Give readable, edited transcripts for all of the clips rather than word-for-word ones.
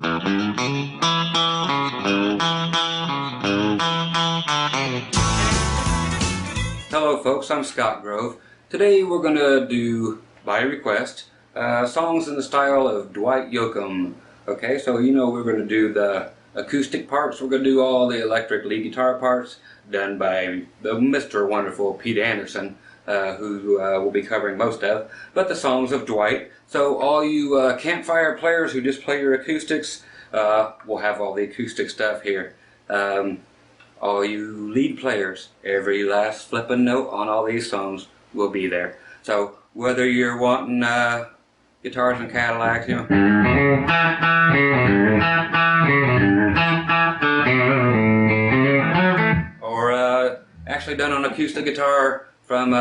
Hello folks, I'm Scott Grove. Today we're going to do, by request, songs in the style of Dwight YOAKAM. Okay, so you know we're going to do the acoustic parts, we're going to do all the electric lead guitar parts done by the Mr. Wonderful Pete Anderson, who we'll be covering most of, but the songs of Dwight. So all you campfire players who just play your acoustics, we'll have all the acoustic stuff here. All you lead players, every last flippin' note on all these songs will be there. So whether you're wanting guitars and Cadillacs, you know, or actually done on acoustic guitar from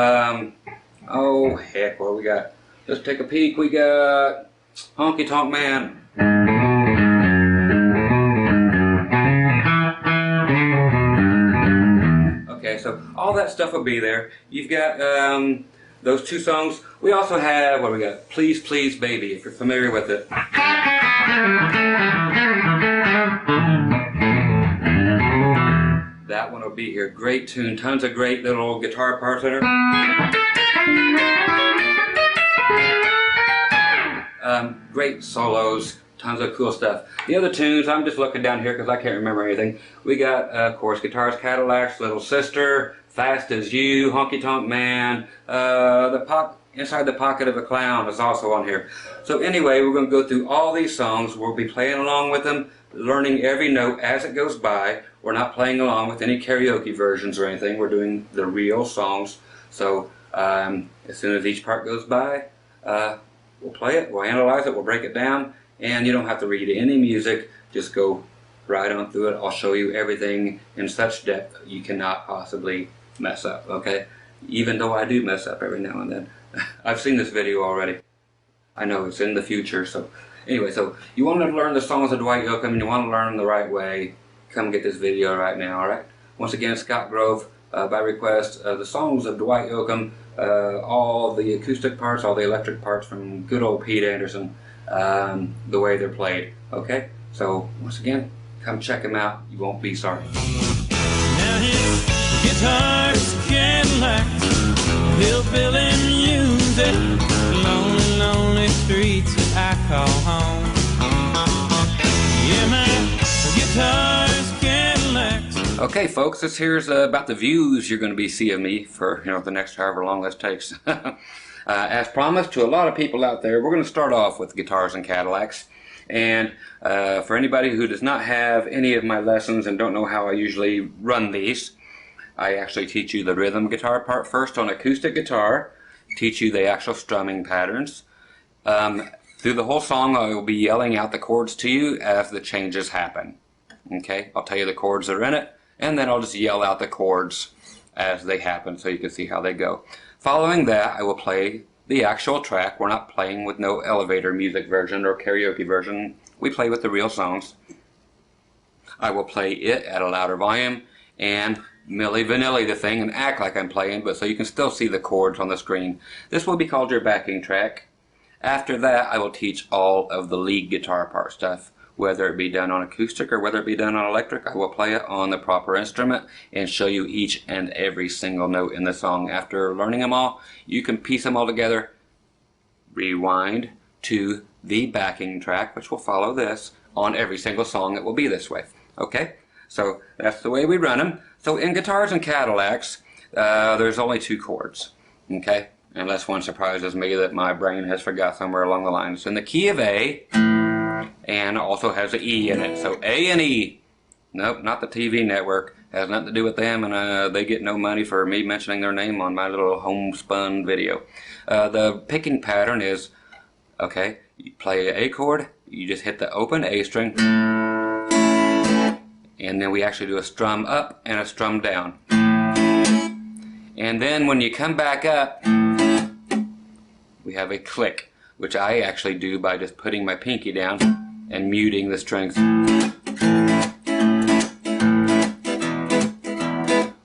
oh heck, what we got? Let's take a peek. We got Honky Tonk Man. So all that stuff will be there. You've got those two songs. We also have, what do we got? Please Please Baby, if you're familiar with it. That one will be here. Great tune. Tons of great little guitar parts in her. Great solos. Tons of cool stuff. The other tunes, I'm just looking down here because I can't remember anything. We got, of course, Guitars, Cadillacs, Little Sister, Fast as You, Honky Tonk Man, Inside the Pocket of a Clown is also on here. So anyway, we're going to go through all these songs. We'll be playing along with them, learning every note as it goes by. We're not playing along with any karaoke versions or anything. We're doing the real songs. So as soon as each part goes by, we'll play it, we'll analyze it, we'll break it down. And you don't have to read any music, just go right on through it. I'll show you everything in such depth you cannot possibly mess up, okay? Even though I do mess up every now and then. I've seen this video already. I know it's in the future, so anyway, so you want to learn the songs of Dwight YOAKAM and you want to learn them the right way, come get this video right now, alright? Once again, Scott Grove, by request, the songs of Dwight YOAKAM, all the acoustic parts, all the electric parts from good old Pete Anderson. The way they're played. Okay, so once again, come check them out. You won't be sorry. Now his guitars, Cadillacs, hillbilly music, lonely, lonely streets that I call home. Yeah, my guitars, Cadillacs. Okay, folks, this here's about the views you're going to be seeing me for the next however long this takes. As promised to a lot of people out there, we're going to start off with Guitars and Cadillacs. And for anybody who does not have any of my lessons and don't know how I usually run these, I actually teach you the rhythm guitar part first on acoustic guitar, teach you the actual strumming patterns. Through the whole song, I will be yelling out the chords to you as the changes happen. Okay, I'll tell you the chords that are in it, and then I'll just yell out the chords as they happen so you can see how they go. Following that, I will play the actual track. We're not playing with no elevator music version or karaoke version. We play with the real songs. I will play it at a louder volume and Milli Vanilli the thing and act like I'm playing, but so you can still see the chords on the screen. This will be called your backing track. After that, I will teach all of the lead guitar part stuff. Whether it be done on acoustic or whether it be done on electric, I will play it on the proper instrument and show you each and every single note in the song. After learning them all, you can piece them all together, rewind to the backing track, which will follow this. On every single song, it will be this way. Okay? So that's the way we run them. So in Guitars and Cadillacs, there's only two chords. Okay? Unless one surprises me that my brain has forgot somewhere along the line. It's in the key of A, and also has an E in it. So A and E. Nope, not the TV network. Has nothing to do with them, and they get no money for me mentioning their name on my little homespun video. The picking pattern is, okay, you play an A chord, you just hit the open A string, and then we actually do a strum up and a strum down. And then when you come back up, we have a click, which I actually do by just putting my pinky down and muting the strings.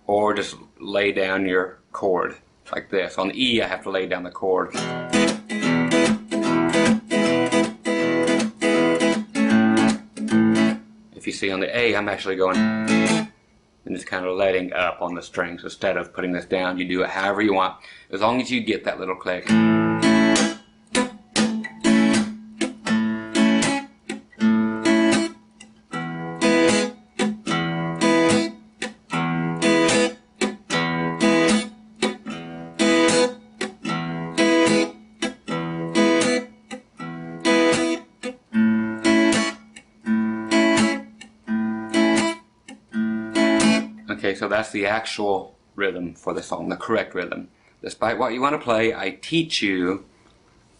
Or just lay down your chord like this. On the E, I have to lay down the chord. you see on the A, I'm actually going and just kind of letting up on the strings instead of putting this down. You do it however you want, as long as you get that little click. Okay, so that's the actual rhythm for the song, the correct rhythm. Despite what you want to play, I teach you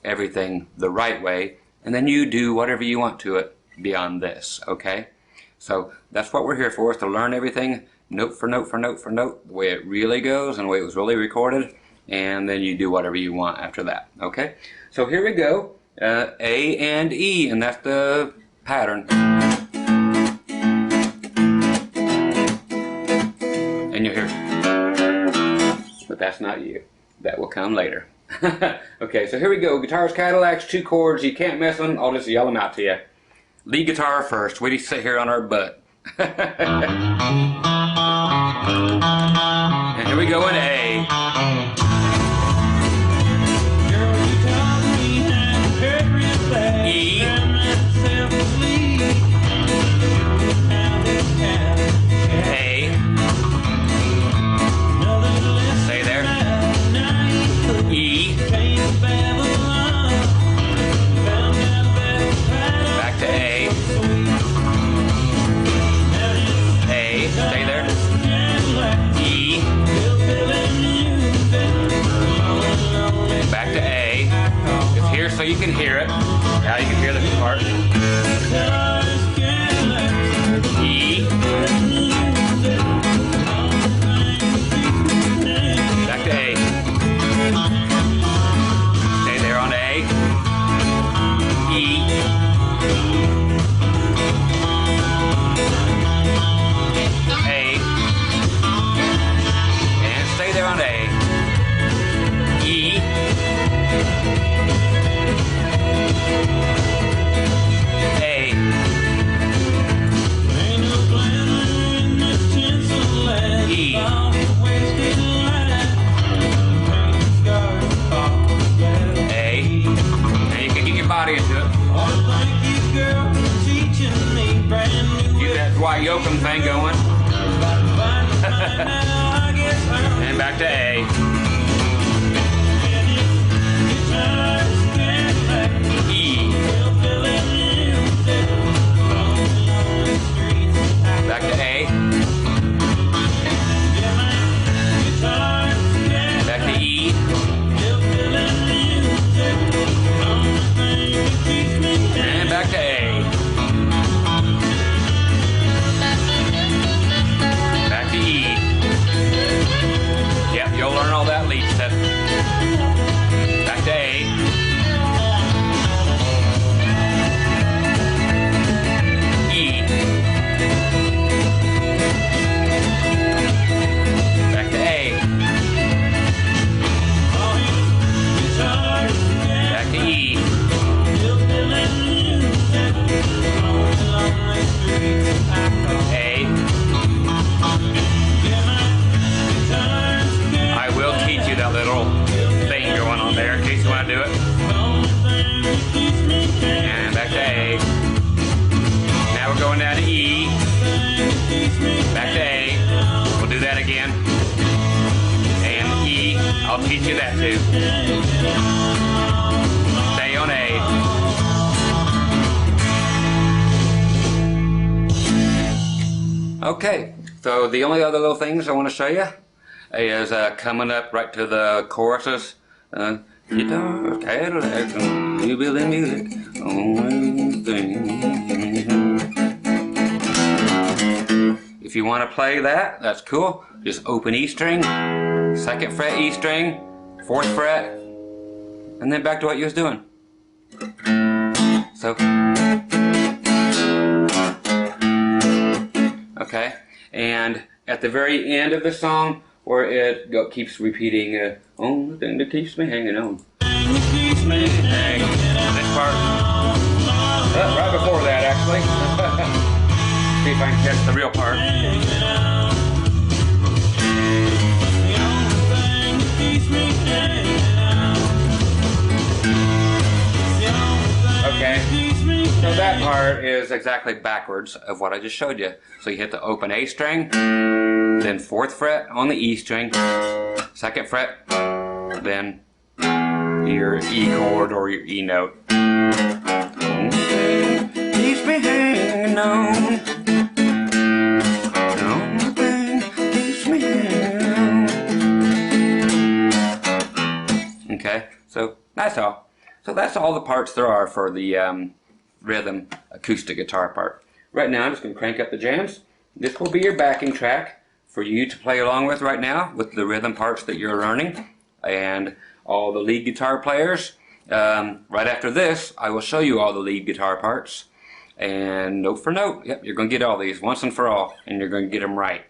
everything the right way, and then you do whatever you want to it beyond this, okay? So that's what we're here for, is to learn everything note for note for note for note, the way it really goes and the way it was really recorded, and then you do whatever you want after that, okay? So here we go, A and E, and that's the pattern. And you'll hear, but that's not you. That will come later. Okay, so here we go. Guitars, Cadillacs, 2 chords. You can't miss them. I'll just yell them out to you. Lead guitar first. We just sit here on our butt. And here we go in A. E. So you can hear it. Now you can hear the part. E. Back to A. Stay there on A. E. A. And stay there on A. E. YOAKAM thing going. And back to A. E. Back to A. Back to E. And back to A. You'll learn all that lead stuff. Back to A. E. Back to A. Back to E. A. That little thing going on there in case you want to do it. And back to A. Now we're going down to E. Back to A. We'll do that again. And E. I'll teach you that too. Stay on A. Okay, so the only other little things I want to show you is coming up right to the choruses. Guitar, Cadillacs, and you build the music. If you want to play that, that's cool. Just open E string, 2nd fret E string, 4th fret, and then back to what you was doing. So, okay, and at the very end of the song, where it keeps repeating, only thing that keeps me hanging on. Keeps me hanging. Next part. Right before that, actually. See if I can catch the real part. Okay, so that part is exactly backwards of what I just showed you. So you hit the open A string, then 4th fret on the E string, 2nd fret, then your E chord or your E note. Keeps me hanging on. Keeps me hanging on. Okay, so that's all. So that's all the parts there are for the rhythm acoustic guitar part. Right now I'm just going to crank up the jams. This will be your backing track for you to play along with right now with the rhythm parts that you're learning. And all the lead guitar players, right after this I will show you all the lead guitar parts. And note for note, yep, you're going to get all these once and for all, and you're going to get them right.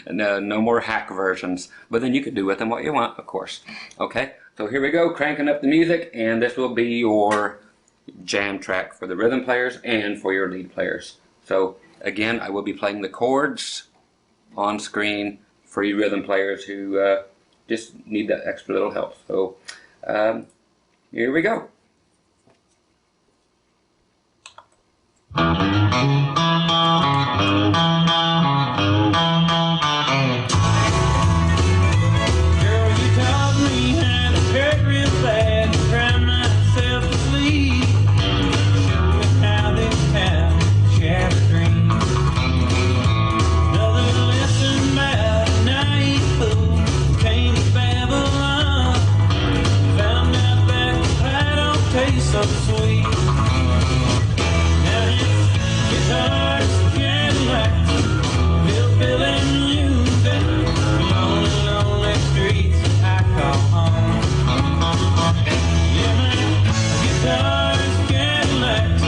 No more hack versions, but then you can do with them what you want, of course. Okay, so here we go, cranking up the music, and this will be your jam track for the rhythm players and for your lead players. So again, I will be playing the chords on screen for you rhythm players who just need that extra little help. So here we go. So sweet. Now it's guitars, Cadillacs, hillbilly music, lonely, lonely streets I call home. Yeah, man, guitars, Cadillacs,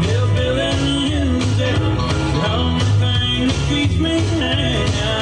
hillbilly music, the only thing that keeps me hanging on.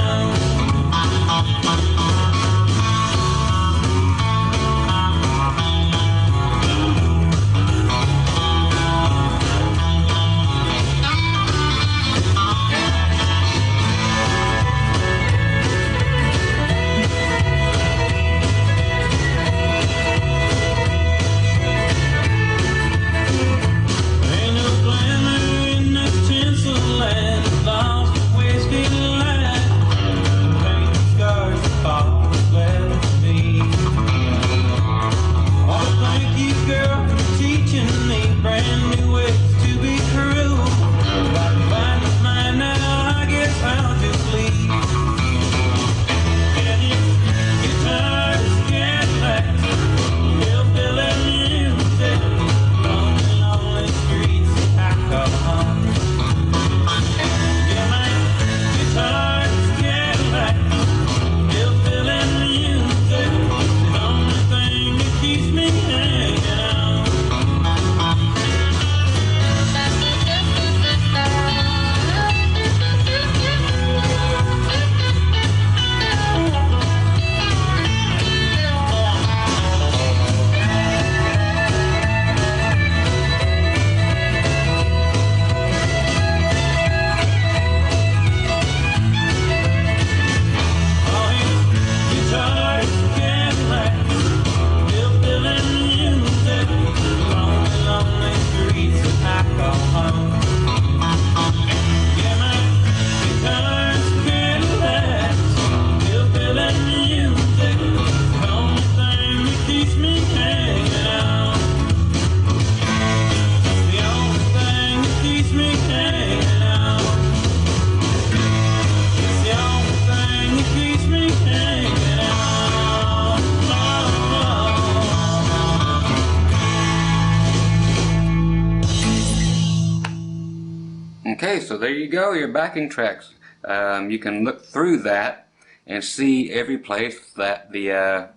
Okay, so there you go, your backing tracks. You can look through that and see every place that the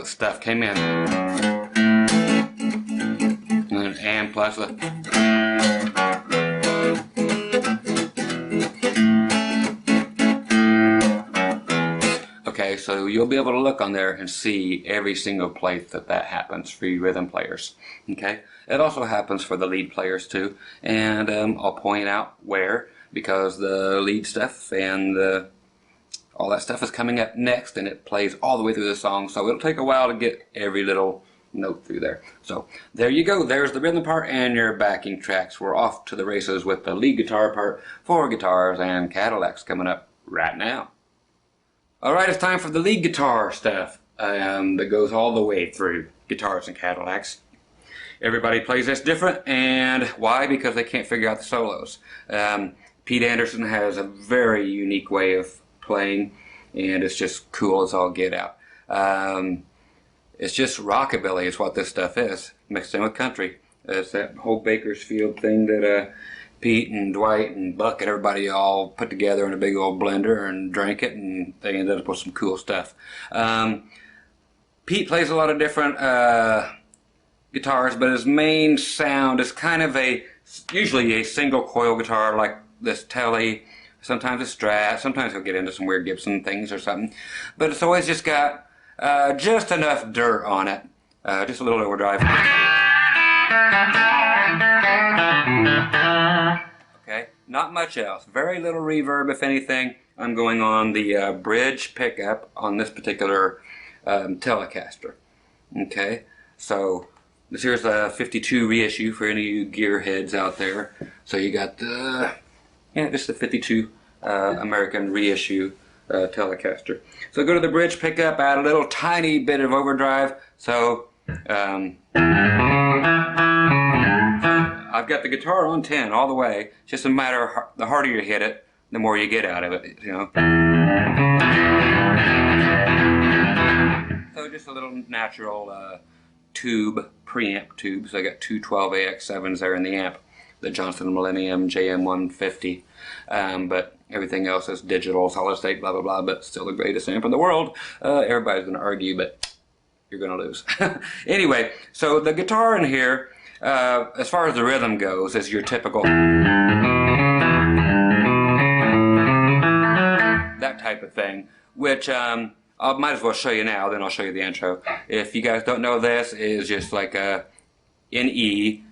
stuff came in. And plus the okay, so you'll be able to look on there and see every single place that happens for you rhythm players. Okay, it also happens for the lead players too, and I'll point out where, because the lead stuff and all that stuff is coming up next, and it plays all the way through the song, so it'll take a while to get every little note through there. So there you go, there's the rhythm part and your backing tracks. We're off to the races with the lead guitar part for guitars and Cadillacs coming up right now. Alright, it's time for the lead guitar stuff that goes all the way through guitars and Cadillacs. Everybody plays this different, and why? Because they can't figure out the solos. Pete Anderson has a very unique way of playing, and it's just cool as all get out. It's just rockabilly is what this stuff is, mixed in with country. It's that whole Bakersfield thing that Pete and Dwight and Buck and everybody all put together in a big old blender and drank it, and they ended up with some cool stuff. Pete plays a lot of different guitars, but his main sound is kind of usually a single coil guitar like this Tele, sometimes a Strat, sometimes he'll get into some weird Gibson things or something, but it's always just got just enough dirt on it, just a little overdrive. Okay, not much else, very little reverb if anything. I'm going on the bridge pickup on this particular Telecaster. Okay, so this here's a 52 reissue for any of you gearheads out there. So you got just the 52 American reissue Telecaster. So go to the bridge pickup, add a little tiny bit of overdrive. So I've got the guitar on 10 all the way. It's just a matter of the harder you hit it, the more you get out of it, you know. So just a little natural tube, preamp tube. So I got two 12AX7s there in the amp, the Johnson Millennium JM150. But everything else is digital, solid state, blah blah blah, but still the greatest amp in the world. Everybody's going to argue, but you're going to lose. Anyway, so the guitar in here, as far as the rhythm goes, is your typical that type of thing, which I might as well show you now, then I'll show you the intro. If you guys don't know, this is just like a in E,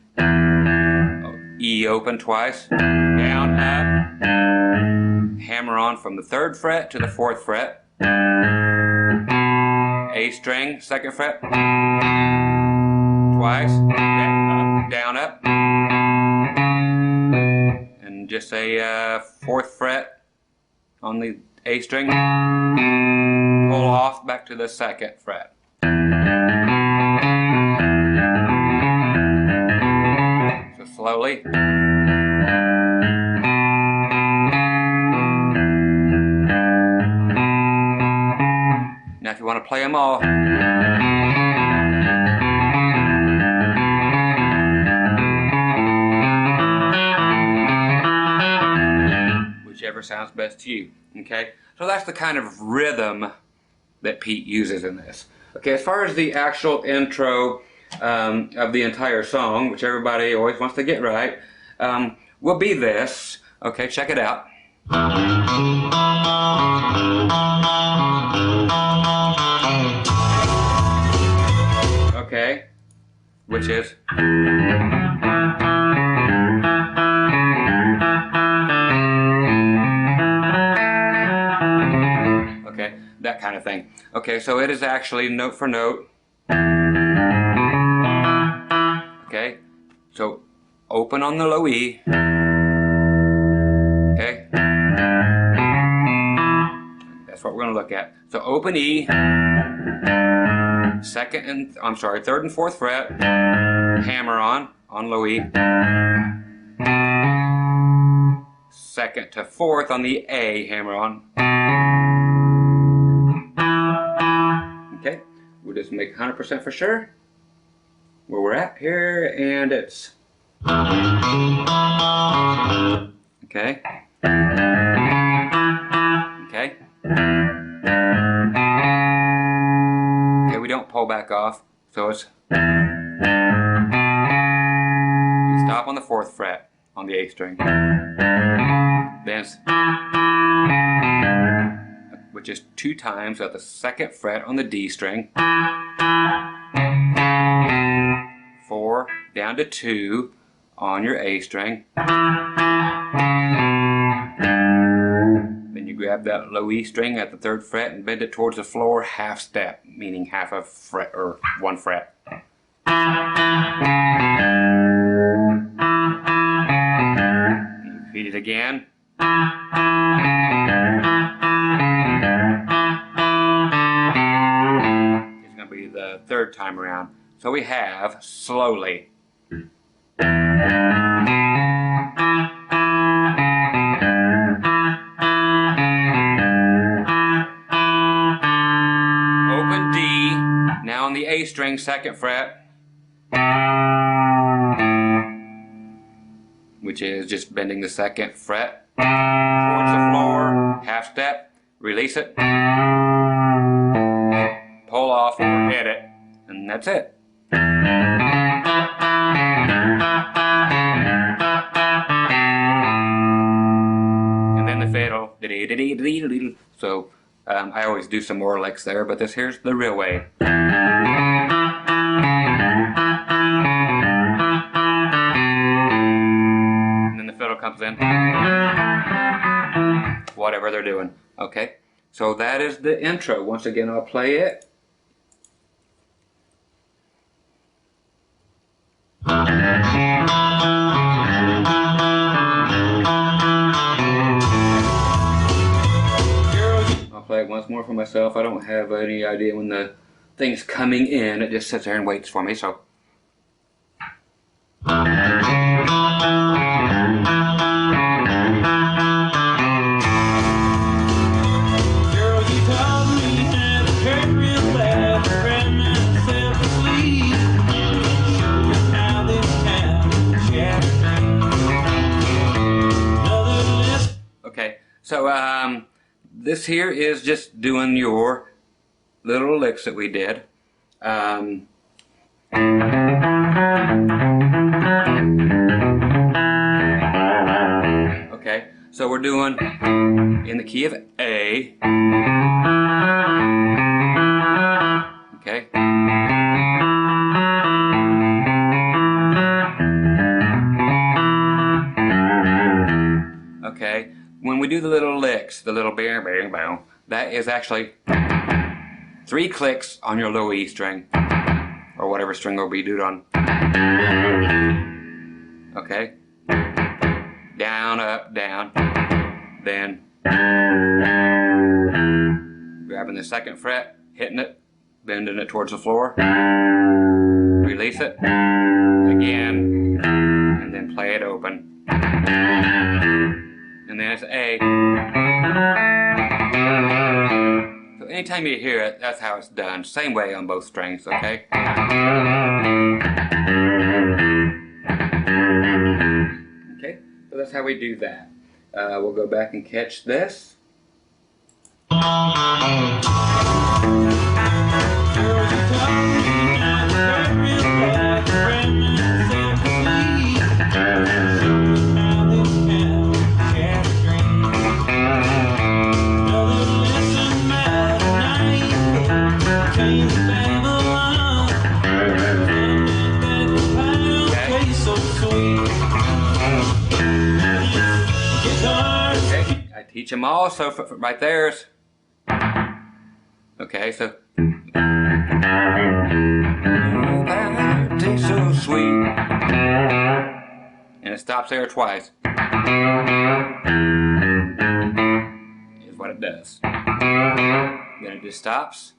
E open twice, down, up, hammer on from the 3rd fret to the 4th fret, A string, 2nd fret, twice, down, up, and just a 4th fret on the A string, pull off back to the 2nd fret. So slowly. Now if you want to play them all, whichever sounds best to you. Okay, so that's the kind of rhythm that Pete uses in this. Okay, as far as the actual intro of the entire song, which everybody always wants to get right, will be this. Okay, check it out. Okay, which is okay, that kind of thing. Okay, so it is actually note for note. Okay, so open on the low E. Okay, that's what we're going to look at. So open E, 3rd and 4th fret, hammer on low E, 2nd to 4th on the A, hammer on. Okay, we'll just make 100% for sure where we're at here, and it's okay. Okay. Okay, we don't pull back off, so it's you stop on the 4th fret on the A string. Then which is 2 times at the 2nd fret on the D string, 4 down to 2 on your A string, then you grab that low E string at the 3rd fret and bend it towards the floor half step, meaning half a fret or 1 fret. You repeat it again. It's going to be the 3rd time around. So we have slowly. Open D, now on the A string, 2nd fret, which is just bending the 2nd fret towards the floor, half step, release it, pull off or hit it, and that's it. And then the fiddle. So I always do some more licks there, but here's the real way. And then the fiddle comes in. Whatever they're doing. Okay, so that is the intro. Once again, I'll play it. I'll play it once more for myself. I don't have any idea when the thing's coming in. It just sits there and waits for me, so. Okay, so this here is just doing your little licks that we did. Okay, so we're doing in the key of A. Okay. Okay, when we do the little licks, the little bang, bang, bang, that is actually 3 clicks on your low E string, or whatever string will be doed on. Okay, down, up, down, then grabbing the 2nd fret, hitting it, bending it towards the floor, release it, again, and then play it open. And then it's A. So anytime you hear it, that's how it's done. Same way on both strings, okay? Okay, so that's how we do that. We'll go back and catch this. Teach them all, so right there's okay, so tastes so sweet, and it stops there twice is what it does. Then it just stops,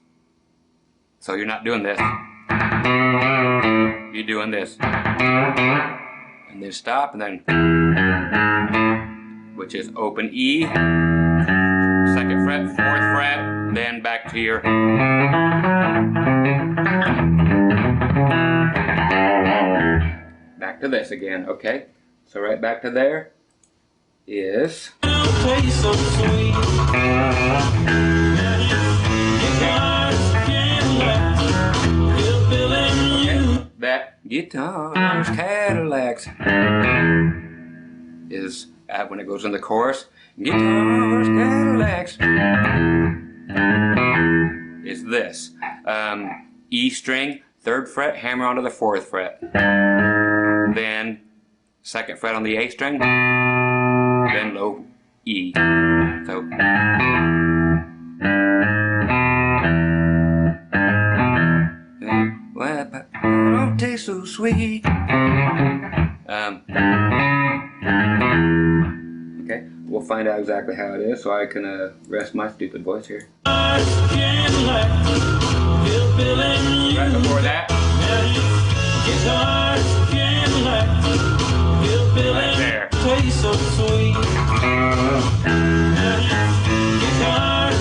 so you're not doing this, you're doing this, and then stop, and then which is open E, 2nd fret, 4th fret, then back to your back to this again, okay? So right back to there is that guitars, Cadillacs is when it goes in the chorus, guitars, Cadillacs. is this. E string, 3rd fret, hammer onto the 4th fret. Then 2nd fret on the A string, then low E. So well, but don't taste so sweet. Okay, we'll find out exactly how it is so I can rest my stupid voice here. Right before that, right there.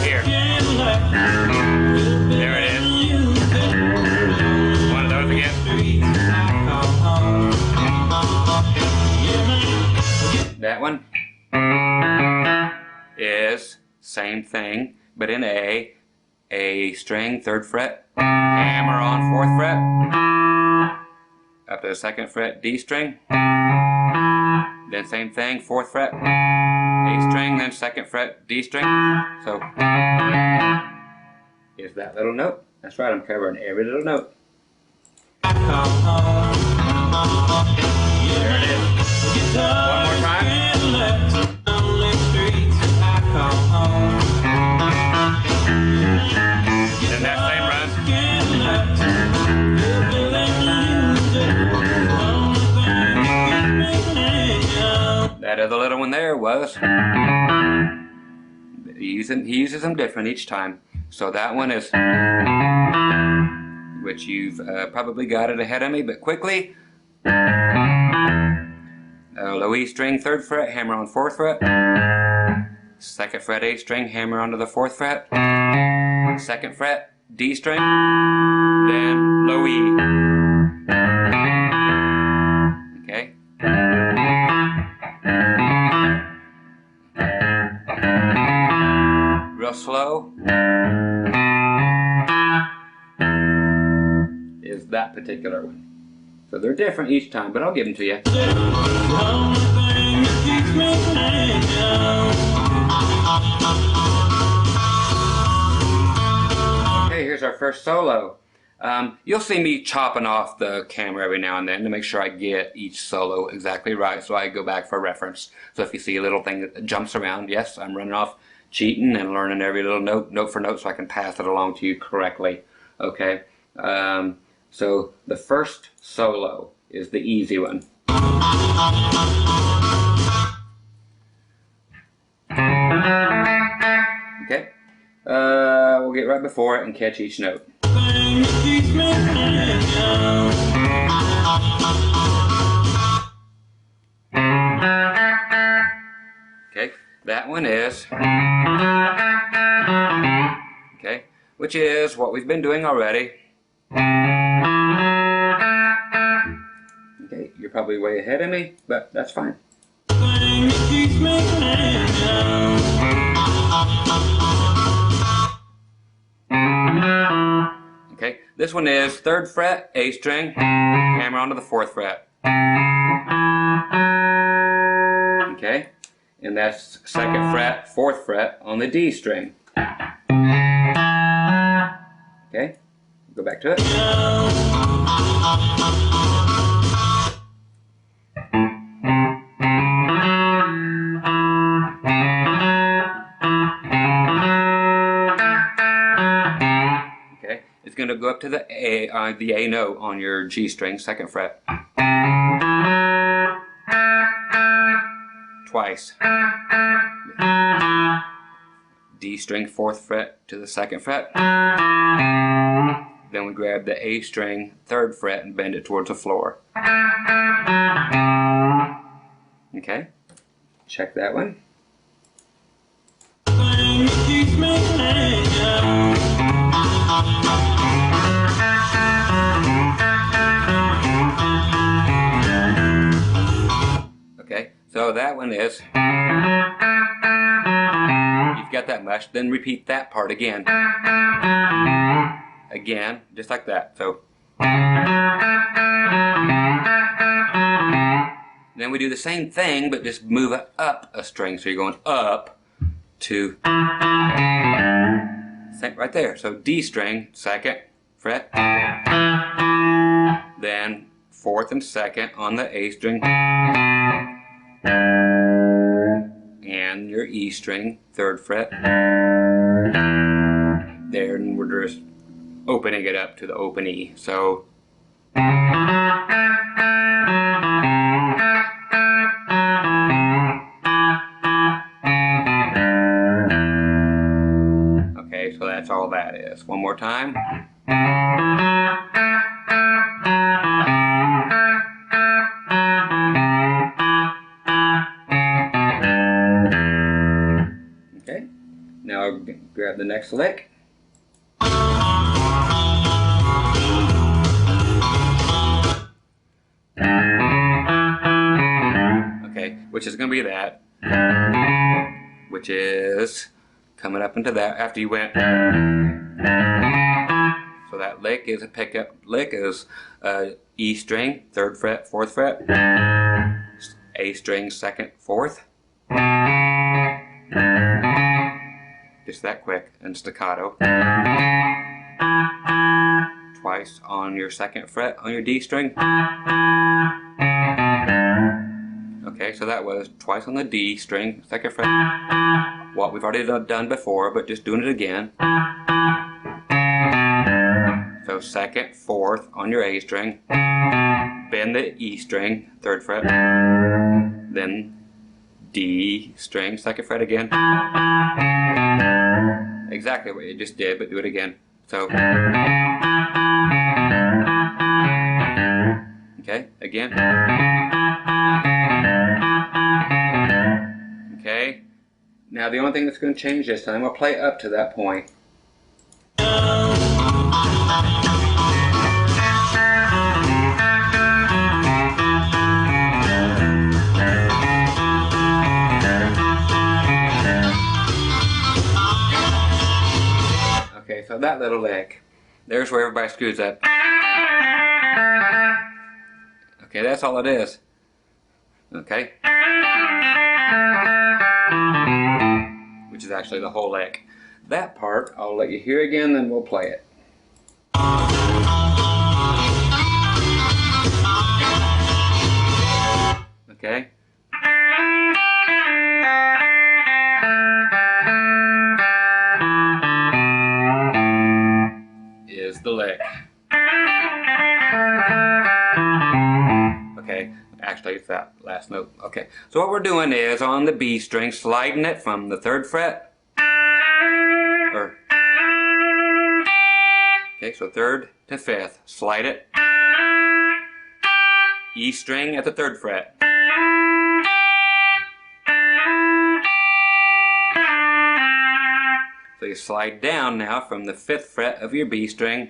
Here. There it is. One of those again. That one is same thing, but in A string, 3rd fret, hammer on 4th fret, up to the 2nd fret, D string, then same thing, 4th fret, A string, then 2nd fret, D string. So is that little note. That's right, I'm covering every little note. There it is. One more time. Then that same run. That other little one there was. He uses them different each time. So that one is, which you've probably got it ahead of me, but quickly. Low E string, 3rd fret, hammer on 4th fret. 2nd fret, A string, hammer onto the 4th fret. 2nd fret, D string, then low E. Okay. Real slow is that particular one. So they're different each time, but I'll give them to you. Okay, here's our first solo. You'll see me chopping off the camera every now and then to make sure I get each solo exactly right, so I go back for reference. So if you see a little thing that jumps around, yes, I'm running off cheating and learning every little note for note so I can pass it along to you correctly. Okay. So the first solo is the easy one. Okay, we'll get right before it and catch each note. Okay, that one is, okay, which is what we've been doing already. Okay, you're probably way ahead of me, but that's fine. Okay, this one is 3rd fret, A string, hammer onto the 4th fret. Okay, and that's 2nd fret, 4th fret on the D string. Okay, go back to it. Okay, it's going to go up to the A note on your G string, 2nd fret. Twice. D string, 4th fret to the 2nd fret. Then we grab the A string, 3rd fret, and bend it towards the floor. Okay, check that one. Okay, so that one is, you've got that much, then repeat that part again. Again, just like that. So then we do the same thing, but just move it up a string. So you're going up to right there. So D string, 2nd fret, then 4th and 2nd on the A string, and your E string, 3rd fret. There, and we're just opening it up to the open E. So okay, so that's all that is. One more time. Okay, now I'll grab the next lick. Okay, which is going to be that, which is coming up into that after you went. So that lick is a pickup lick, is E string, 3rd fret, 4th fret, A string, 2nd, 4th. Just that quick and staccato. Twice on your 2nd fret on your D string. Okay, so that was twice on the D string, 2nd fret. What we've already done before, but just doing it again. So 2nd, 4th on your A string. Bend the E string, 3rd fret. Then D string, 2nd fret again. Exactly what you just did, but do it again. So, okay, again. Okay, now the only thing that's going to change this time, I'll play up to that point. Okay, so that little lick, there's where everybody screws up. Okay, that's all it is. Okay? Which is actually the whole lick. That part, I'll let you hear again, then we'll play it. Okay? Is the lick. Okay, actually it's that last note. Okay, so what we're doing is on the B string, sliding it from the 3rd fret, okay, so 3rd to 5th, slide it, E string at the 3rd fret, so you slide down now from the 5th fret of your B string,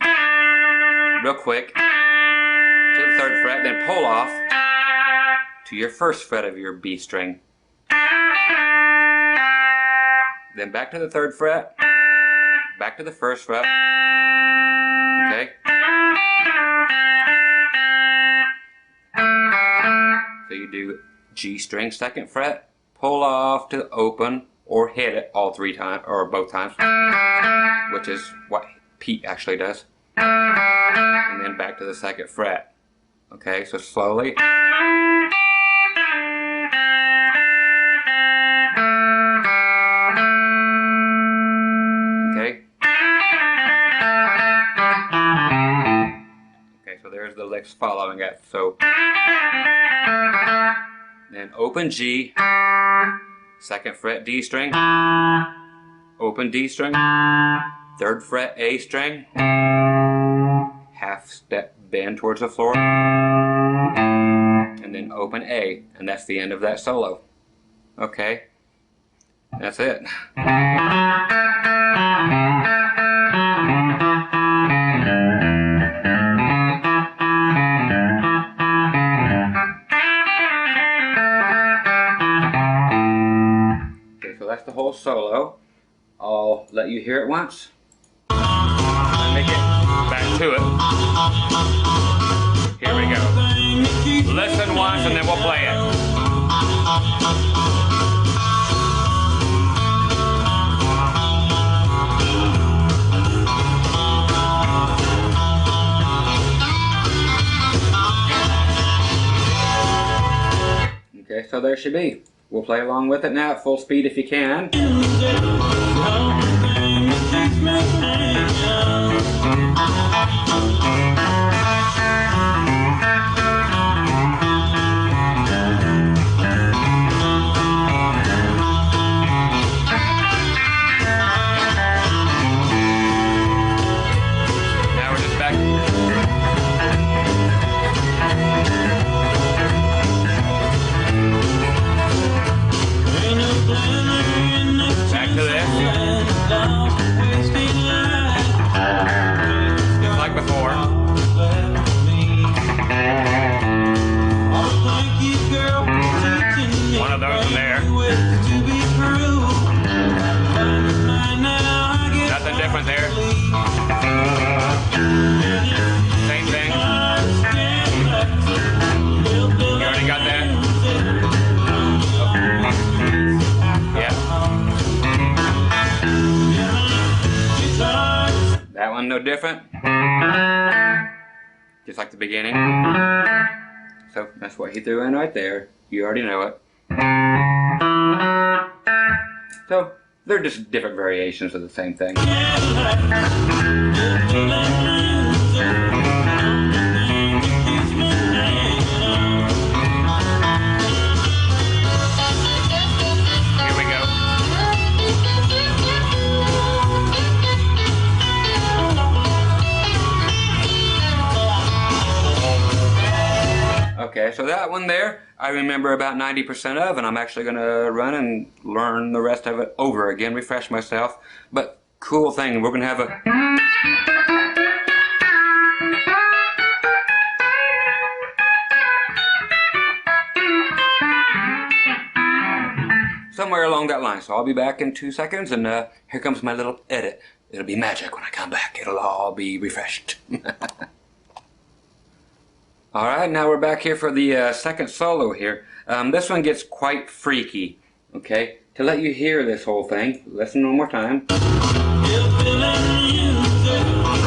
real quick, to the 3rd fret, then pull off to your 1st fret of your B string. Then back to the 3rd fret, back to the 1st fret, okay? So you do G string, 2nd fret, pull off to open, or hit it all 3 times, or both times, which is what Pete actually does. And then back to the 2nd fret. Okay, so slowly. Okay. Okay, so there's the licks following it. So then open G, 2nd fret D string, open D string, 3rd fret A string, half step bend towards the floor, and then open A, and that's the end of that solo. Okay, that's it. Okay, so that's the whole solo. I'll let you hear it once. Make it back to it. Here we go. Listen once and then we'll play it. Okay, so there she be. We'll play along with it now at full speed if you can. Now we're just back. Back to this. Just like before. One of those in there. Nothing different there. Same thing. You already got that? Yeah. That one no different. Just like the beginning. So that's what he threw in right there. You already know it. So they're just different variations of the same thing. Here we go. Okay, so that one there, I remember about 90% of, and I'm actually going to run and learn the rest of it over again, refresh myself. But cool thing, we're going to have a... somewhere along that line. So I'll be back in 2 seconds, and here comes my little edit. It'll be magic when I come back. It'll all be refreshed. Alright, now we're back here for the second solo here. This one gets quite freaky, okay? To let you hear this whole thing, listen one more time.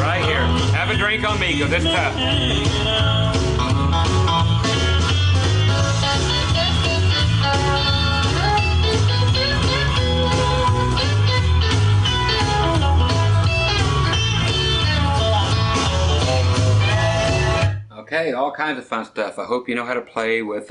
Right here. Have a drink on me, because it's tough. Okay, all kinds of fun stuff. I hope you know how to play with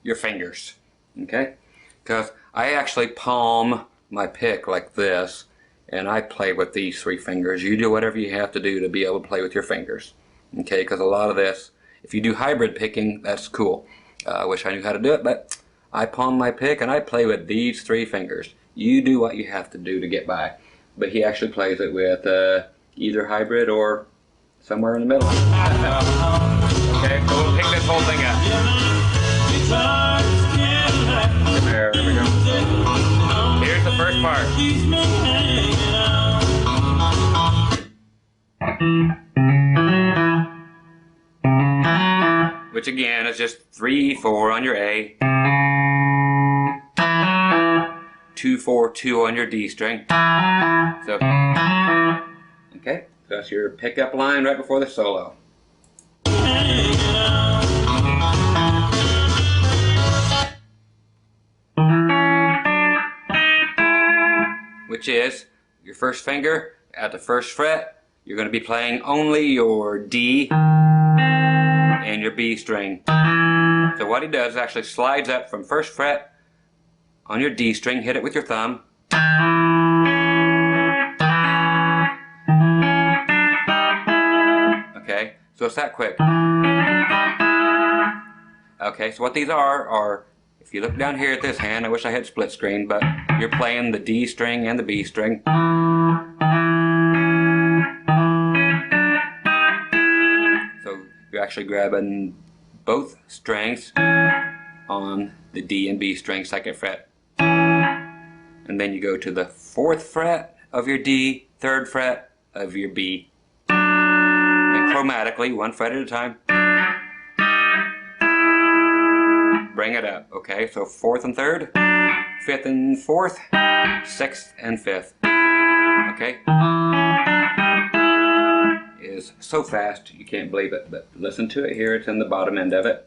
your fingers, okay? Because I actually palm my pick like this, and I play with these 3 fingers. You do whatever you have to do to be able to play with your fingers, okay? Because a lot of this, if you do hybrid picking, that's cool. I wish I knew how to do it, but I palm my pick and I play with these 3 fingers. You do what you have to do to get by. But he actually plays it with either hybrid or somewhere in the middle. Okay, so we'll pick this whole thing up. There we go. Here's the first part. Which again is just 3/4 on your A, 2/4-2 on your D string. So, okay. That's your pickup line right before the solo. Which is your first finger at the first fret. You're going to be playing only your D and your B string. So what he does is actually slides up from first fret on your D string, hit it with your thumb. Okay, so it's that quick. Okay, so what these are, if you look down here at this hand, I wish I had split screen, but you're playing the D string and the B string. So you're actually grabbing both strings on the D and B string, second fret. And then you go to the 4th fret of your D, 3rd fret of your B. And chromatically, 1 fret at a time, bring it up. Okay, so 4th and 3rd, 5th and 4th, 6th and 5th. Okay? Is so fast you can't believe it, but listen to it here. It's in the bottom end of it.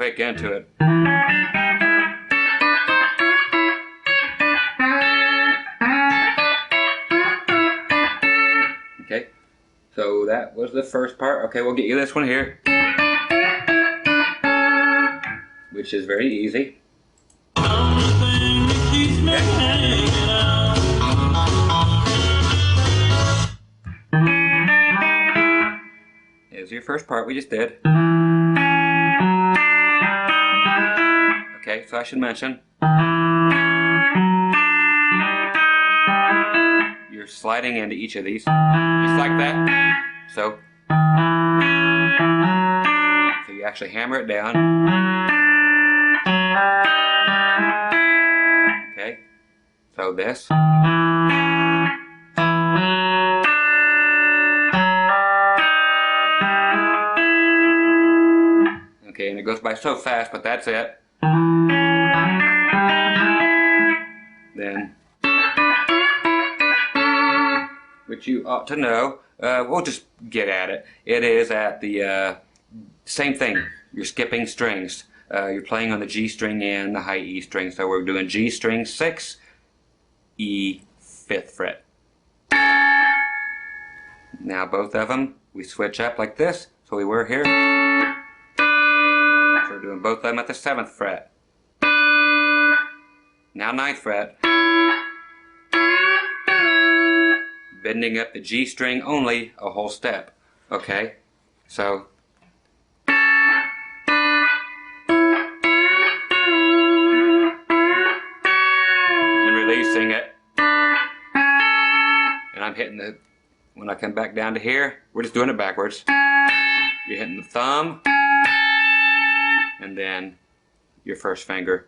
quick into it. Okay, so that was the first part. Okay, we'll get you this one here, which is very easy. Here's your first part we just did. Okay, so I should mention, you're sliding into each of these, just like that. So you actually hammer it down. Okay, so this. Okay, and it goes by so fast, but that's it. Then, which you ought to know, we'll just get at it. It is at the same thing. You're skipping strings. You're playing on the G string and the high E string. So we're doing G string 6, E 5th fret. Now both of them, we switch up like this. So we were here. So we're doing both of them at the 7th fret. Now 9th fret. Bending up the G string only a whole step. Okay, so and releasing it, and I'm hitting the, when I come back down to here, we're just doing it backwards. You're hitting the thumb and then your first finger.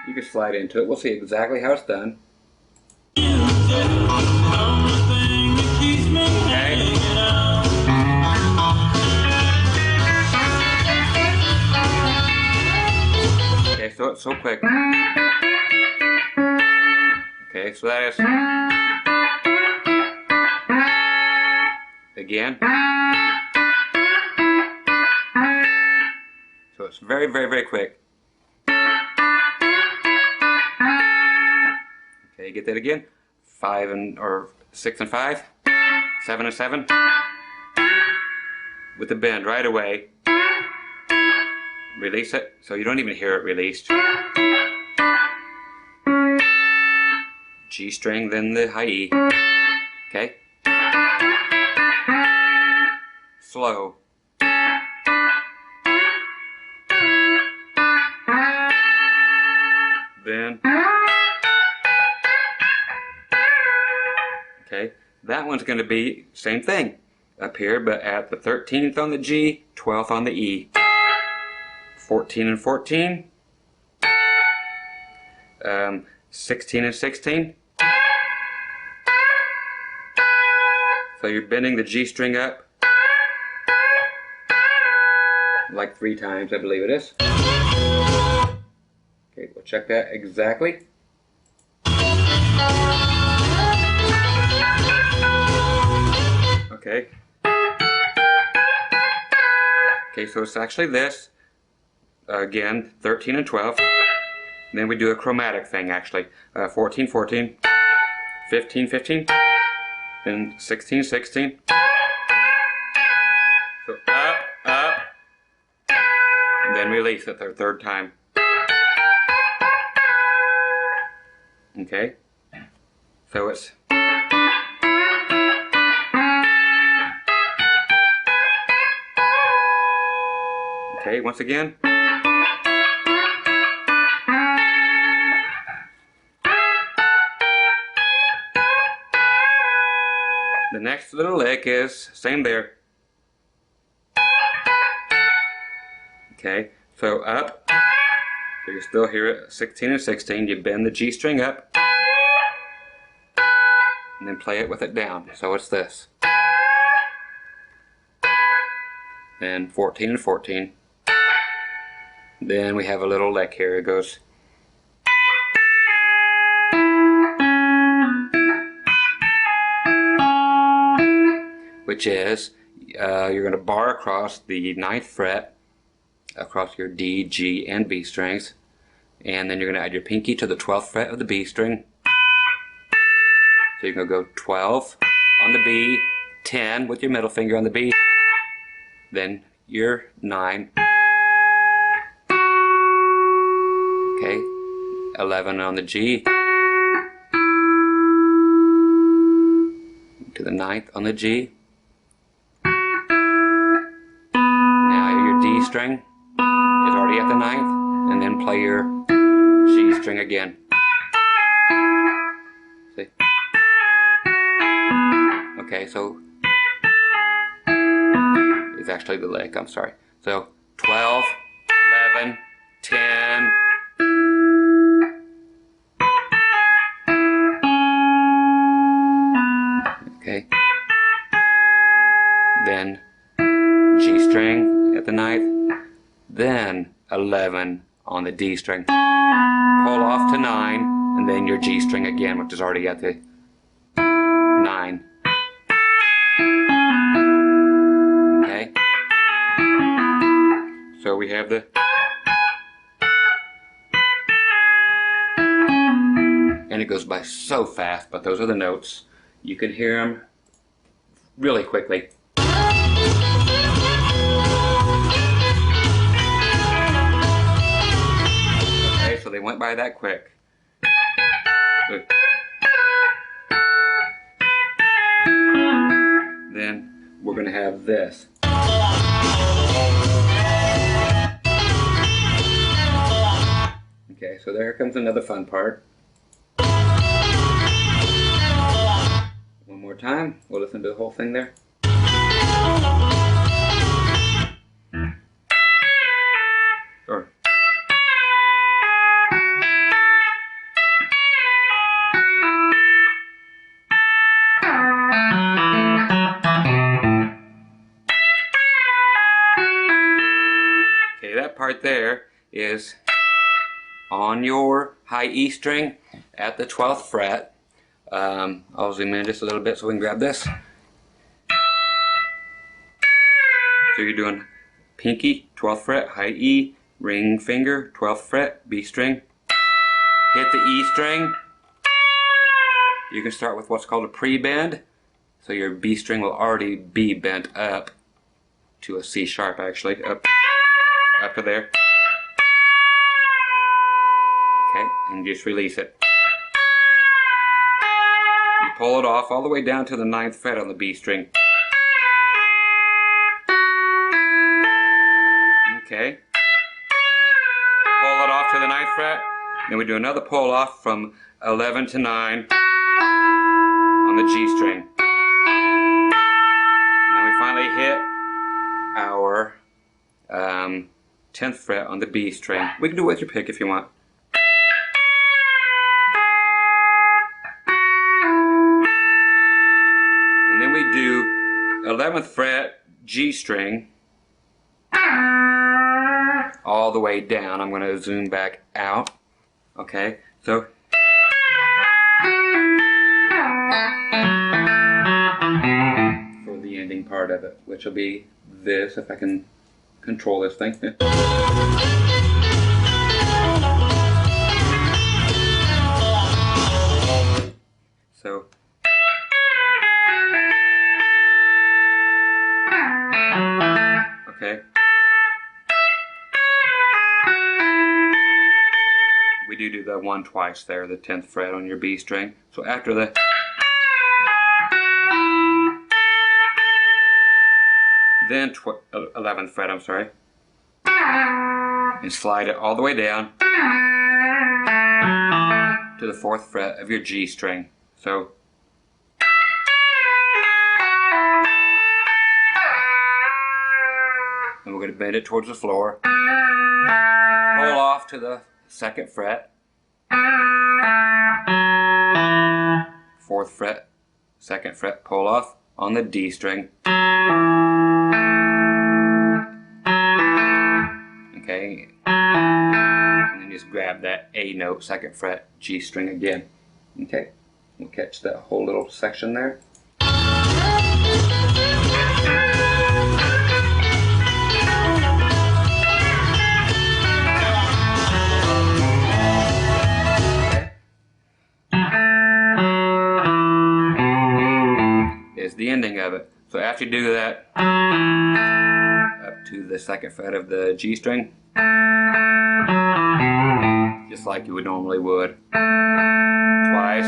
You can slide into it. We'll see exactly how it's done. Okay, so it's so quick. Okay, so that is again. So it's very, very, very quick. Okay, get that again. 5 and or 6 and 5, 7 and 7, with the bend right away. Release it, so you don't even hear it released. G string, then the high E. Okay. Slow. Then. Okay, that one's going to be same thing up here, but at the 13th on the G, 12th on the E. 14 and 14. 16 and 16. So you're bending the G string up like 3 times, I believe it is. Okay, we'll check that exactly. Okay. Okay, so it's actually this. Again, 13 and 12. And then we do a chromatic thing, actually. 14, 14. 15, 15. Then 16, 16. So up, up. And then release it the 3rd time. Okay. So it's... Okay, once again. The next little lick is same there. Okay, so up. So you still hear it 16 and 16. You bend the G string up and then play it with it down. So it's this. Then 14 and 14. Then we have a little lick here. It goes. Which is, you're going to bar across the 9th fret, across your D, G, and B strings, and then you're going to add your pinky to the 12th fret of the B string. So you're going to go 12 on the B, 10 with your middle finger on the B, then your 9, okay, 11 on the G, to the 9th on the G. Now your D string is already at the 9th, and then play your G string again. See? Okay, so it's actually the lick, I'm sorry. So 12, 11, 10, okay, then G string at the 9th, then 11 on the D string, pull off to 9, and then your G string again, which is already at the 9. Okay, so we have the, and it goes by so fast, but those are the notes. You can hear them really quickly. Okay, so they went by that quick. Then we're going to have this. Okay, so there comes another fun part. One more time, we'll listen to the whole thing there. Or okay, that part there is on your high E string at the 12th fret. I'll zoom in just a little bit so we can grab this. So you're doing pinky, 12th fret, high E, ring finger, 12th fret, B string, hit the E string. You can start with what's called a pre-bend. So your B string will already be bent up to a C sharp, actually, up to there. Okay, and just release it. You pull it off all the way down to the 9th fret on the B string. Okay. Pull it off to the 9th fret. Then we do another pull off from 11 to 9 on the G string. And then we finally hit our 10th fret on the B string. We can do it with your pick if you want. And then we do 11th fret G string all the way down. I'm going to zoom back out. Okay, so for the ending part of it, which will be this, if I can control this thing. So okay. We do the one twice there, the 10th fret on your B string. So after the then 11th fret, I'm sorry, and slide it all the way down to the 4th fret of your G string. So and we're going to bend it towards the floor, pull off to the 2nd fret, 4th fret, 2nd fret, pull off on the D string. Okay, and then just grab that A note, 2nd fret, G string again. Okay, we'll catch that whole little section there. the ending of it. So after you do that, up to the 2nd fret of the G string, just like you would normally would. Twice,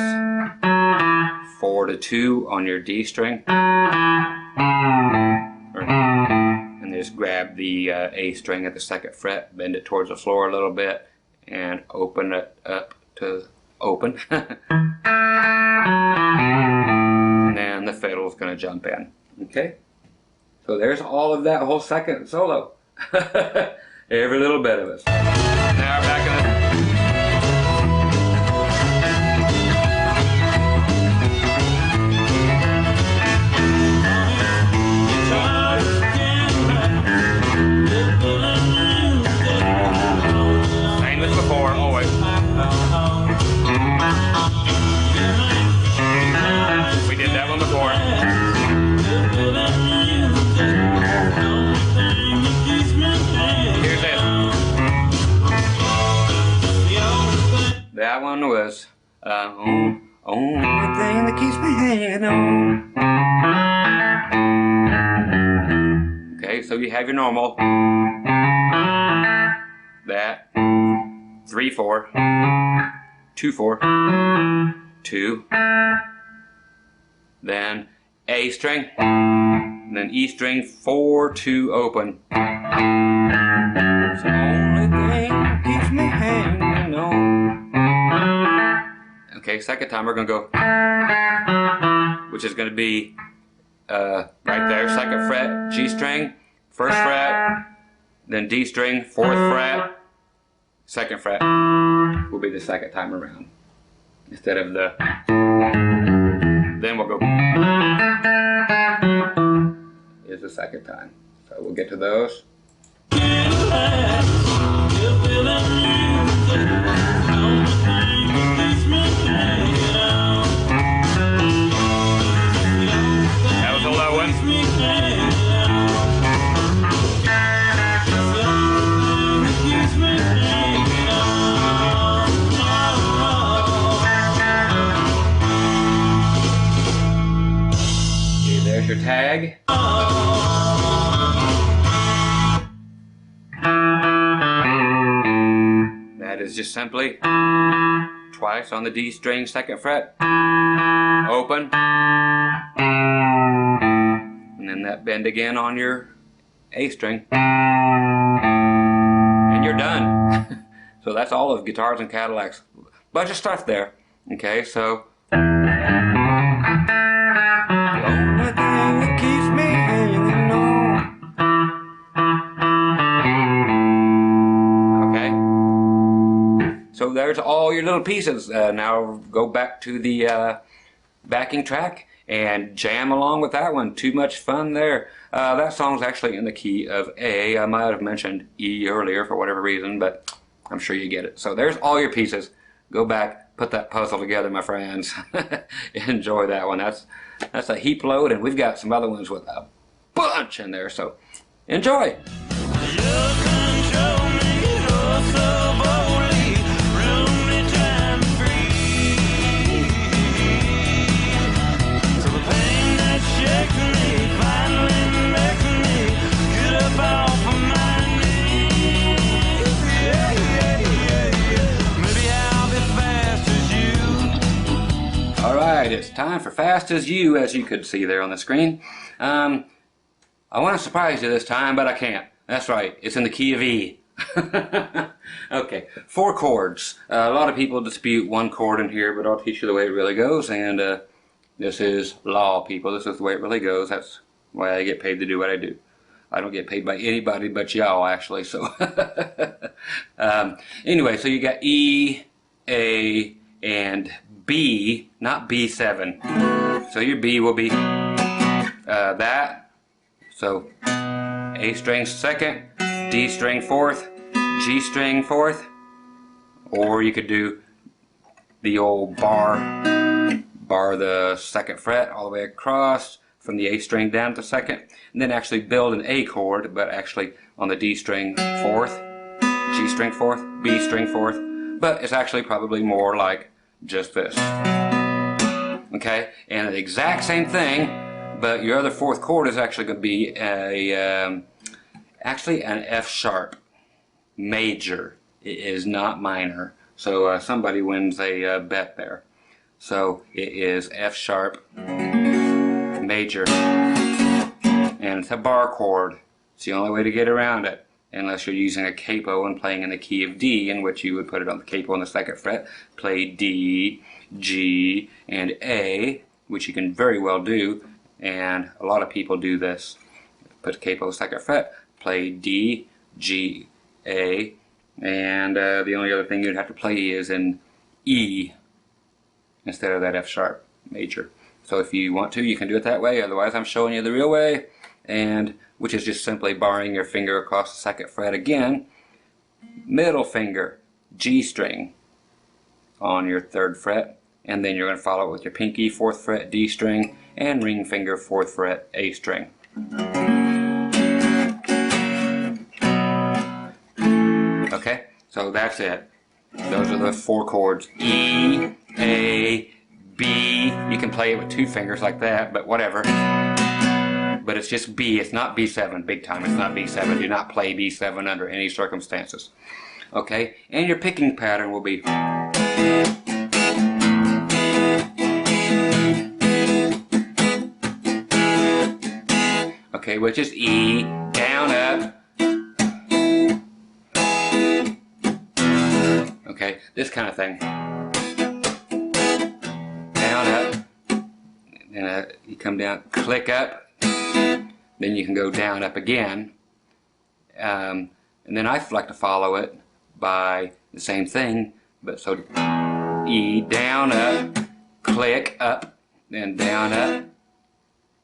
4 to 2 on your D string, and just grab the A string at the 2nd fret, bend it towards the floor a little bit, and open it up to open. And then the fiddle is going to jump in. Okay? So there's all of that whole second solo. Every little bit of it. Now back in the... Same as before, always. We did that one before. Here's it. That one was only thing that keeps me hanging on. Okay, so you have your normal. That 3/4, 2/4, 2, then A string, and then E string, 4/2 open. It's the only thing that keeps me hanging on. Okay, second time we're gonna go, which is gonna be right there, 2nd fret, G string, 1st fret, then D string, 4th fret, 2nd fret will be the second time around. Instead of the, then we'll go, is the second time. So we'll get to those. That was a low one. There's your tag. That is just simply twice on the D string, 2nd fret, open, and then that bend again on your A string, and you're done. So that's all of Guitars and Cadillacs. Bunch of stuff there. Okay, so so there's all your little pieces. Now go back to the backing track and jam along with that one. Too much fun there. That song's actually in the key of A. I might have mentioned E earlier for whatever reason, but I'm sure you get it. So there's all your pieces. Go back, put that puzzle together, my friends. Enjoy that one. That's a heap load, and we've got some other ones with a bunch in there. So enjoy. It's time for Fast As You, as you could see there on the screen. I want to surprise you this time, but I can't. That's right, it's in the key of E. Okay, 4 chords. A lot of people dispute 1 chord in here, but I'll teach you the way it really goes, and this is law, people. This is the way it really goes. That's why I get paid to do what I do. I don't get paid by anybody but y'all, actually, so. Anyway, so you got E, A, and B, not B7. So your B will be that. So A string 2nd, D string 4th, G string 4th, or you could do the old bar the 2nd fret all the way across from the A string down to 2nd, and then actually build an A chord, but actually on the D string 4th, G string 4th, B string 4th, but it's actually probably more like just this. Okay, and the exact same thing, but your other fourth chord is actually going to be actually an F sharp major. It is not minor. So somebody wins a bet there. So it is F sharp major, and it's a bar chord. It's the only way to get around it, unless you're using a capo and playing in the key of D, in which you would put it on the capo on the 2nd fret, play D, G, and A, which you can very well do, and a lot of people do this. Put the capo 2nd fret, play D, G, A, and the only other thing you'd have to play is an E instead of that F sharp major. So if you want to, you can do it that way. Otherwise, I'm showing you the real way, and which is just simply barring your finger across the 2nd fret again. Middle finger, G string on your 3rd fret, and then you're going to follow it with your pinky 4th fret D string and ring finger 4th fret A string. Okay, so that's it. Those are the 4 chords: E, A, B. You can play it with 2 fingers like that, but whatever. But it's just B. It's not B7. Big time. It's not B7. Do not play B7 under any circumstances. Okay, and your picking pattern will be. Okay, which is E, down, up. Okay, this kind of thing. Down, up. Then you come down, click up. Then you can go down, up again. And then I like to follow it by the same thing, but so E, down, up, click, up, then down, up,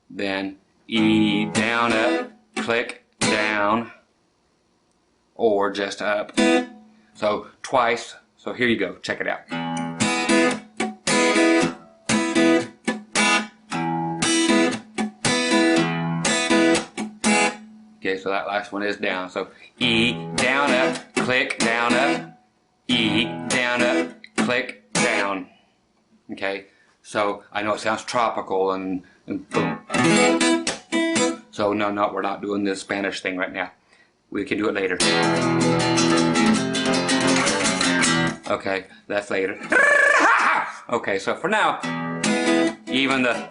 then E, down, up, click, down, or just up. So twice. So here you go. Check it out. Okay, so that last one is down. So E, down, up, click, down, up, E, down, up, click, down. Okay, so I know it sounds tropical and boom. So no, we're not doing this Spanish thing right now. We can do it later. Okay, that's later. Okay, so for now, even the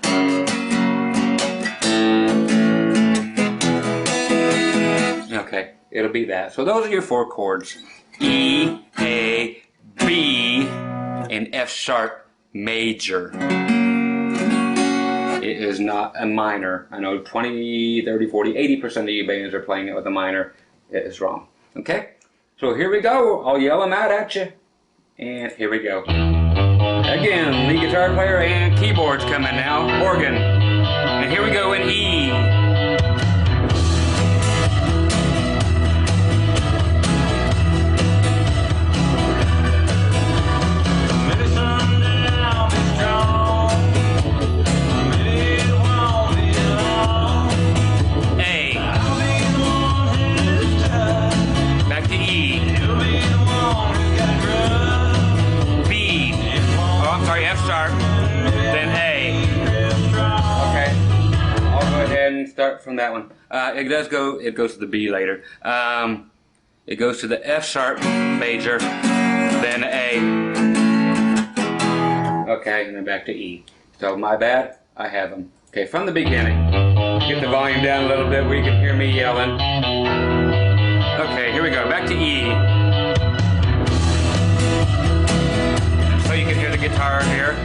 okay, it'll be that. So those are your 4 chords: E, A, B, and F sharp major. It is not a minor. I know 20, 30, 40, 80% of you bands are playing it with a minor. It is wrong. Okay? So here we go. I'll yell them out at you. And here we go. Again, lead guitar player and keyboards coming now. Organ. And here we go in E. Start from that one. It goes to the B later. It goes to the F sharp major, then A. Okay, and then back to E. So my bad, I have them. Okay, from the beginning. Get the volume down a little bit where you can hear me yelling. Okay, here we go. Back to E. So you can hear the guitar here.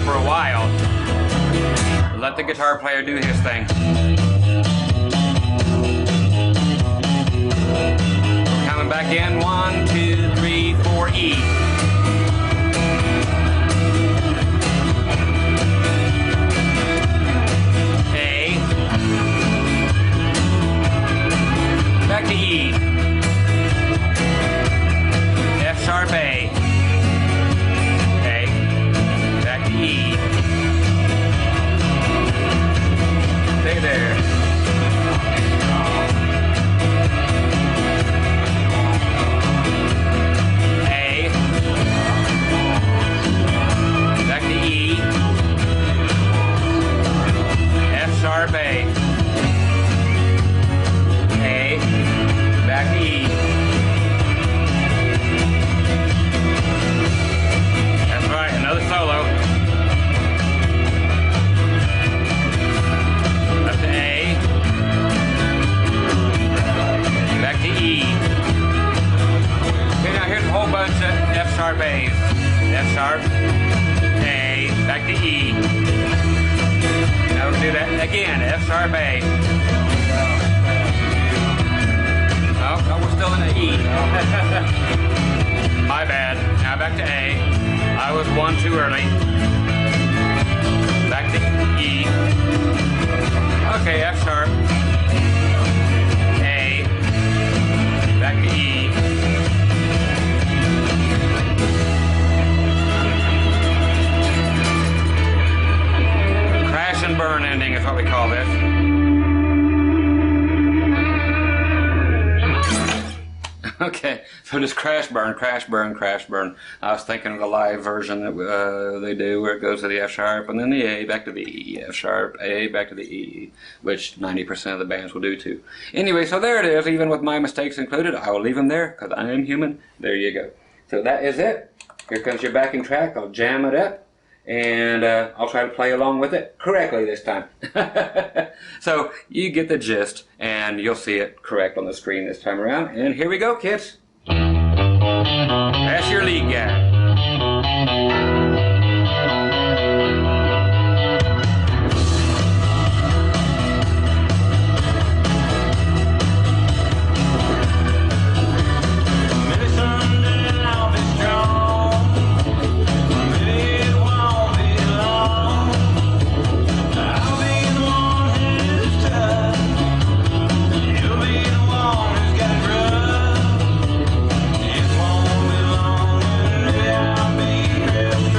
for a while. Let the guitar player do his thing. Coming back in, 1, 2, 3, 4, E. A. Back to E. F sharp A. A. Back to E. Stay there. A. Back to E. F sharp A. A. Back to E. That's right, another solo. Up to A. Back to E. Okay, now here's a whole bunch of F sharp A's. F sharp, A, back to E. Now we'll do that again, F sharp A. Oh, we're still in the E. My bad. Now back to A. I was one too early. Back to E. Okay, F sharp. A. Back to E. Crash and burn ending is what we call this. Okay, so just crash, burn, crash, burn, crash, burn. I was thinking of the live version that they do where it goes to the F sharp and then the A, back to the E, F sharp, A, back to the E, which 90% of the bands will do too. Anyway, so there it is, even with my mistakes included. I will leave them there because I am human. There you go. So that is it. Here comes your backing track. I'll jam it up. And I'll try to play along with it correctly this time. So you get the gist, and you'll see it correct on the screen this time around. And here we go, kids. That's your lead guy. It's won't be long, and I'll be real.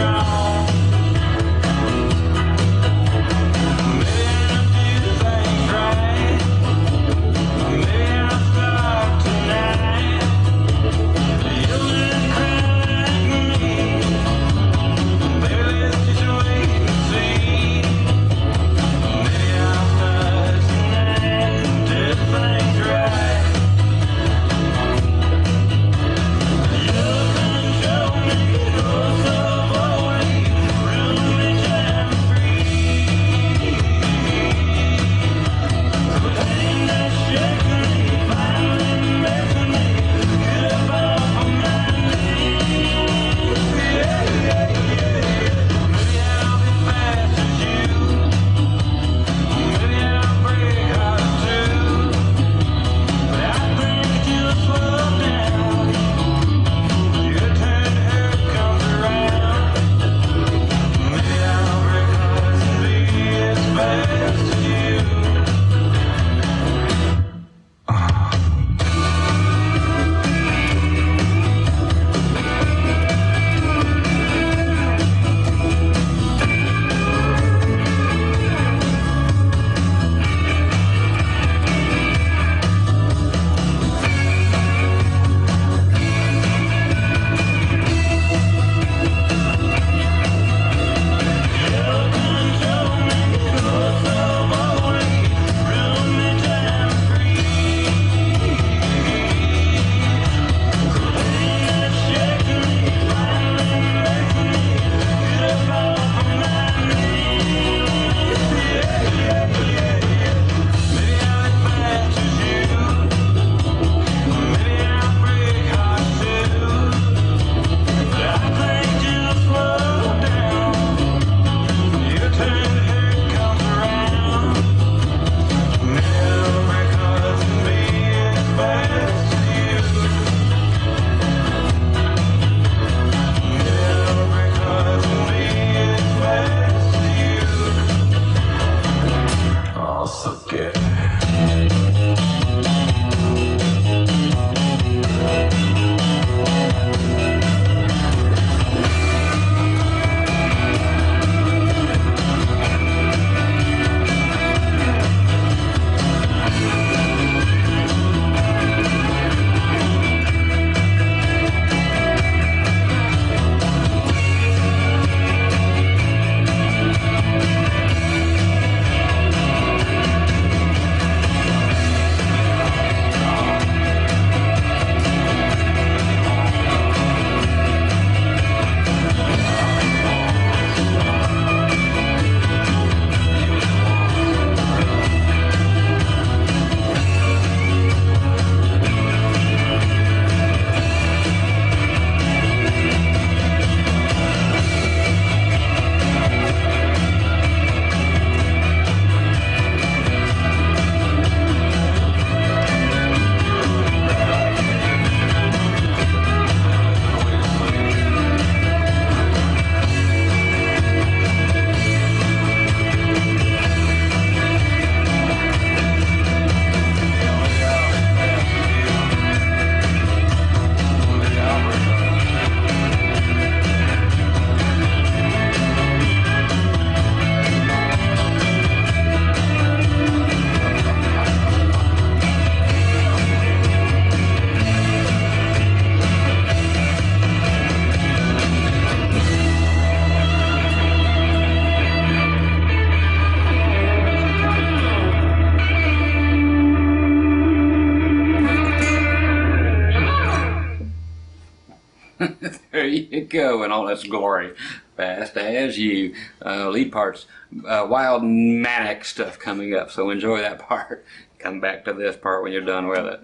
you go in all its glory. Fast as you. Lead parts. Wild manic stuff coming up, so enjoy that part. Come back to this part when you're done with it.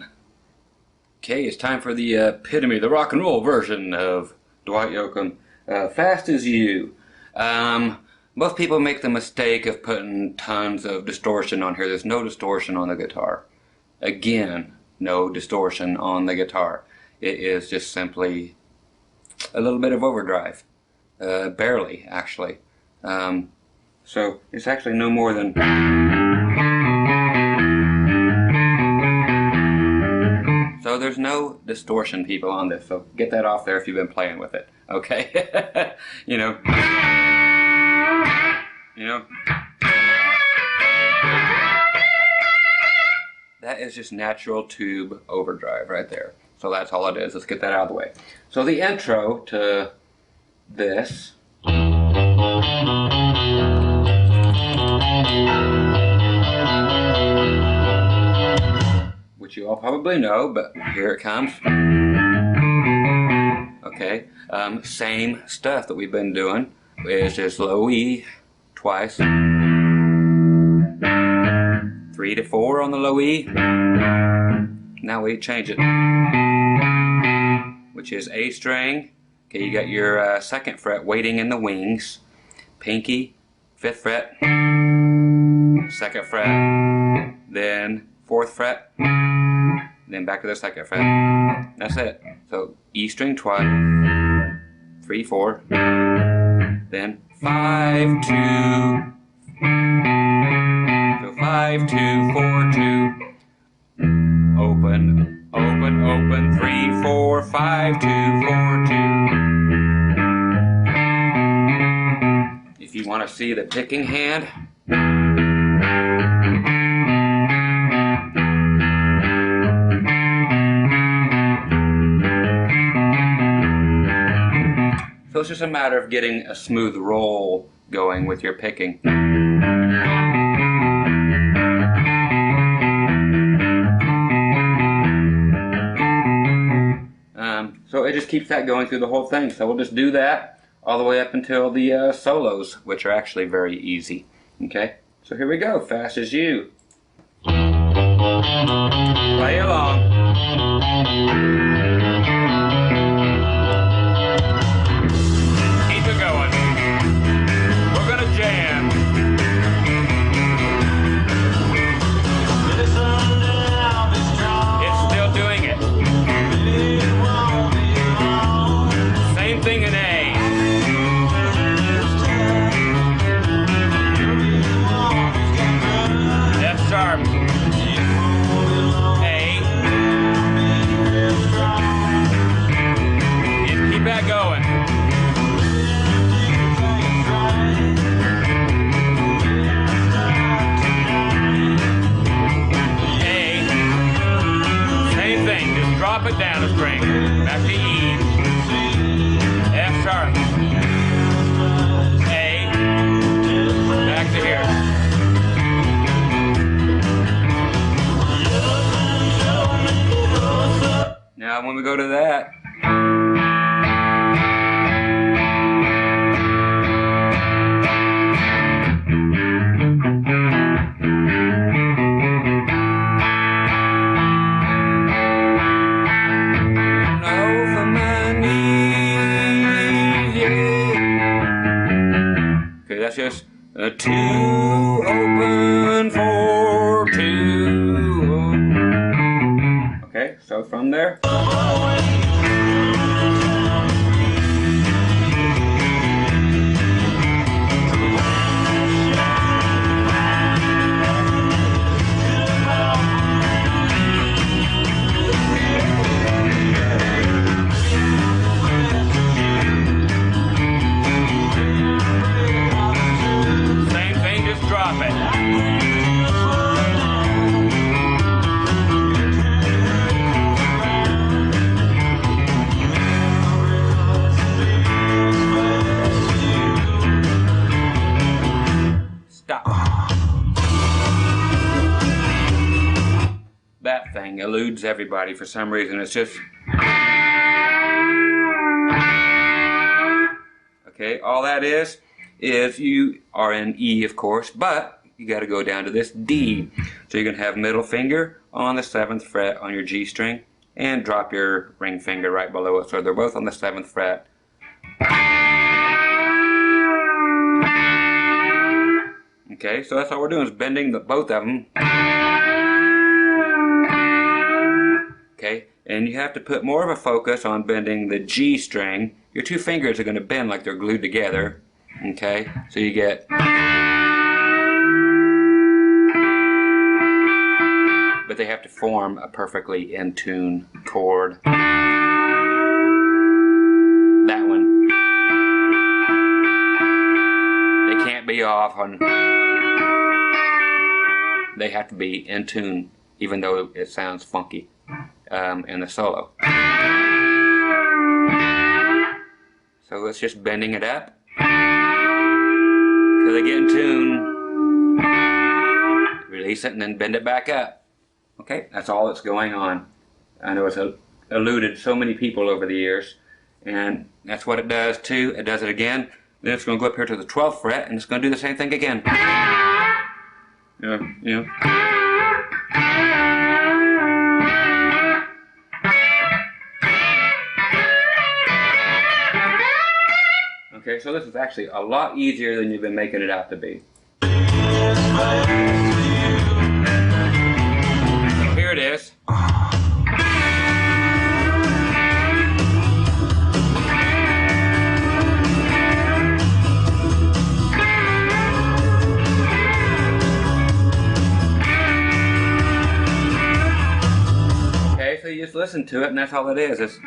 Okay, it's time for the epitome, the rock and roll version of Dwight Yoakam. Fast as you. Most people make the mistake of putting tons of distortion on here. There's no distortion on the guitar. Again, no distortion on the guitar. It is just simply a little bit of overdrive. Barely, actually. So it's actually no more than... So there's no distortion, people, on this. So get that off there if you've been playing with it. Okay? You know. That is just natural tube overdrive right there. So that's all it is. Let's get that out of the way. So the intro to this. Which you all probably know, but here it comes. Okay, same stuff that we've been doing. It's just low E twice. 3 to 4 on the low E. Now we change it, which is A string. Okay, you got your 2nd fret waiting in the wings. Pinky, 5th fret, 2nd fret, then 4th fret, then back to the 2nd fret. That's it. So E string twice, 3, 4, then 5, 2. So 5, 2, 4, 2. Open, open, open. 3, 4, 5, 2, 4, 2. If you want to see the picking hand. So it's just a matter of getting a smooth roll going with your picking. So it just keeps that going through the whole thing. So we'll just do that all the way up until the solos, which are actually very easy. Okay, so here we go. Fast as you. Play along. Drop it down a string, back to E, F sharp, A, back to here. Now when we go to that, that's just a 2 open 4 2. Okay, so from there. That thing eludes everybody for some reason. It's just Okay, all that is you are in E, of course, but you got to go down to this D. So you're going to have middle finger on the 7th fret on your G string and drop your ring finger right below it. So they're both on the 7th fret. Okay, so that's all we're doing is bending both of them. Okay, and you have to put more of a focus on bending the G string. Your two fingers are going to bend like they're glued together. Okay, so you get, but they have to form a perfectly in tune chord. That one, they can't be off on. They have to be in tune, even though it sounds funky in the solo. So it's just bending it up till they get in tune. Release it and then bend it back up. Okay, that's all that's going on. I know it's eluded so many people over the years, and that's what it does too. It does it again. Then it's going to go up here to the 12th fret, and it's going to do the same thing again. Yeah. Okay, so this is actually a lot easier than you've been making it out to be. Here it is. Okay, so you just listen to it and that's all it is. It's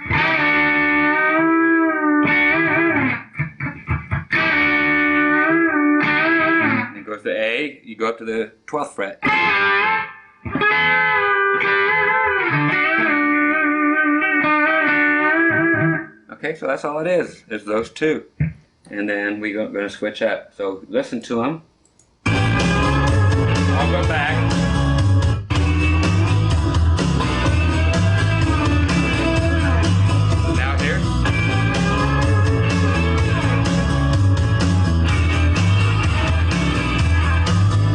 goes to A, you go up to the 12th fret. Okay, so that's all it is those two. And then we're going to switch up. So listen to them. I'll go back.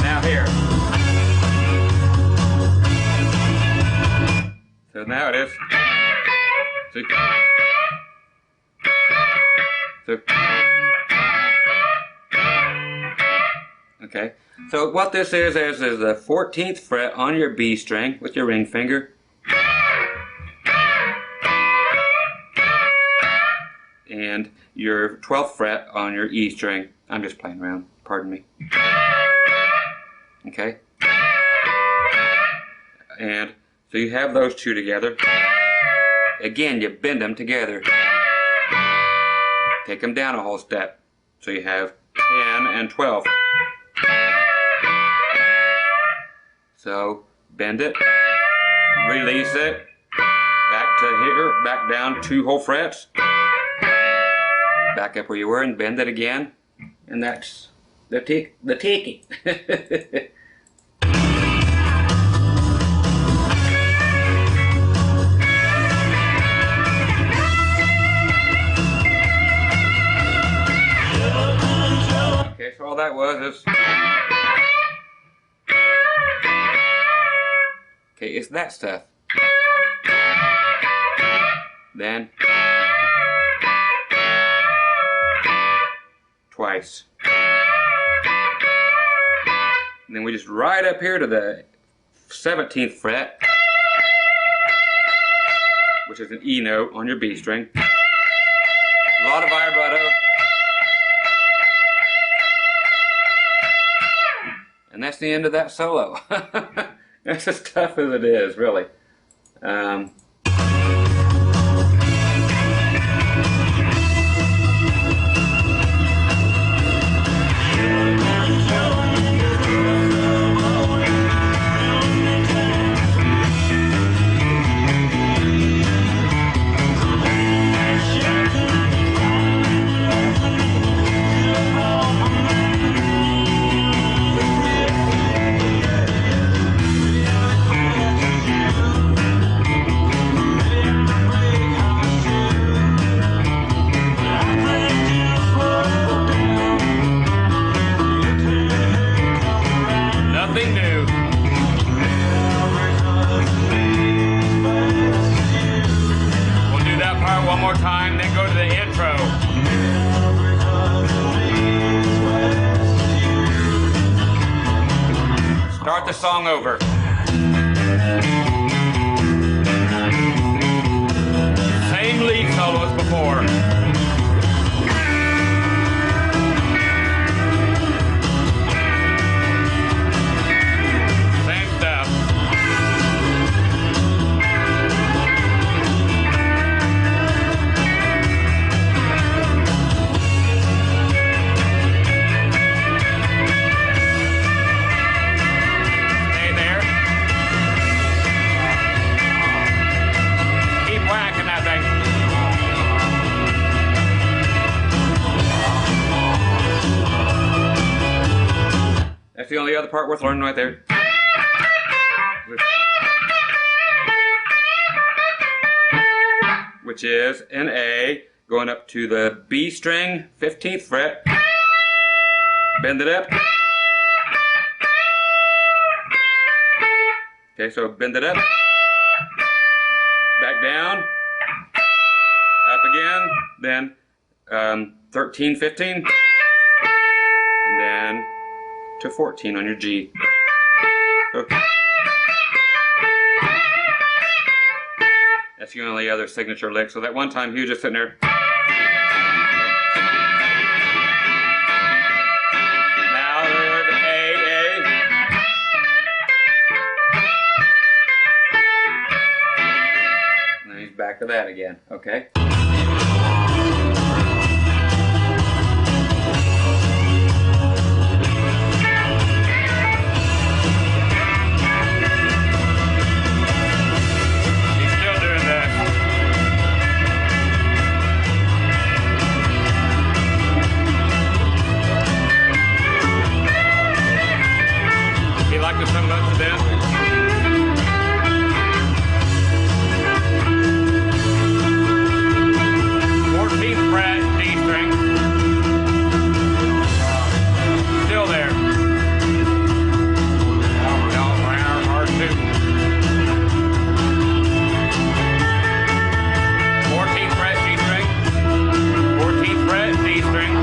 Now here. So now it is. Okay. So what this is the 14th fret on your B string with your ring finger. And your 12th fret on your E string. I'm just playing around, pardon me. Okay. And so you have those two together. Again, you bend them together. Take them down a whole step. So you have 10 and 12. So bend it, release it, back to here, back down 2 whole frets, back up where you were and bend it again. And that's the tiki. Okay, so all that was is... Okay, it's that stuff. Then... twice. And then we just right up here to the 17th fret, which is an E note on your B string. A lot of vibrato. And that's the end of that solo. That's as tough as it is, really. one more time, then go to the intro. Start the song over. Same lead solo as before. That's the only other part worth learning right there. Which is an A, going up to the B string, 15th fret. Bend it up. Okay, so bend it up. Back down. Up again. Then 13, 15. And then to 14 on your G. So, that's the only other signature lick. So that one time he was just sitting there. Now the A. And then he's back to that again. Okay. Like to sum up to them. 14th fret, D string. Still there. Hard two. 14th fret, D string. 14th fret, D string.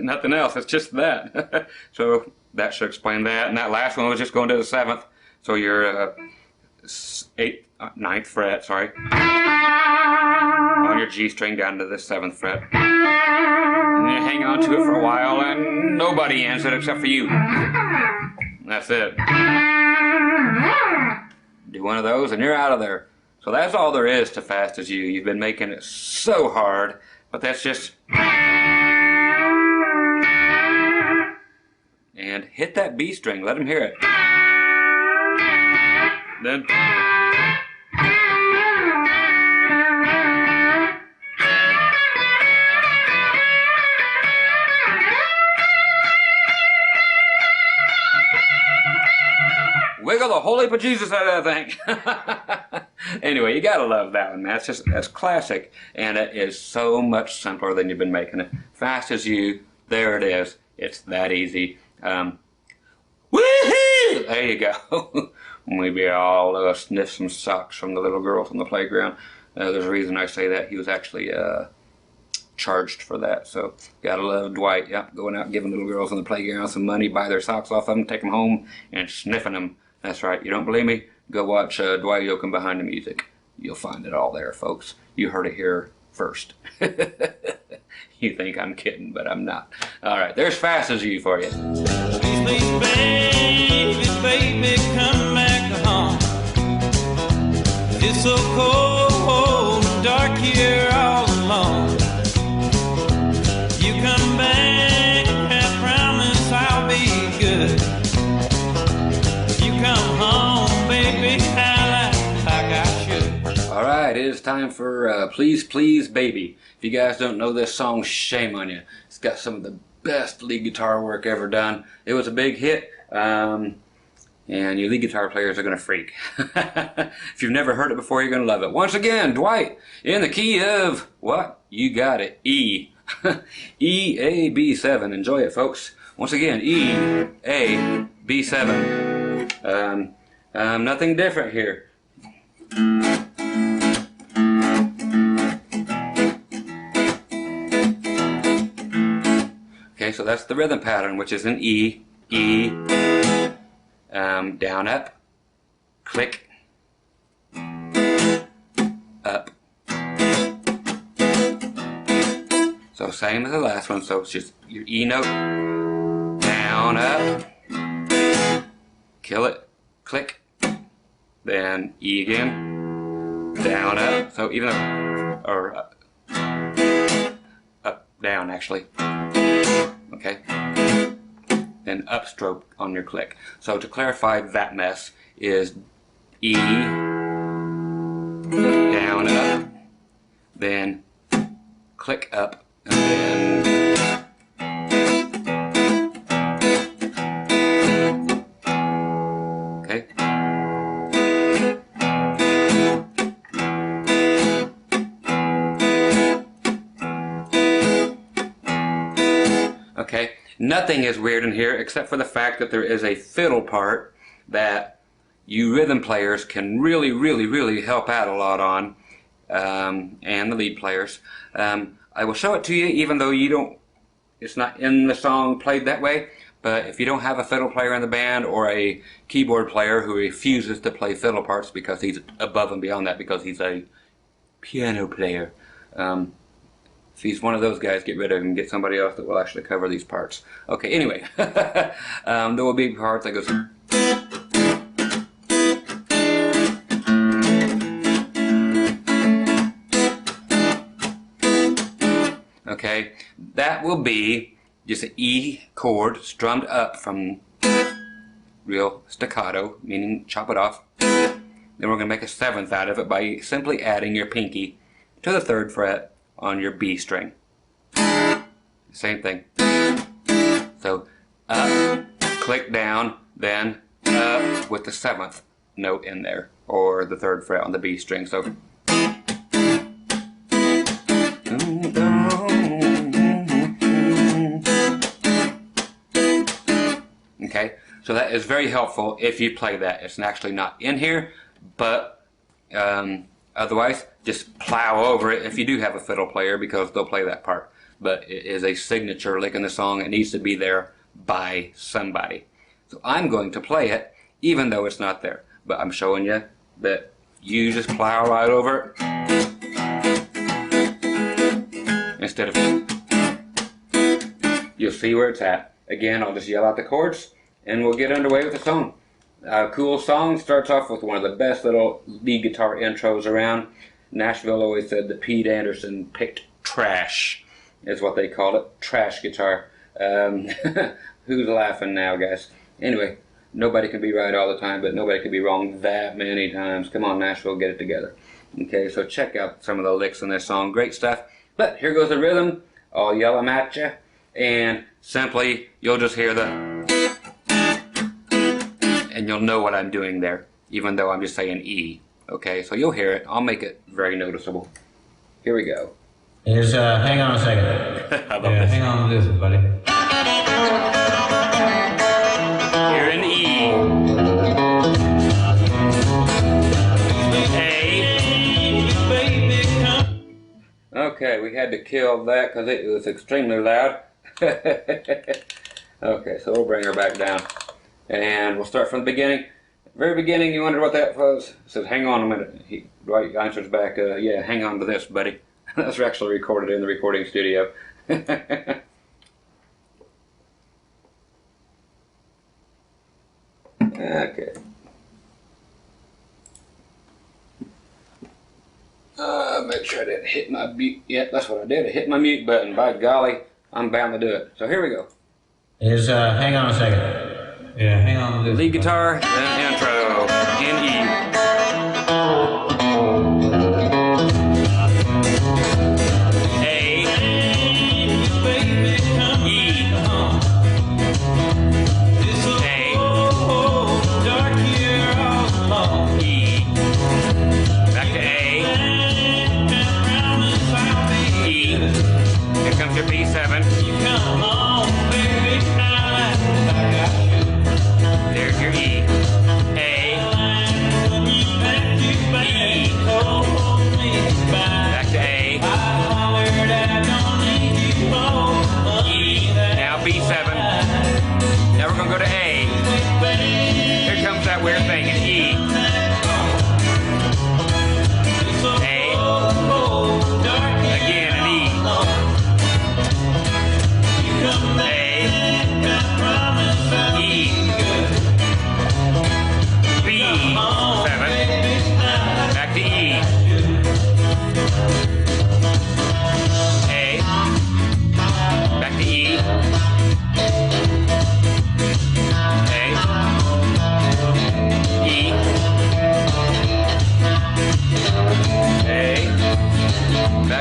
Nothing else, it's just that. So that should explain that. And that last one was just going to the 7th. So your 9th fret, sorry. On your G string down to the 7th fret. And you hang on to it for a while and nobody ends it except for you. That's it. Do one of those and you're out of there. So that's all there is to Fast As You. You've been making it so hard, but that's just... And hit that B string, let him hear it. Then wiggle the holy bejesus out of that thing. Anyway, you gotta love that one, man. That's classic, and it is so much simpler than you've been making it. Fast As You, there it is. It's that easy. Woohoo! There you go. Maybe I'll sniff some socks from the little girls on the playground. There's a reason I say that. He was actually charged for that. So gotta love Dwight. Yep, going out and giving little girls on the playground some money, buy their socks off them, take them home, and sniffing them. That's right. You don't believe me? Go watch Dwight YOAKAM Behind the Music. You'll find it all there, folks. You heard it here first. You think I'm kidding, but I'm not. All right, there's Fast As You for you. Please, please, baby, baby, come back home. It's so cold and dark here all alone. You come back, I promise I'll be good. You come home, baby, like I should. All right, it is time for Please, Please, Baby. If you guys don't know this song, shame on you. It's got some of the best lead guitar work ever done. It was a big hit. and you lead guitar players are going to freak. If you've never heard it before, you're going to love it. Once again, Dwight, in the key of, what? You got it, E. E, A, B7. Enjoy it, folks. Once again, E, A, B7. Nothing different here. Okay, so that's the rhythm pattern, which is an E, E, down, up, click, up. So same as the last one, so it's just your E note, down, up, kill it, click, then E again, down, up, so even though, or up, down actually, okay, then upstroke on your click. So to clarify that mess is E, down, up, then click up, and then okay. Okay, nothing is weird in here except for the fact that there is a fiddle part that you rhythm players can really help out a lot on, and the lead players. I will show it to you even though you don't, it's not in the song played that way, but if you don't have a fiddle player in the band or a keyboard player who refuses to play fiddle parts because he's above and beyond that because he's a piano player, if he's one of those guys, get rid of him and get somebody else that will actually cover these parts. Okay, anyway, there will be parts that goes. Okay, that will be just an E chord strummed up from real staccato, meaning chop it off. Then we're going to make a seventh out of it by simply adding your pinky to the 3rd fret on your B string. Same thing. So up, click down, then up with the 7th note in there, or the 3rd fret on the B string. So okay, so that is very helpful if you play that. It's actually not in here, but otherwise just plow over it if you do have a fiddle player because they'll play that part. But it is a signature lick in the song. It needs to be there by somebody. So I'm going to play it even though it's not there. But I'm showing you that you just plow right over it instead of, you'll see where it's at. Again, I'll just yell out the chords and we'll get underway with the song. Cool song, starts off with one of the best little lead guitar intros around. Nashville always said that Pete Anderson picked trash, is what they call it, trash guitar. Who's laughing now, guys? Anyway, nobody can be right all the time, but nobody can be wrong that many times. Come on, Nashville, get it together. Okay, so check out some of the licks in this song. Great stuff. But here goes the rhythm. I'll yell them at you, and simply you'll just hear the, and you'll know what I'm doing there, even though I'm just saying E. Okay, so you'll hear it. I'll make it very noticeable. Here we go. Just hang on a second. I love this. Hang on to this, buddy. Here in E. A. Okay, we had to kill that because it was extremely loud. Okay, so we'll bring her back down. And we'll start from the beginning. Very beginning, you wondered what that was? It says, hang on a minute. Dwight answers back, yeah, hang on to this, buddy. That's actually recorded in the recording studio. Okay. Make sure I didn't hit my mute. Yeah, that's what I did. I hit my mute button. By golly, I'm bound to do it. So here we go. Just hang on a second. Yeah, hang on to this. Lead guitar, then intro in E.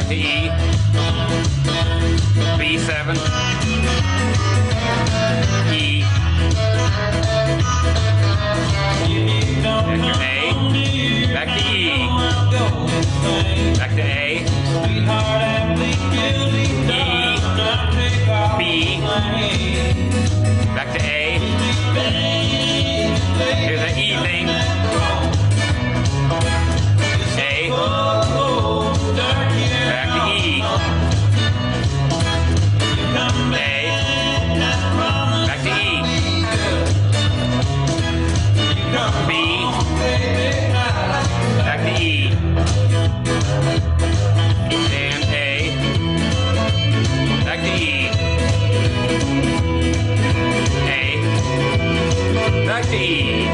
to E, B7, E, there's your A, back to E, back to A, E, B, back to A, here's the E thing, A, back to E, A, back to E, B, back to E, and A, back to E, A, back to E,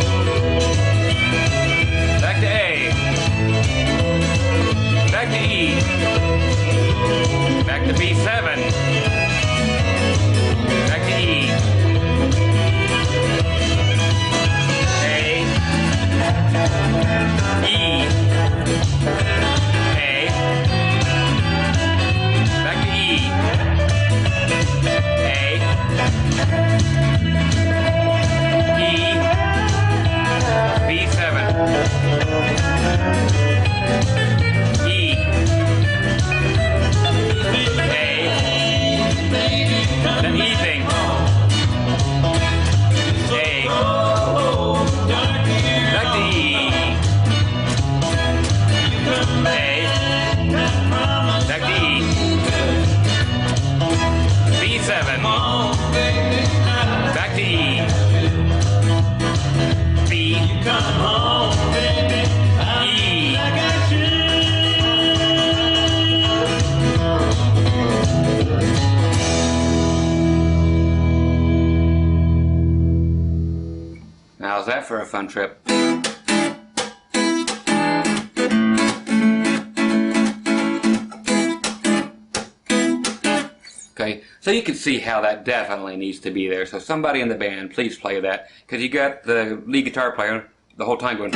back to A, back to E, back to B7, back to E, A, E, A, back to E, A, E, B7, E, A, the E thing, A, back to E, A, back to E, B7, back to E, B, E, how's that for a fun trip? Okay, so you can see how that definitely needs to be there. So somebody in the band, please play that, because you got the lead guitar player the whole time going.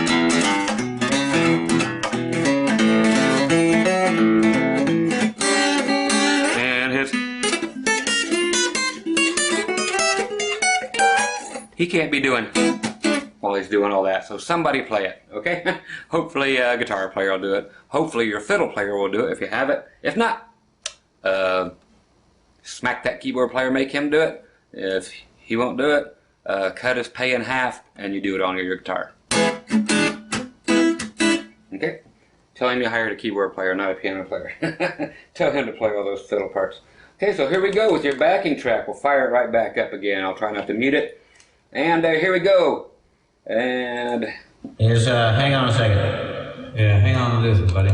And his, he can't be doing while he's doing all that. So somebody play it, okay? Hopefully a guitar player will do it. Hopefully your fiddle player will do it if you have it. If not, smack that keyboard player, make him do it. If he won't do it, cut his pay in half and you do it on your guitar. Okay? Tell him you hired a keyboard player, not a piano player. Tell him to play all those fiddle parts. Okay, so here we go with your backing track. We'll fire it right back up again. I'll try not to mute it. And here we go. And Here's, hang on a second. Yeah, hang on to this, buddy.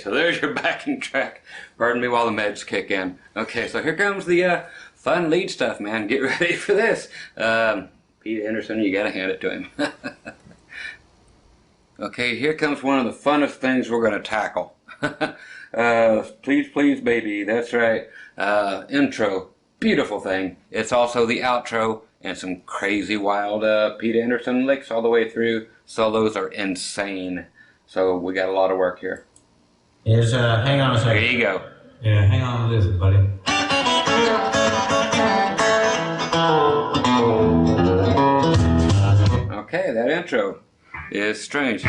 so there's your backing track. Pardon me while the meds kick in. Okay, so here comes the fun lead stuff, man. Get ready for this. Pete Anderson, you gotta hand it to him. Okay, here comes one of the funnest things we're gonna tackle. Please, please, baby, that's right. Intro, beautiful thing. It's also the outro and some crazy wild Pete Anderson licks all the way through. Solos are insane. So we got a lot of work here. Hang on a second. There you go. Yeah, hang on to this, buddy. Okay, that intro is strange.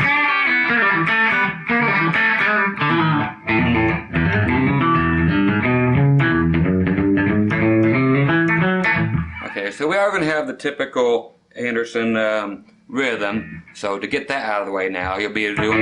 Okay, so we are going to have the typical Anderson rhythm. So to get that out of the way now, you'll be able to do.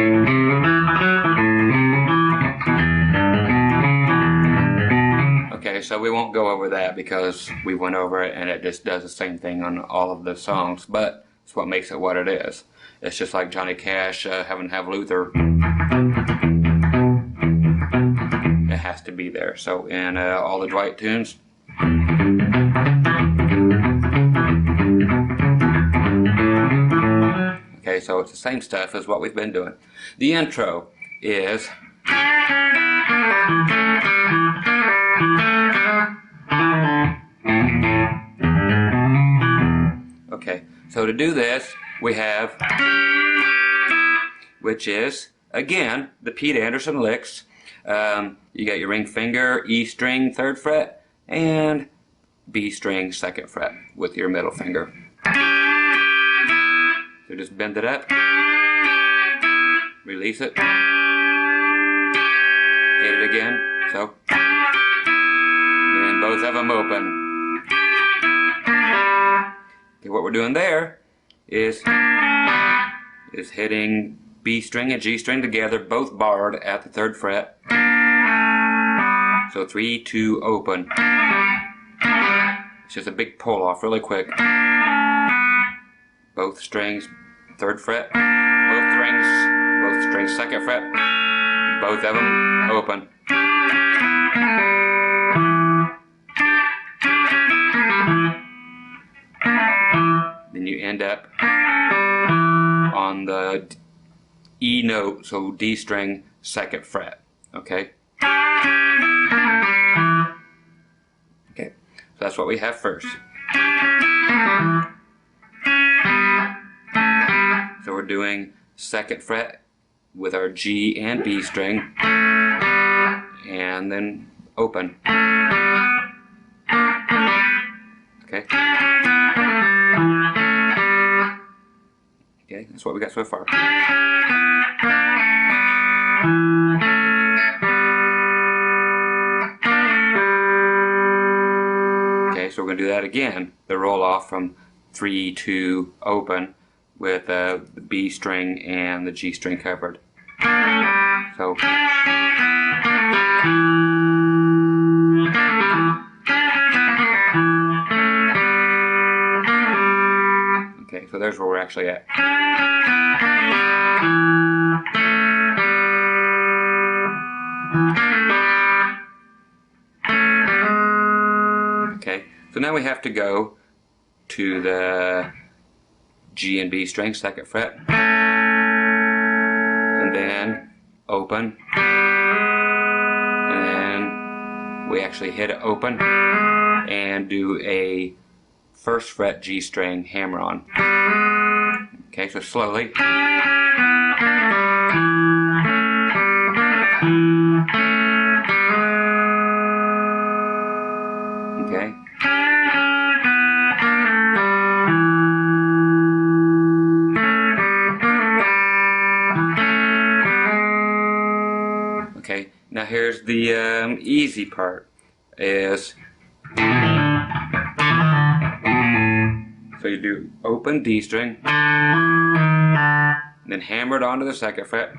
Okay, so we won't go over that because we went over it and it just does the same thing on all of the songs, but it's what makes it what it is. It's just like Johnny Cash having to have Luther. It has to be there. So in all the Dwight tunes. Okay, so it's the same stuff as what we've been doing. The intro is. Okay, so to do this, we have, which is, again, the Pete Anderson licks. You got your ring finger, E string, 3rd fret, and B string, 2nd fret with your middle finger. So just bend it up, release it, hit it again, so, and both of them open. Okay, what we're doing there is hitting B string and G string together, both barred at the 3rd fret. So 3, 2, open. It's just a big pull off really quick. Both strings, 3rd fret, both strings, 2nd fret, both of them open. Then you end up on the E note, so D string, 2nd fret, okay? Okay, so that's what we have first. So we're doing 2nd fret with our G and B string, and then open. Okay. Okay, that's what we got so far. Okay, so we're going to do that again. The roll off from 3, 2, open with the B string and the G string covered. So. Okay, so there's where we're actually at. Okay, so now we have to go to the G and B string, 2nd fret, and then open, and then we actually hit it open and do a 1st fret G string hammer on. Okay, so slowly. Okay. Okay, now here's the easy part, is so you do open D string, then hammer it onto the 2nd fret.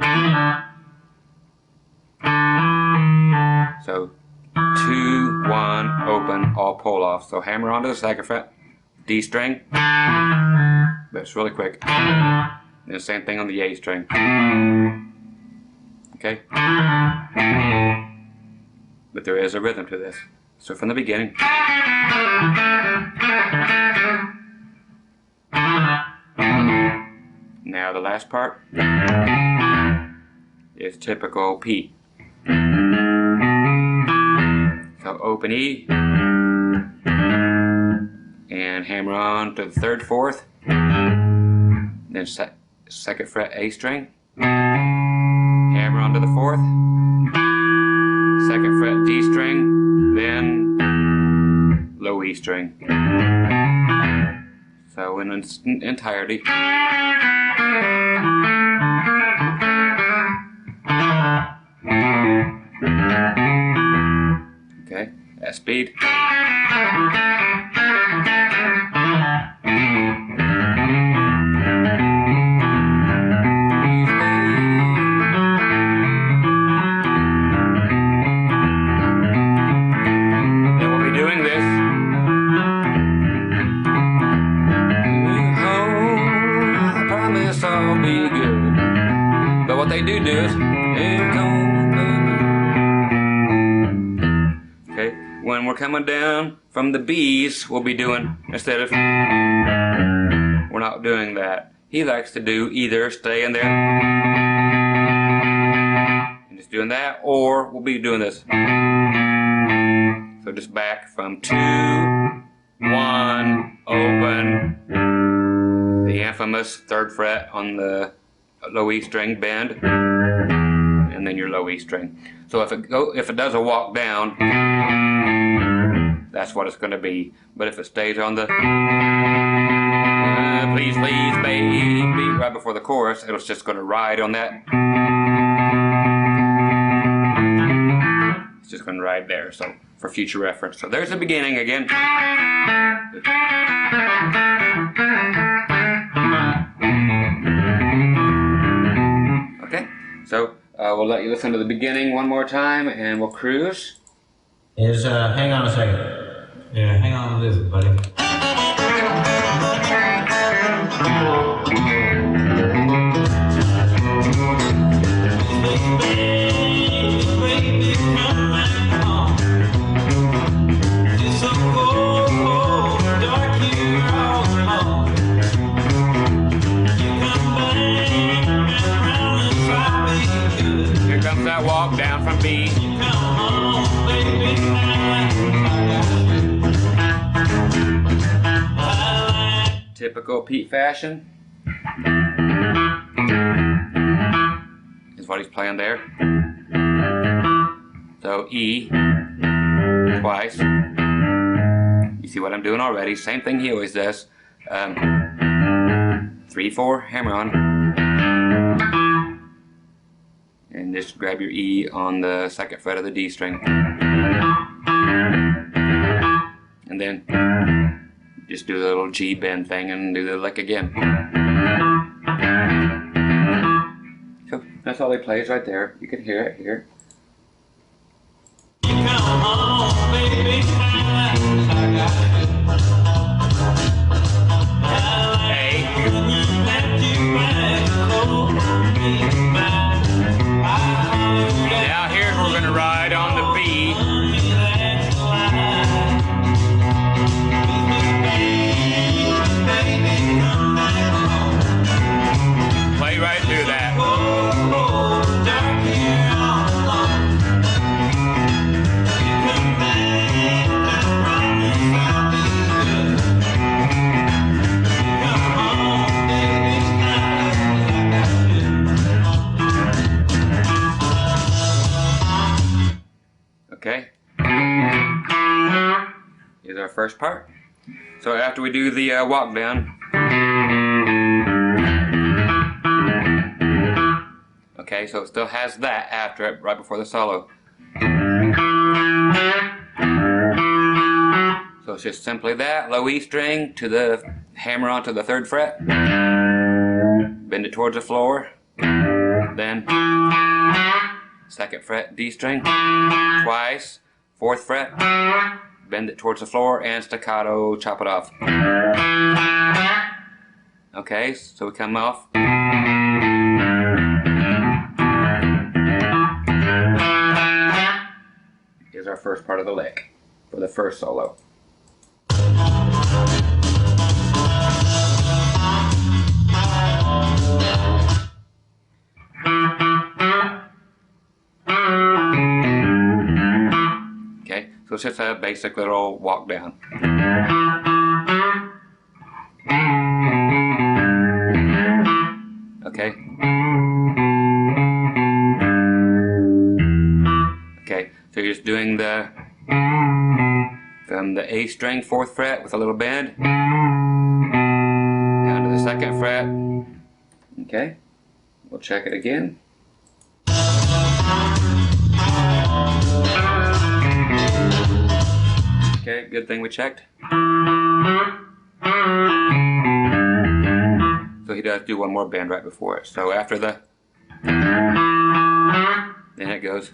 So 2, 1, open, all pull off. So hammer onto the 2nd fret, D string, but it's really quick. And the same thing on the A string. Okay? But there is a rhythm to this. So from the beginning. Now the last part is typical P. So open E and hammer on to the 3rd, 4th, then 2nd fret A string, hammer on to the 4th, 2nd fret D string, then low E string. So in its entirety. Okay, at speed. And we'll be doing this. I promise I'll be good. But what they do is, okay, when we're coming down from the B's, we'll be doing, instead of, we're not doing that. He likes to do either stay in there and just doing that, or we'll be doing this. So just back from 2, 1, open, the infamous 3rd fret on the low E string bend, and then your low E string. So if it does a walk down, that's what it's going to be. But if it stays on the please, please, baby, right before the chorus, it's just going to ride on that. It's just going to ride there. So for future reference. So there's the beginning again. Okay, so we'll let you listen to the beginning one more time, and we'll cruise. Hang on a second. Yeah, hang on to this, buddy. Here comes that walk down from B. Typical Pete fashion is what he's playing there. So E twice. You see what I'm doing already? Same thing he always does. 3, 4, hammer on, and just grab your E on the 2nd fret of the D string, and then just do the little G bend thing and do the lick again. So that's all he plays right there. You can hear it here. Come on, baby. Now here we're going to ride on the B. Play right through that. Okay. Here's our first part. So after we do the walk down, okay, so it still has that after it, right before the solo. So it's just simply that, low E string to the hammer onto the 3rd fret, bend it towards the floor, then 2nd fret D string, twice, 4th fret, bend it towards the floor, and staccato, chop it off. Okay, so we come off. our first part of the lick for the first solo. Okay, so it's just a basic little walk down. Okay. Okay, so you're just doing the from the A string, 4th fret with a little bend down to the 2nd fret. Okay, we'll check it again. Okay, good thing we checked. So he does do one more bend right before it. So after the, then it goes,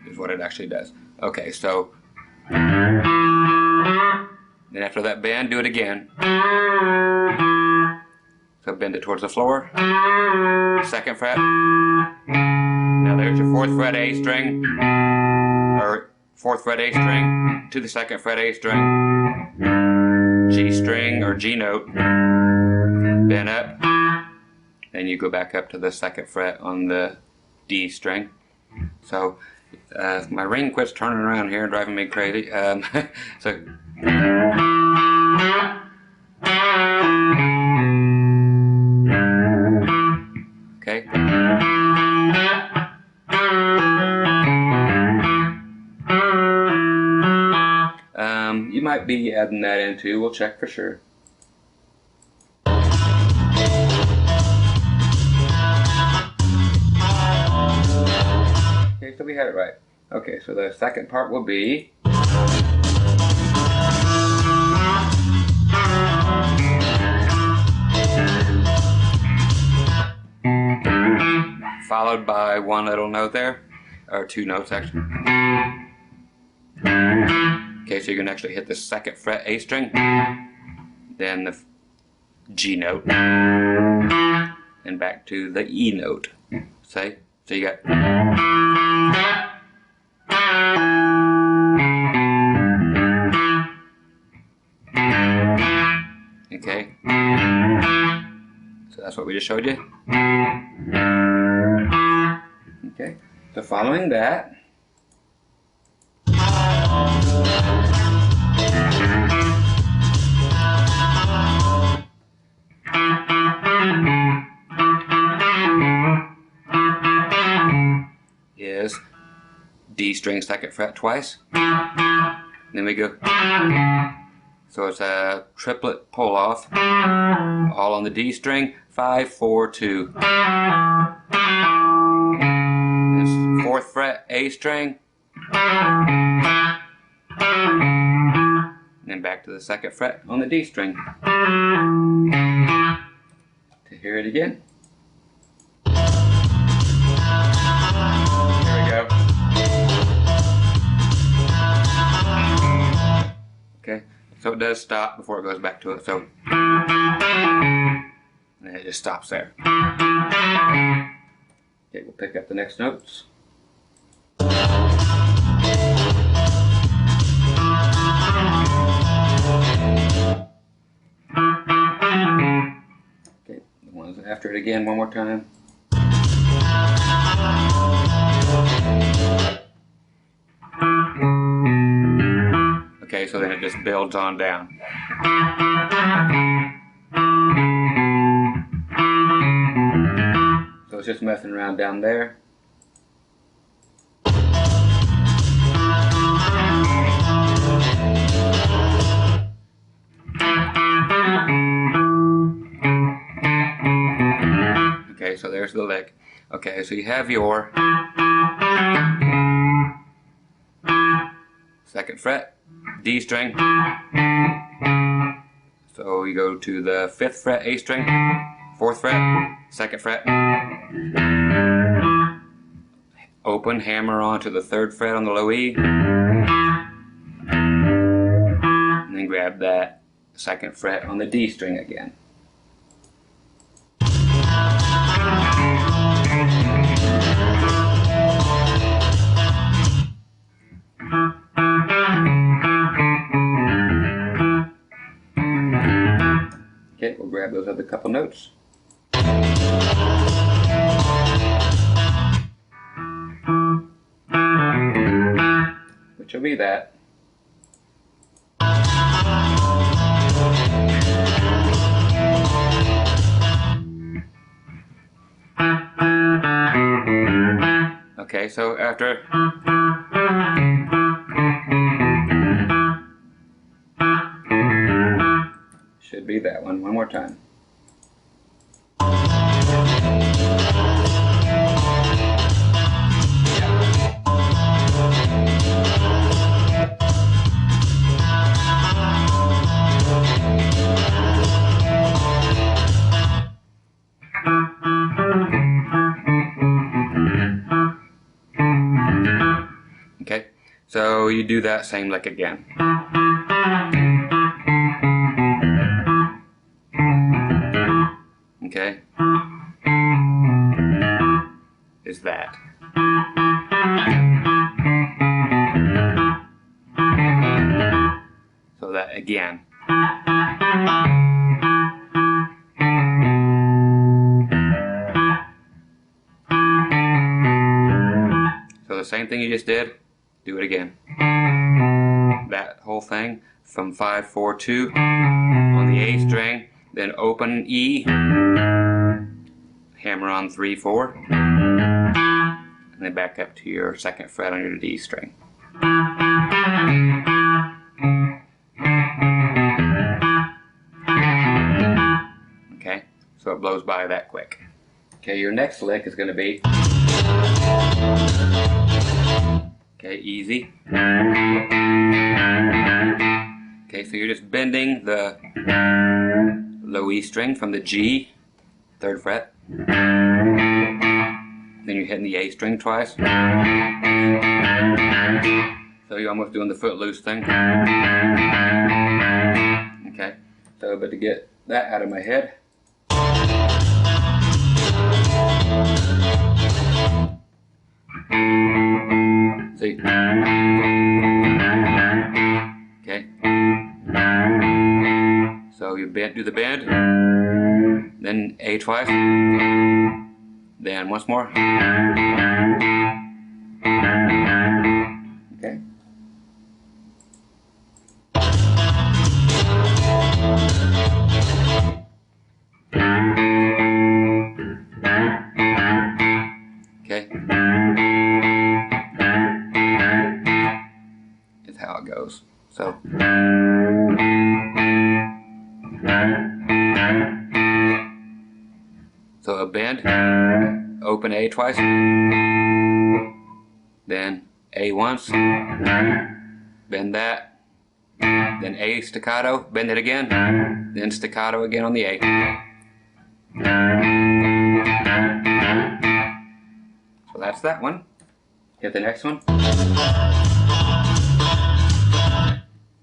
is what it actually does. Okay, so then after that bend, do it again. So bend it towards the floor, 2nd fret. Now there's your 4th fret A string, or 4th fret A string to the 2nd fret A string, G string or G note, bend up, then you go back up to the 2nd fret on the D string. So my ring quits turning around here and driving me crazy. So okay. You might be adding that in too. We'll check for sure. Okay, so we had it right. Okay, so the second part will be followed by one little note there, or 2 notes actually. Okay, so you're going to actually hit the 2nd fret A string, then the G note, and back to the E note. Say, so you got. Okay, so that's what we just showed you. Okay, so following that, is D string 2nd fret twice. Then we go. So it's a triplet pull off, all on the D string, 5, 4, 2. This 4th fret A string, and then back to the 2nd fret on the D string. To hear it again. Here we go. Okay, so it does stop before it goes back to it, so and then it just stops there. Okay, we'll pick up the next notes. Okay, the ones after it again one more time. Okay, so then it just builds on down. So it's just messing around down there. Okay, so there's the lick. Okay, so you have your 2nd fret, D string. So you go to the 5th fret A string, 4th fret, 2nd fret. Open, hammer onto the 3rd fret on the low E. And then grab that 2nd fret on the D string again. grab those other couple notes. Which will be that. Okay, so after should be that one more time. Okay, so you do that same lick again. Okay, is that. So that again. So the same thing you just did, do it again. That whole thing from 5, 4, 2 on the A string, then open E, hammer on 3, 4, and then back up to your 2nd fret on your D string. Okay, so it blows by that quick. Okay, your next lick is going to be, okay, easy. Okay, so you're just bending the low E string from the G, 3rd fret. Then you're hitting the A string twice. So you're almost doing the footloose thing. Okay, so but to get that out of my head, see? Okay. So you bend, do the bend, then A twice, then once more. Okay. Okay. Is how it goes. So. So a bend, open A twice, then A once, bend that, then A staccato, bend it again, then staccato again on the A. So that's that one. Get the next one.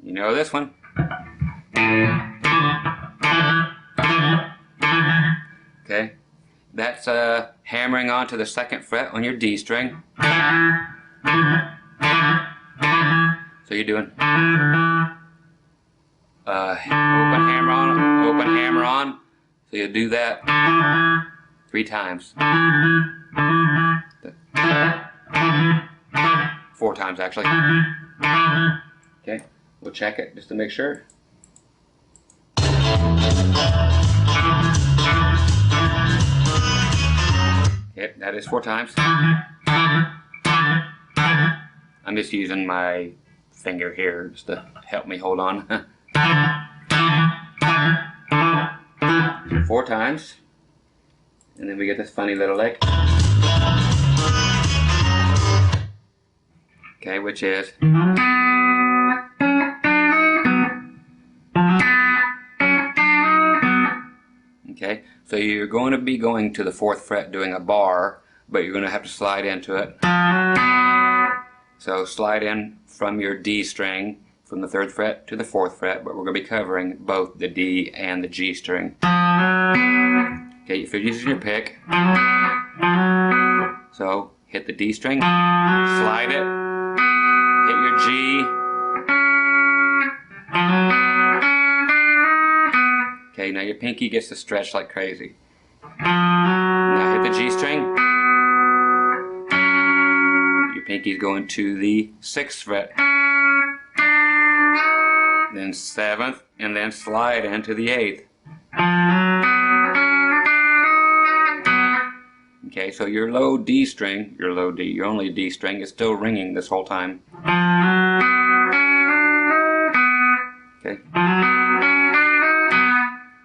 You know this one. Okay, that's hammering onto the 2nd fret on your D string. So you're doing open hammer on. So you do that 3 times. 4 times actually. Okay, we'll check it just to make sure. Yep, that is 4 times. I'm just using my finger here just to help me hold on. 4 times. And then we get this funny little lick. Okay, which is. Okay, so you're going to be going to the 4th fret doing a bar, but you're going to have to slide into it. So slide in from your D string from the 3rd fret to the 4th fret, but we're going to be covering both the D and the G string. Okay, if you're using your pick, so hit the D string, slide it, hit your G. Okay, now your pinky gets to stretch like crazy. Now hit the G string. Your pinky's going to the 6th fret. Then 7th, and then slide into the 8th. Okay, so your low D string, your only D string is still ringing this whole time. Okay.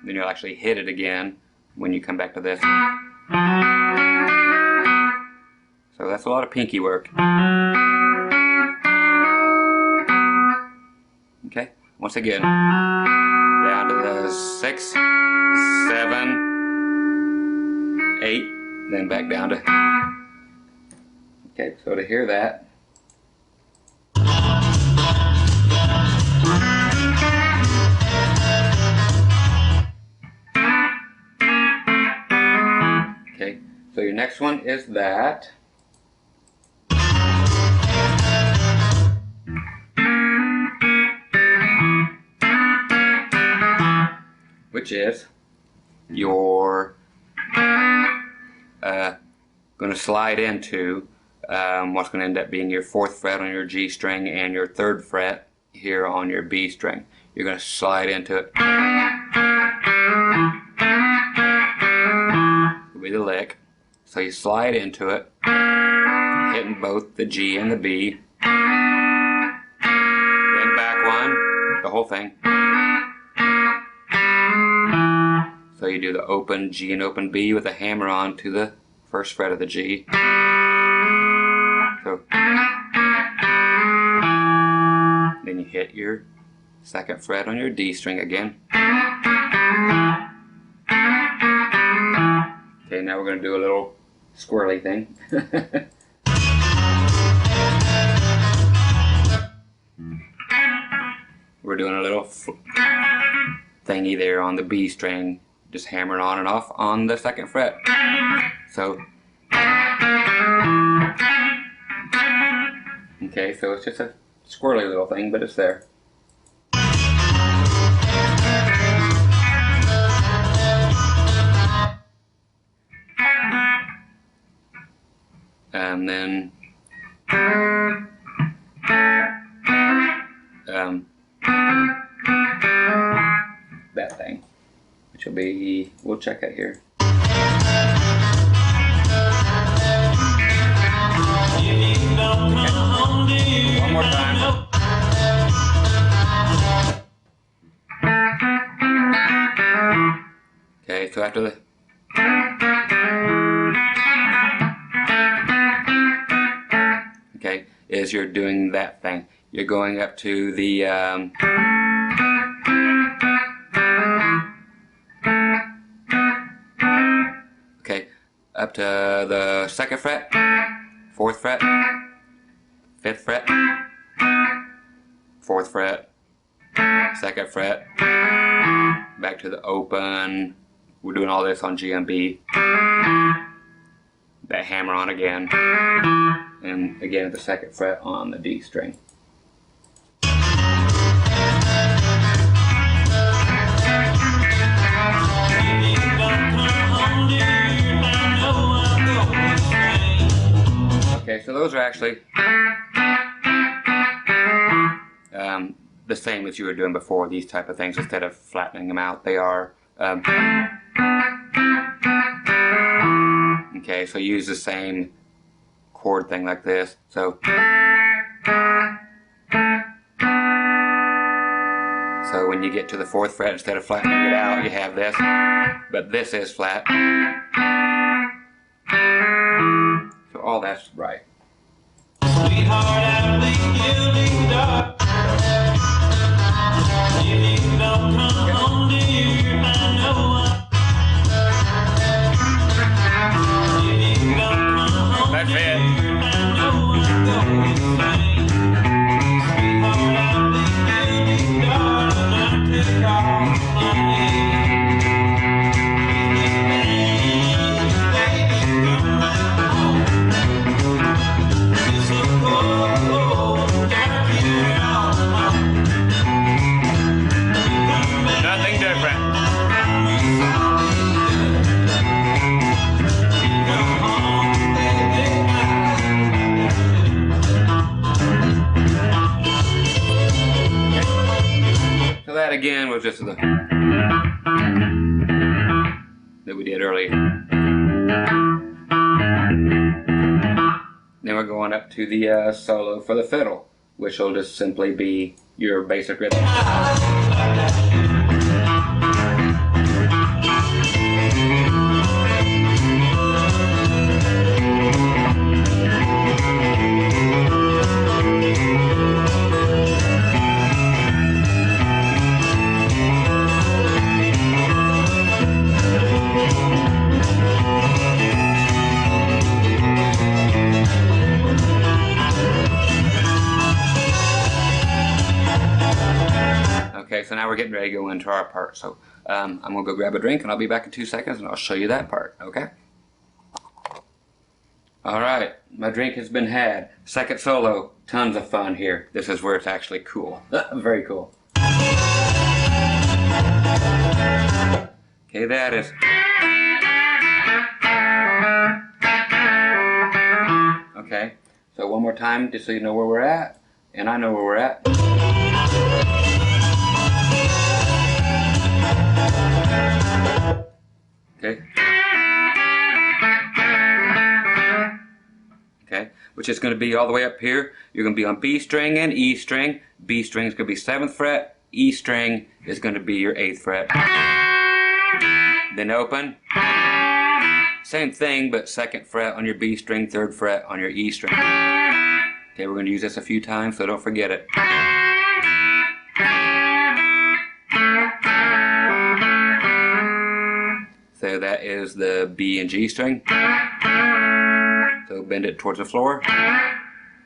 Then you'll actually hit it again when you come back to this. So that's a lot of pinky work. Okay, once again, down to the 6, 7, 8, then back down to. Okay, so to hear that. Okay, so your next one is that. Which is your going to slide into what's going to end up being your 4th fret on your G string and your 3rd fret here on your B string. You're going to slide into it. Will be the lick. So you slide into it, hitting both the G and the B. Then back one, the whole thing. So you do the open G and open B with a hammer on to the 1st fret of the G. So then you hit your 2nd fret on your D string again. Okay, now we're going to do a little squirrely thing. We're doing a little thingy there on the B string, just hammering on and off on the 2nd fret. So, okay, so it's just a squirrely little thing, but it's there. And then that thing, which will be, we'll check it here. One more time. Okay, so after the okay, is you're doing that thing. You're going up to the okay, up to the 2nd fret, 4th fret, 5th fret, 4th fret, 2nd fret, back to the open. We're doing all this on G and B. That hammer on again, and again at the 2nd fret on the D string. Okay, so those are actually the same as you were doing before, these type of things. Instead of flattening them out, they are okay, so use the same chord thing like this. So when you get to the 4th fret, instead of flattening it out, you have this, but this is flat. So all that's right. Sweetheart, I've been guilty, dark. If you don't come home, dear, I know if you don't come home, That's it. dear, I know I'm going insane. Sweetheart, I've been guilty, darling, I took all my pain. Baby, come back home. It's so cold, dark here all alone. Nothing different. again was just the that we did earlier. Then we're going up to the solo for the fiddle, which will just simply be your basic rhythm. Okay, so now we're getting ready to go into our part. So I'm going to go grab a drink and I'll be back in 2 seconds and I'll show you that part, okay? Alright, my drink has been had. Second solo, tons of fun here. This is where it's actually cool. Very cool. Okay, that is. Okay, so one more time just so you know where we're at. And I know where we're at. Okay. Okay, which is going to be all the way up here. You're going to be on B string and E string. B string is going to be 7th fret. E string is going to be your 8th fret. Then open. Same thing, but 2nd fret on your B string, 3rd fret on your E string. Okay, we're going to use this a few times, so don't forget it. So that is the B and G string. So bend it towards the floor.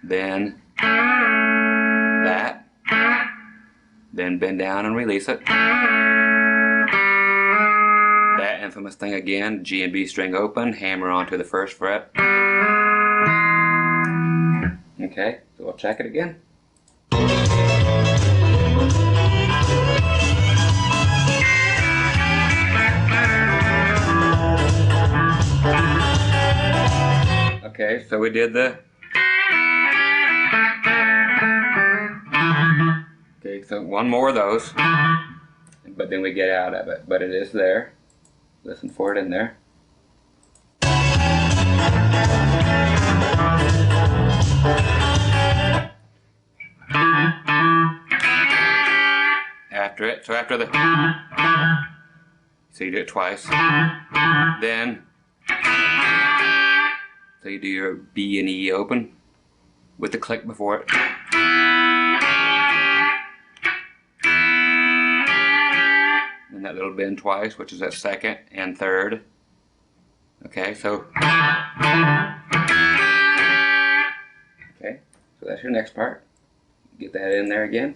Then that. Then bend down and release it. That infamous thing again, G and B string open, hammer onto the 1st fret. Okay, so we'll check it again. Okay, so we did the. Okay, so one more of those, but then we get out of it. But it is there. Listen for it in there. After it, so after the. So you do it twice. Then. So you do your B and E open with the click before it. And that little bend twice, which is that 2nd and 3rd. Okay, so. Okay, so that's your next part. Get that in there again.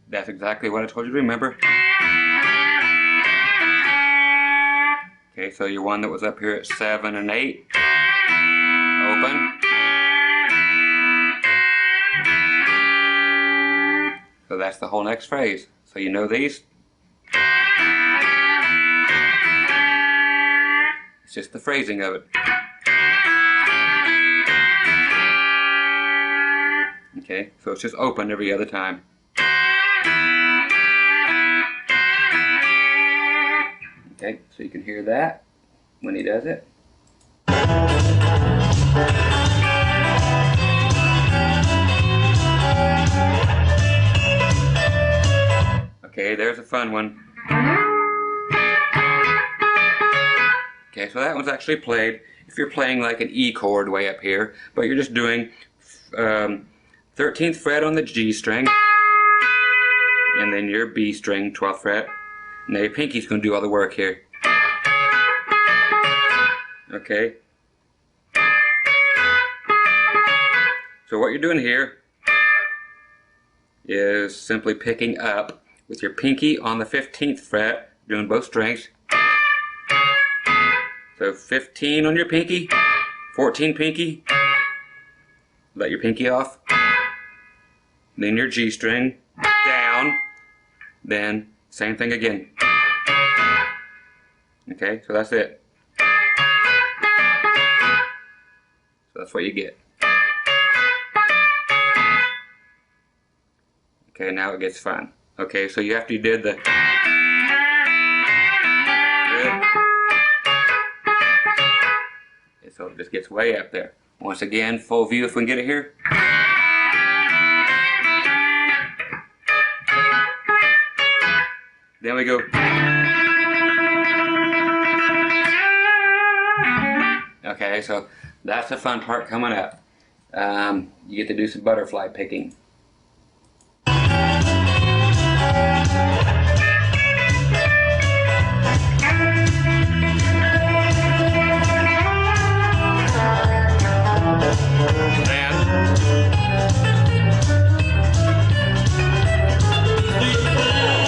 That's exactly what I told you to remember. Okay, so your one that was up here at 7 and 8. Open. So that's the whole next phrase. So you know these. It's just the phrasing of it. Okay, so it's just open every other time. Okay, so you can hear that when he does it. Okay, there's a fun one. Okay, so that one's actually played if you're playing like an E chord way up here, but you're just doing 13th fret on the G string, and then your B string, 12th fret. Now your pinky's going to do all the work here. Okay. So what you're doing here is simply picking up with your pinky on the 15th fret, doing both strings. So 15 on your pinky, 14 pinky, let your pinky off, then your G string, down, then same thing again. Okay, so that's it. that's what you get. Okay, now it gets fun. Okay, so you after you did the good. So it just gets way up there. Once again, full view if we can get it here. Then we go. Okay, so that's the fun part coming up. You get to do some butterfly picking.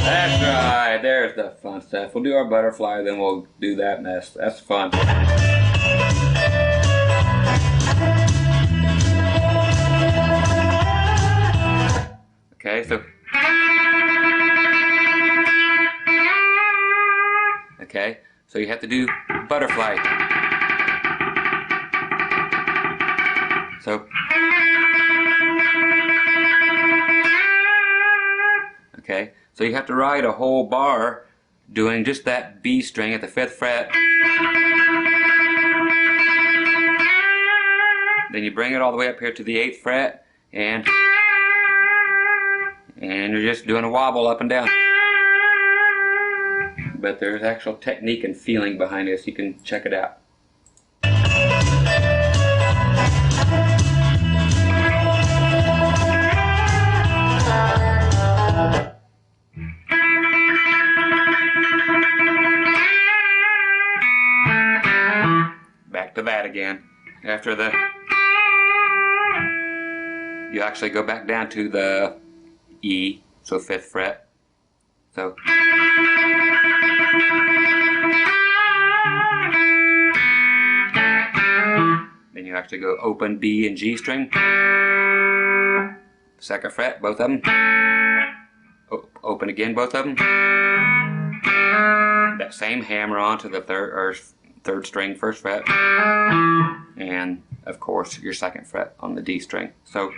That's right, there's the fun stuff. We'll do our butterfly, then we'll do that mess. That's fun. Okay, so. Okay, so you have to do butterfly. So. Okay, so you have to ride a whole bar doing just that B string at the 5th fret. Then you bring it all the way up here to the 8th fret, and you're just doing a wobble up and down. But there's actual technique and feeling behind this. You can check it out. Back to that again. After the, you actually go back down to the E, so 5th fret. So. Then you actually go open B and G string. 2nd fret, both of them. Open again, both of them. That same hammer onto the third string, 1st fret. And of course your 2nd fret on the D string. So.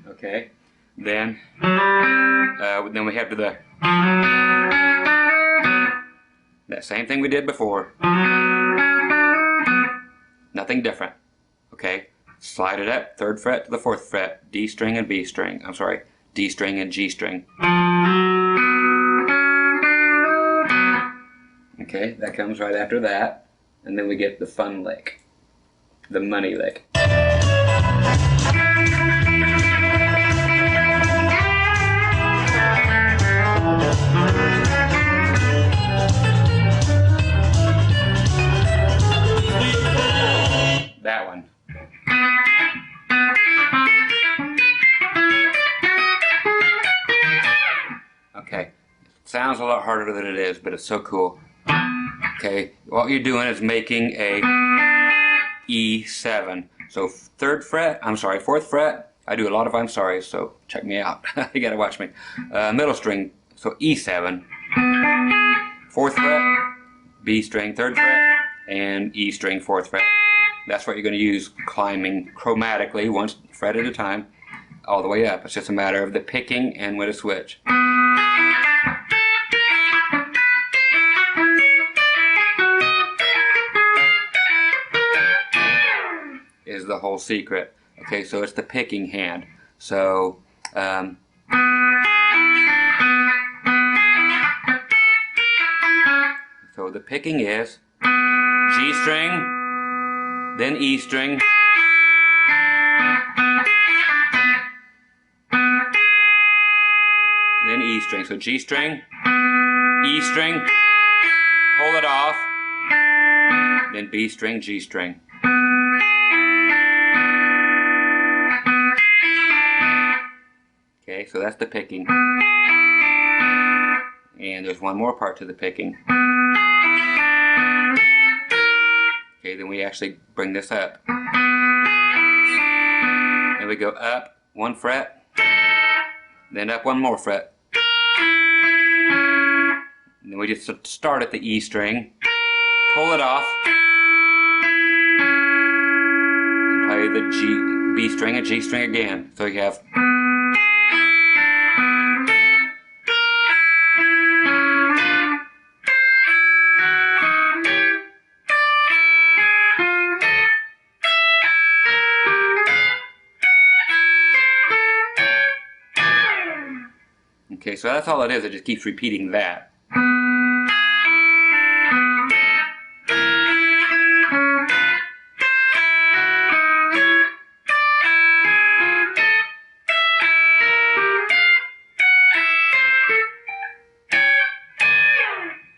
Okay, then we have to the that same thing we did before. Nothing different. Okay, slide it up, 3rd fret to the 4th fret, D string and B string. I'm sorry, D string and G string. Okay, that comes right after that, and then we get the fun lick, the money lick. That one. Okay, sounds a lot harder than it is, but it's so cool. Okay, what you're doing is making a E7. So 4th fret. I do a lot of I'm sorry, so check me out. You gotta watch me. Middle string, so E7. 4th fret, B string, 3rd fret, and E string, 4th fret. That's what you're going to use climbing chromatically, 1 fret at a time, all the way up. It's just a matter of the picking and when to switch. Is the whole secret. Okay, so it's the picking hand. So, so the picking is G string, then E string, then E string. So G string, E string, pull it off, then B string, G string. Okay, so that's the picking. And there's one more part to the picking. Okay, then we actually bring this up. And we go up 1 fret, then up 1 more fret. And then Then we just start at the E string, pull it off, and play the B string and G string again. So you have okay, so that's all it is. It just keeps repeating that.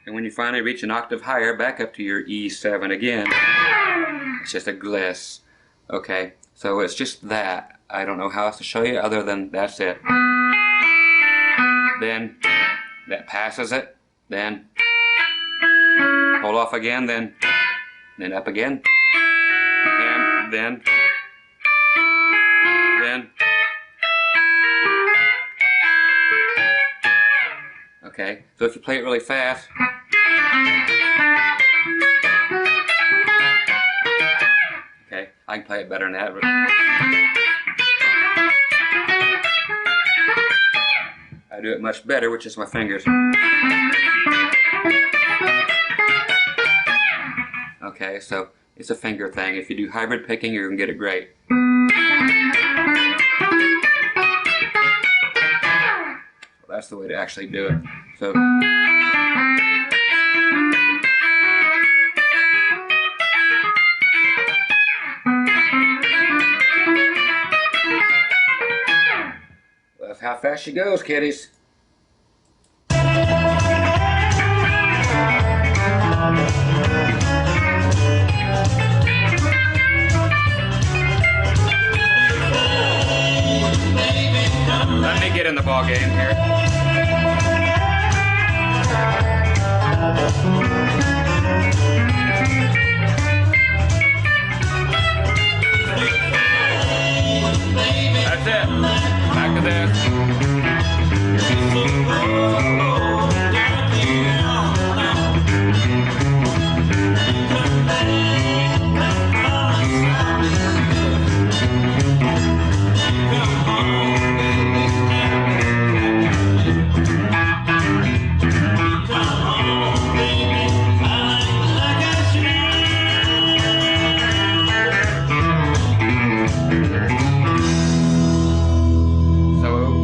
And when you finally reach an octave higher, back up to your E7 again. It's just a gliss. Okay, so it's just that. I don't know how else to show you other than that's it. Then that passes it, then pull off again, then up again, and then okay, so if you play it really fast, okay, I can play it better than that. I do it much better, which is my fingers. Okay, so it's a finger thing. If you do hybrid picking, you're going to get it great. So that's the way to actually do it. So that's how fast she goes, kiddies. Let me get in the ball game here. That's it. Back to this.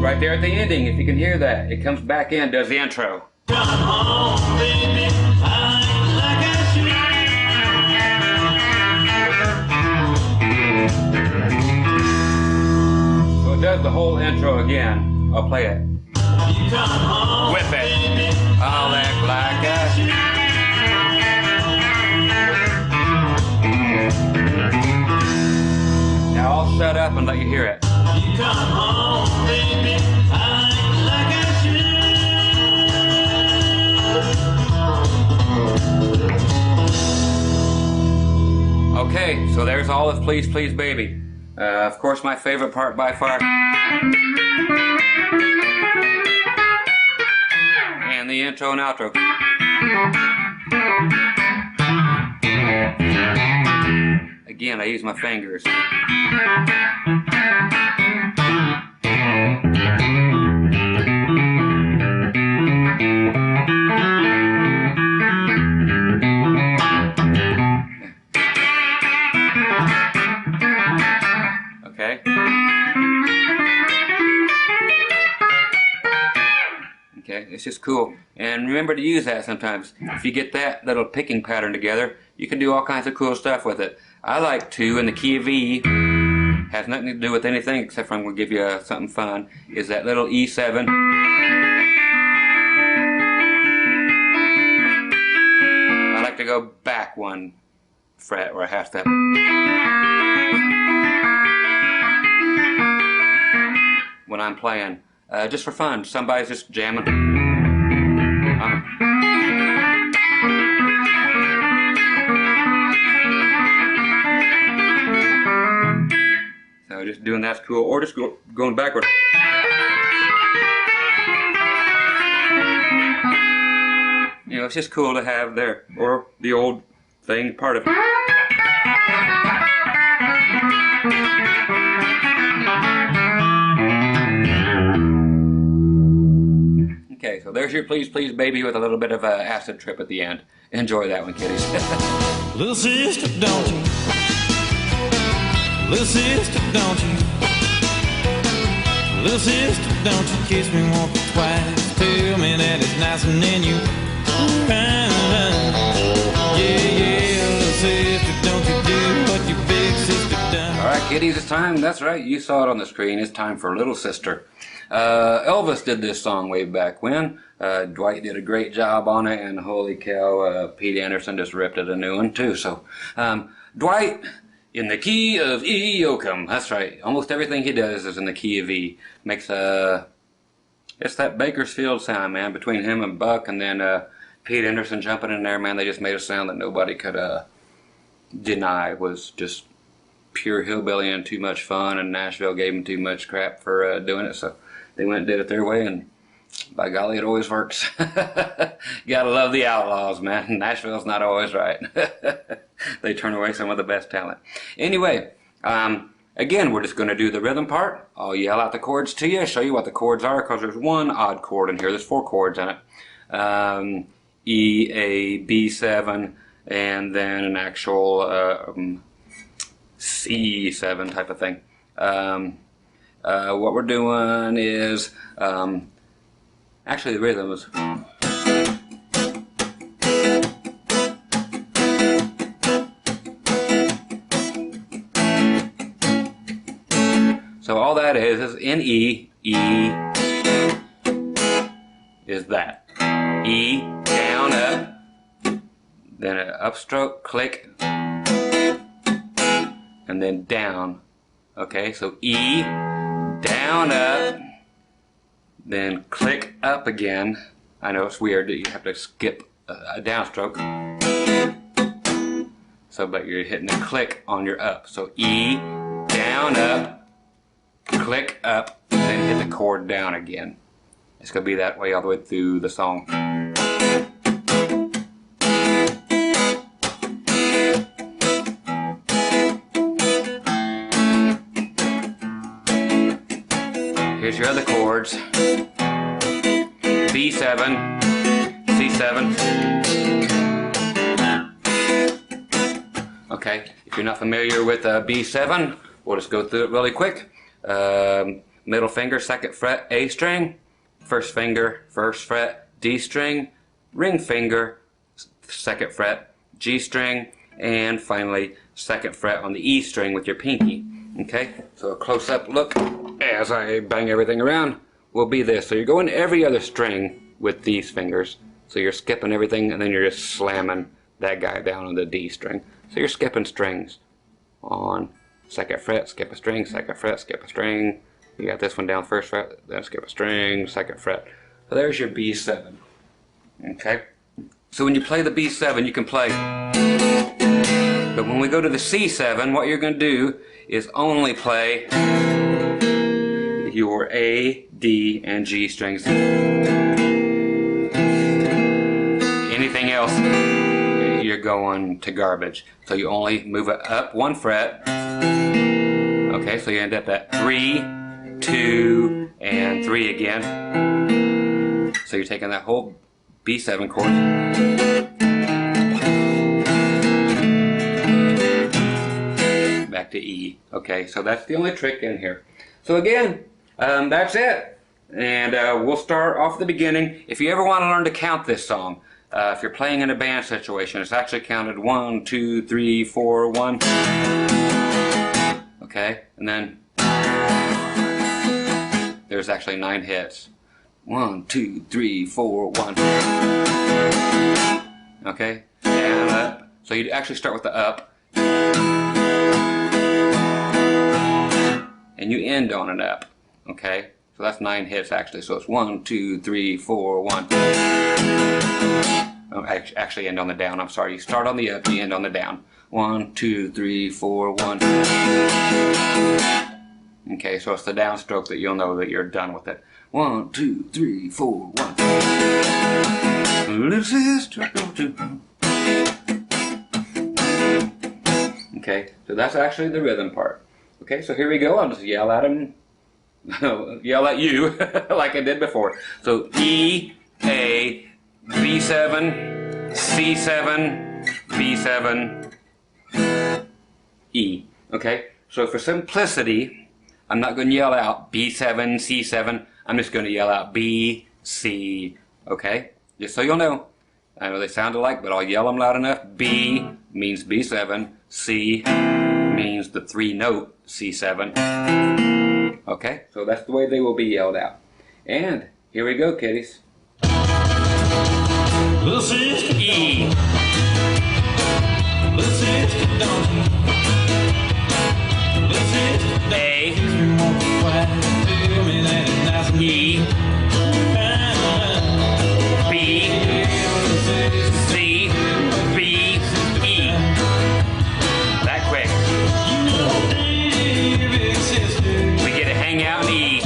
Right there at the ending, if you can hear that, it comes back in, does the intro. Come on, baby, like I should. So it does the whole intro again. I'll play it. You come home, with it. Baby, I'll act like I should. Now I'll shut up and let you hear it. You come home, baby, like I should. Okay, so there's all of Please Please Baby. Of course, my favorite part by far. And the intro and outro. Again, I use my fingers. Okay. Okay, it's just cool. And remember to use that sometimes. If you get that little picking pattern together, you can do all kinds of cool stuff with it. I like to, in the key of E, has nothing to do with anything except for I'm going to give you something fun, is that little E7. I like to go back one fret or a half step. When I'm playing, just for fun. Somebody's just jamming. So just doing that's cool, or just going backward. You know, it's just cool to have there, or the old thing part of it. Okay, so there's your Please Please Baby with a little bit of a acid trip at the end. Enjoy that one, kiddies. Little sister, don't you? Little sister, don't you? Little sister, don't you kiss me once or twice? Tell me that it's nice and then you yeah, yeah, little sister, don't you do what your big sister done? All right, kiddies, it's time. That's right, you saw it on the screen. It's time for Little Sister. Elvis did this song way back when. Dwight did a great job on it, and holy cow, Pete Anderson just ripped it a new one too. So, Dwight, in the key of E, YOAKAM. That's right. Almost everything he does is in the key of E. Makes it's that Bakersfield sound, man, between him and Buck, and then Pete Anderson jumping in there, man. They just made a sound that nobody could deny was just pure hillbilly and too much fun, and Nashville gave them too much crap for doing it, so they went and did it their way, and by golly, it always works. Gotta love the Outlaws, man. Nashville's not always right. They turn away some of the best talent. Anyway, again, we're just going to do the rhythm part. I'll yell out the chords to you, show you what the chords are, because there's one odd chord in here. There's 4 chords in it. E, A, B7, and then an actual C7 type of thing. What we're doing is, actually the rhythm is, so all that is in E, E is that. E, down, up, then an upstroke, click, and then down. Okay, so E, down, up, then click up again. I know it's weird that you have to skip a downstroke. So, but you're hitting a click on your up. So E, down, up, click up, then hit the chord down again. It's going to be that way all the way through the song. Here's your other chords. B7, C7. Okay, if you're not familiar with B7, we'll just go through it really quick. Middle finger, 2nd fret, A string. First finger, 1st fret, D string. Ring finger, 2nd fret, G string. And finally, 2nd fret on the E string with your pinky. Okay, so a close-up look as I bang everything around will be this. So you're going every other string with these fingers. So you're skipping everything, and then you're just slamming that guy down on the D string. So you're skipping strings on 2nd fret, skip a string, 2nd fret, skip a string. You got this one down 1st fret, then skip a string, 2nd fret. So there's your B7. Okay? So when you play the B7, you can play. But when we go to the C7, what you're going to do is only play your A, D, and G strings. Anything else, you're going to garbage. So you only move it up 1 fret. Okay, so you end up at 3, 2, and 3 again. So you're taking that whole B7 chord. Back to E. Okay, so that's the only trick in here. So again, that's it. And we'll start off at the beginning. If you ever want to learn to count this song, if you're playing in a band situation, it's actually counted 1, 2, 3, 4, 1. Okay, and then there's actually 9 hits. 1, 2, 3, 4, 1. Okay, down, up. So you actually start with the up. And you end on an up. Okay, so that's 9 hits actually. So it's 1, 2, 3, 4, 1. Oh, actually end on the down. I'm sorry. You start on the up, you end on the down. 1, 2, 3, 4, 1. Okay, so it's the downstroke that you'll know that you're done with it. 1, 2, 3, 4, 1. Little sister, don't you? Okay, so that's actually the rhythm part. Okay, so here we go. I'll just yell at him. Yell at you like I did before. So E, A, B7, C7, B7, E. Okay, so for simplicity, I'm not going to yell out B7, C7. I'm just going to yell out B, C. Okay, just so you'll know. I know they sound alike, but I'll yell them loud enough. B means B7. C means the 3-note C7. Okay, so that's the way they will be yelled out. And here we go, kiddies. E. A. E. B. C. B. E. That quick. We get to hang out in E.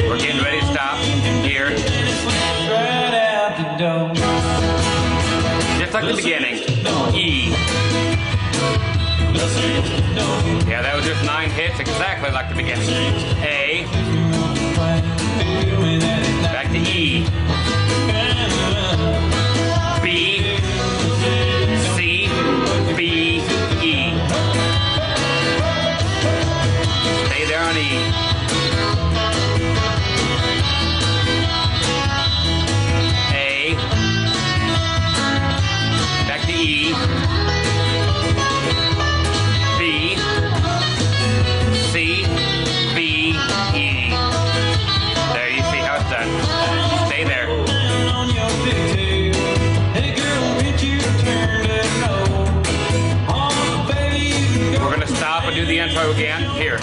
We're getting ready to stop here. Just like the beginning. E. Yeah, that was just 9 hits, exactly like the beginning. A. Back to E. B. C. B. E. Stay there on E. A. Back to E. B. C. B. E. There, you see how it's done. Stay there. We're going to stop and do the intro again. Here.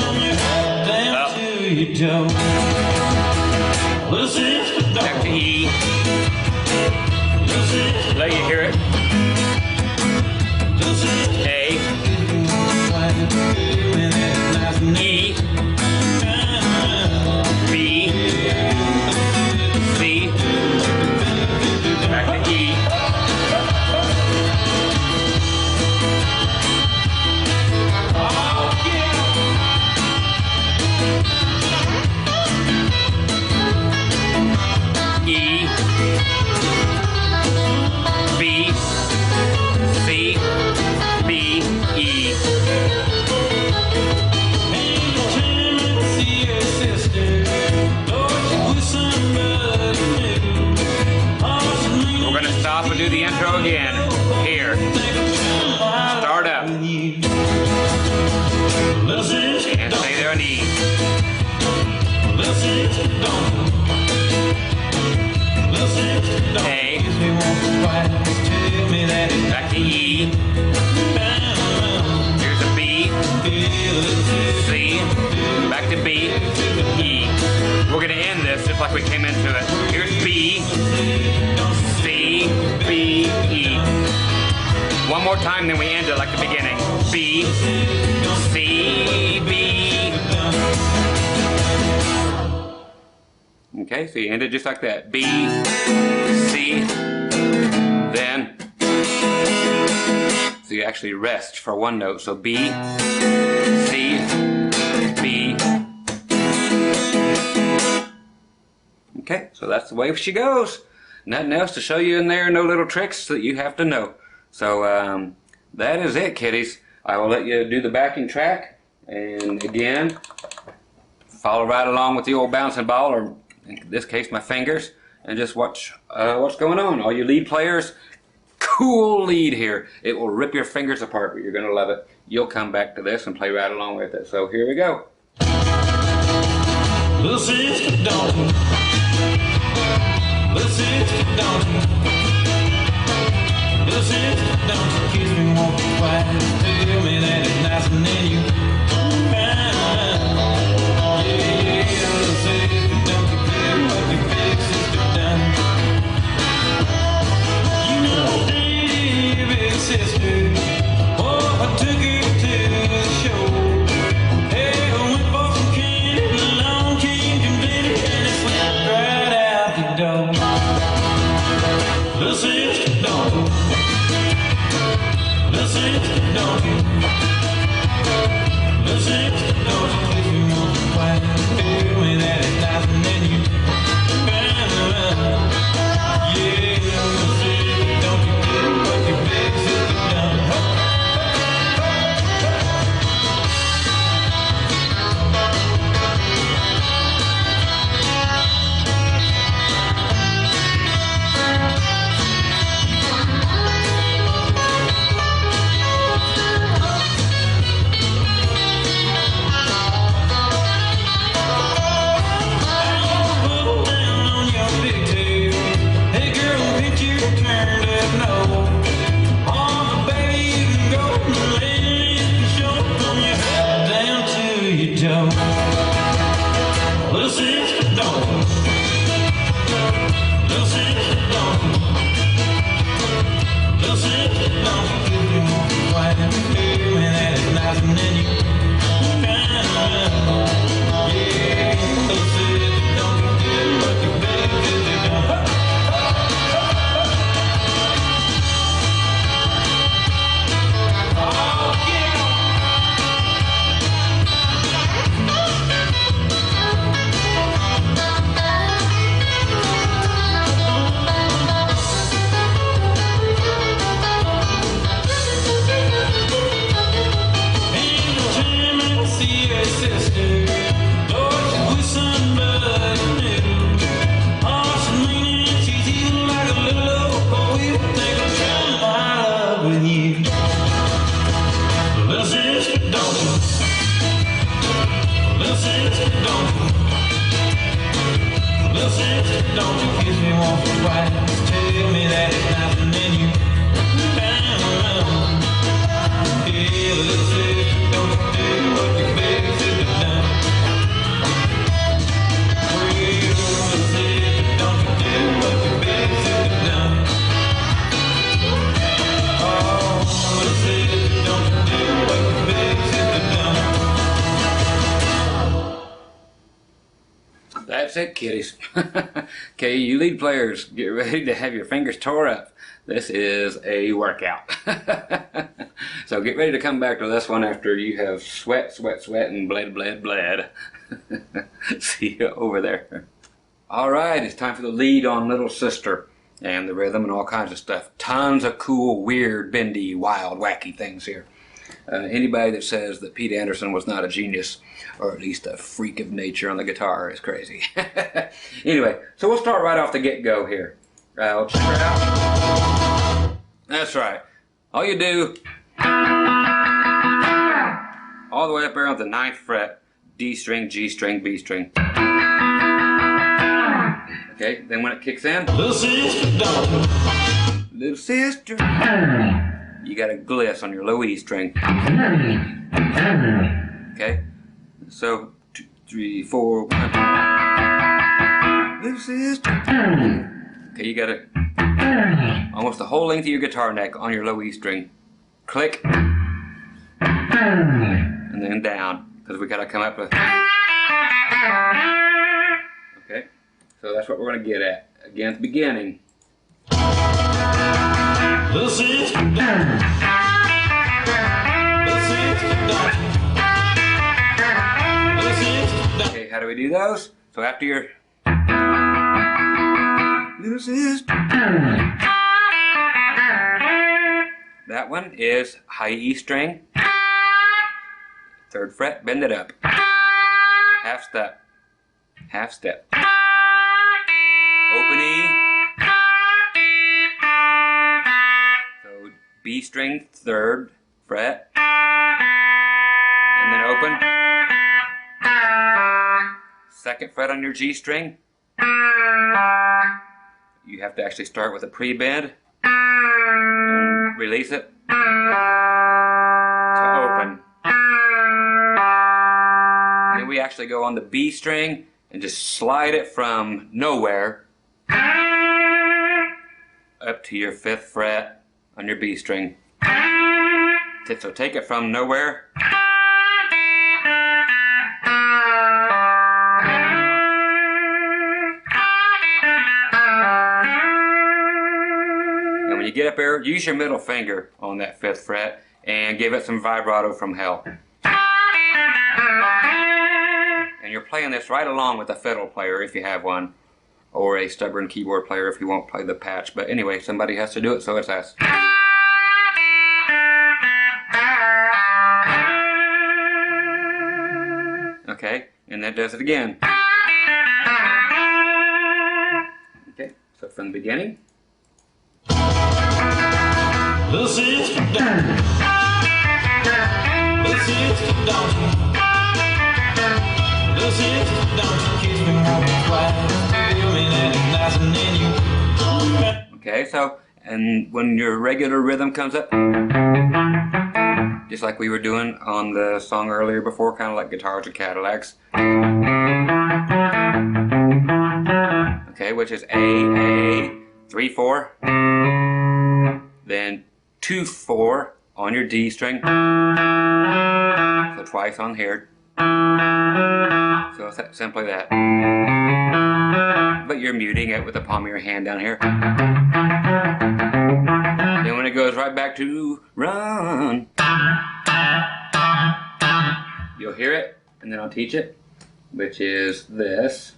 Up. Back to E. Let you hear it. A. E. B. C. Back to E. E. B. C. B. E. We're going to stop and do the intro again. Here. Start up. And stay there on E. A. Back to E. Here's a B. C. Back to B. E. We're going to end this just like we came into it. Here's B. C. B. E. One more time, then we end it like the beginning. B. C. B. Okay, so you end it just like that. B. C. Then. So you actually rest for one note. So B. C. B. Okay, so that's the way she goes. Nothing else to show you in there, no little tricks that you have to know. So that is it, kiddies. I will let you do the backing track, and again, follow right along with the old bouncing ball, or in this case my fingers, and just watch what's going on. All you lead players, cool lead here. It will rip your fingers apart, but you're going to love it. You'll come back to this and play right along with it. So here we go. Little sister, don't you? Little sister, don't you? Little sister, don't you kiss me once or twice? Tell me that it's nice and then you. Yeah, little sister, don't you care what your big sister done? You know, dear big sister, oh, I took her to the show. Hey, I went for some candy, long came to Benny, and it's sister, don't you kiss me once or twice. Tell me that it's nice and then you turn around. Yeah, little sister, don't you do what your big sister done. Well, little sister, don't you do what your big sister done. Oh, little sister, don't you do what your big sister done. That's it, kiddies. Okay, you lead players, get ready to have your fingers tore up. This is a workout. So get ready to come back to this one after you have sweat, and bled. See you over there. All right, it's time for the lead on Little Sister and the rhythm and all kinds of stuff. Tons of cool, weird, bendy, wild, wacky things here. Anybody that says that Pete Anderson was not a genius, or at least a freak of nature on the guitar, is crazy. Anyway, so we'll start right off the get-go here. Check it out. That's right. All you do, all the way up there on the 9th fret, D string, G string, B string. Okay, then when it kicks in, Little sister, don't little sister, you got a gliss on your low E string. Okay, so 2, 3, 4, 1. Little sister. Okay, you got it almost the whole length of your guitar neck on your low E string. Click, and then down, because we got to come up with. Okay, so that's what we're going to get at. Again, at the beginning. Little sister, don't. Little sister, don't. Little sister, don't. Okay, how do we do those? So after your little sister, that one is high E string, 3rd fret, bend it up, half step, open E, so B string, 3rd fret, and then open, 2nd fret on your G string. You have to actually start with a pre-bend and release it to open. Then we actually go on the B string and just slide it from nowhere up to your 5th fret on your B string. Okay, so take it from nowhere. And when you get up there, use your middle finger on that 5th fret and give it some vibrato from hell. And you're playing this right along with a fiddle player if you have one, or a stubborn keyboard player if you won't play the patch. But anyway, somebody has to do it, so it's us. Okay, and that does it again. Okay, so from the beginning. Little sister, don't. Little sister, don't. Little sister, don't kiss me once or twice. Tell me that it's nice and then you. Okay, so, and when your regular rhythm comes up, just like we were doing on the song earlier before, kind of like Guitars and Cadillacs. Okay, which is A, 3, 4, then 2, 4 on your D string, so twice on here. So it's simply that. But you're muting it with the palm of your hand down here. Then when it goes right back to run, you'll hear it, and then I'll teach it, which is this.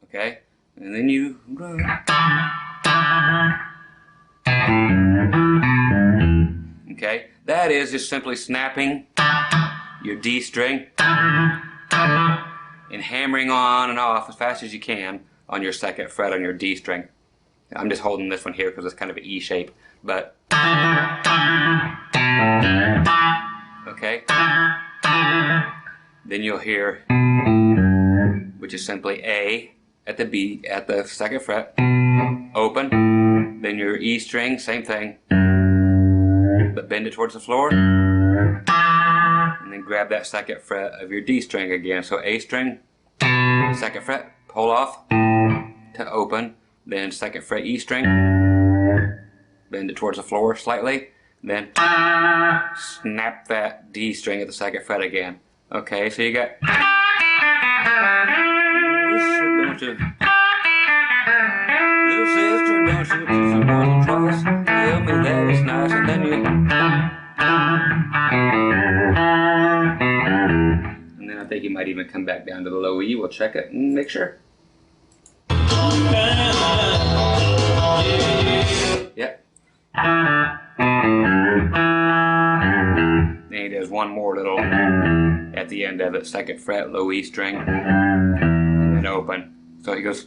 Okay, and then you run. Okay, that is just simply snapping your D string and hammering on and off as fast as you can on your 2nd fret on your D string. I'm just holding this one here because it's kind of an E shape, but Okay? Then you'll hear, which is simply A at the B at the 2nd fret, open. Then your E string, same thing, but bend it towards the floor. And then grab that 2nd fret of your D string again. So A string, 2nd fret, pull off to open. Then 2nd fret E string, bend it towards the floor slightly. Then snap that D string at the 2nd fret again. Okay, so you got. Little sister, don't you do some more than twice? Tell me that it's nice, and then you. And then I think you might even come back down to the low E. We'll check it and make sure. Yep. Then he does one more little at the end of it, 2nd fret, low E string, and then open. So he goes.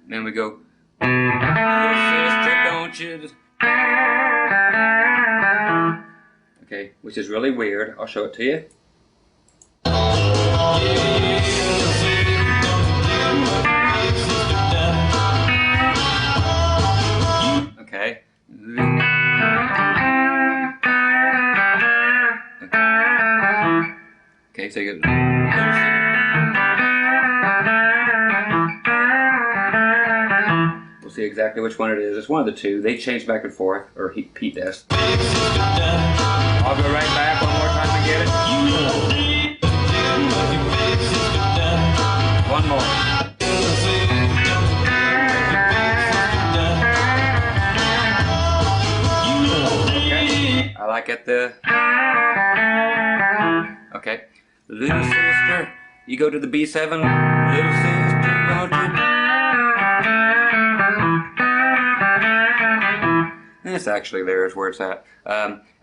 Then we go. Little sister, don't you? Okay, which is really weird. I'll show it to you. Okay. Okay, so you get. We'll see exactly which one it is. It's one of the two. They change back and forth, or Pete does. I'll go right back one more time to get it. One more. Okay. I like it the. Okay. Little sister, you go to the B7. Little sister, don't you? It's actually there is where it's at.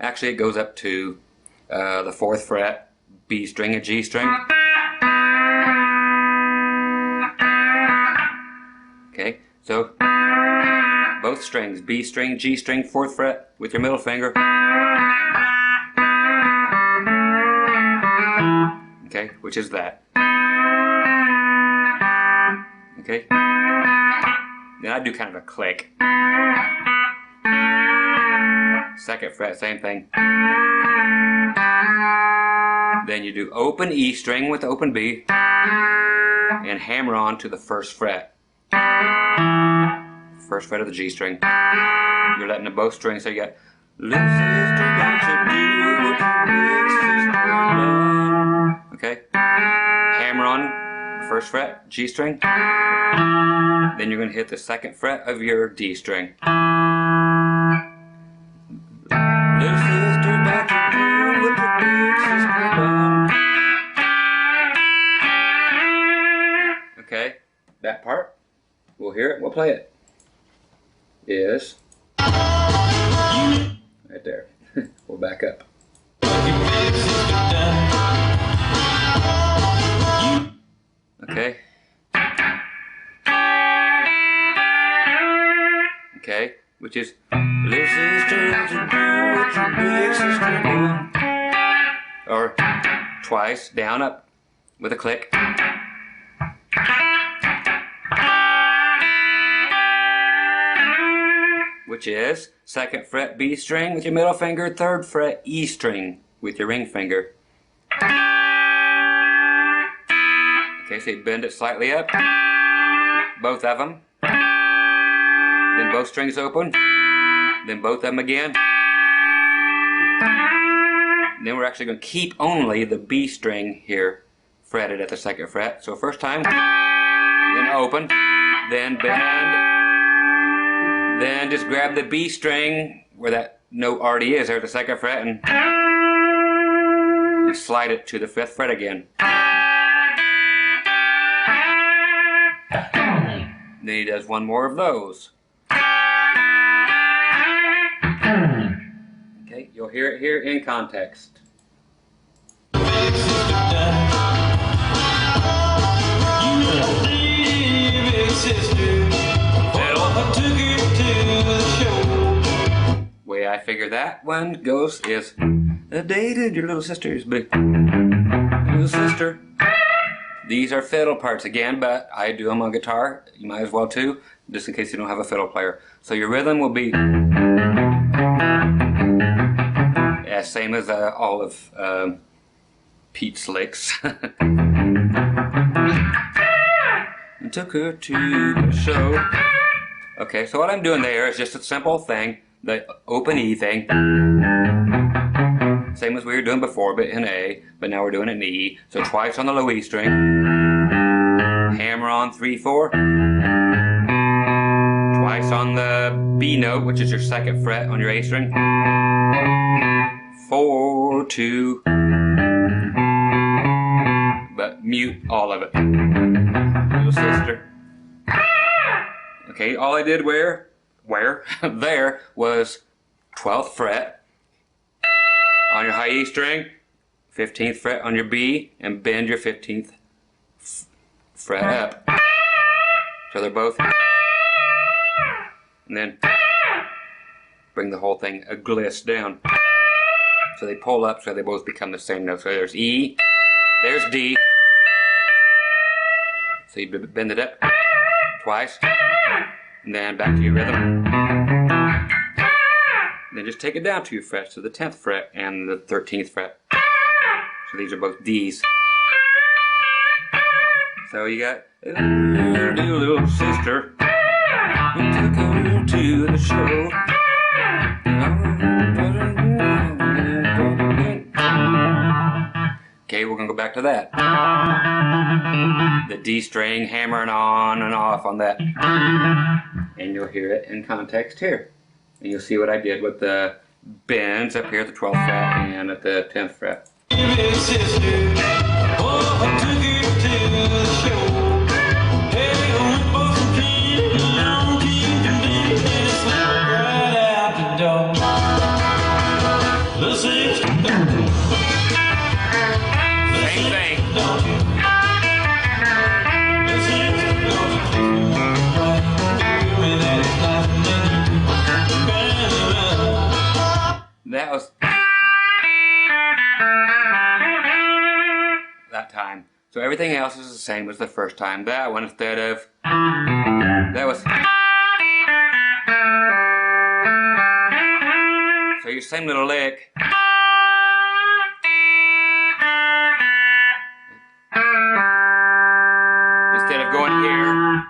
Actually, it goes up to the 4th fret, B string and G string. Okay, so both strings, B string, G string, 4th fret with your middle finger. Okay, which is that. Okay. Then I do kind of a click. 2nd fret, same thing. Then you do open E string with open B and hammer on to the 1st fret. 1st fret of the G string. You're letting the both strings, so you got little sister, don't you do what your big sister done. Okay. Hammer on 1st fret, G string. Then you're going to hit the 2nd fret of your D string. Little sister, don't you do what your big sister done. Okay, that part, we'll hear it, we'll play it. Is right there. We'll back up. Okay. Okay, which is little sister, don't you do what your big sister done. Or twice, down, up, with a click. Which is 2nd fret B string with your middle finger, 3rd fret E string with your ring finger. Okay, so you bend it slightly up, both of them. Then both strings open, then both of them again. Then we're actually going to keep only the B string here fretted at the 2nd fret. So first time, then open, then bend, then just grab the B string where that note already is there at the 2nd fret and slide it to the 5th fret again. Then he does one more of those. Okay, you'll hear it here in context. Way figure that one is dated your little sister's big little sister. These are fiddle parts again, but I do them on guitar. You might as well too, just in case you don't have a fiddle player. So your rhythm will be same as all of Pete's licks. And took her to the show. Okay, so what I'm doing there is just a simple thing, the open E thing. Same as we were doing before, but in A, but now we're doing it in E. So twice on the low E string. Hammer on 3/4. Twice on the B note, which is your 2nd fret on your A string. 4, 2. But mute all of it. Little sister. Okay, all I did there was 12th fret on your high E string, 15th fret on your B, and bend your 15th fret up. So they're both, and then bring the whole thing a gliss down. So they pull up so they both become the same note. So there's E, there's D. So you bend it up twice, and then back to your rhythm. Then just take it down 2 frets to the 10th fret and the 13th fret. So these are both D's. So you got dear little sister, took her to the show. Okay, we're gonna go back to that. The D string hammering on and off on that. And you'll hear it in context here. And you'll see what I did with the bends up here at the 12th fret and at the 10th fret. Same thing. That was that time. So everything else is the same as the first time. That one instead of that was. So your same little lick. Instead of going here,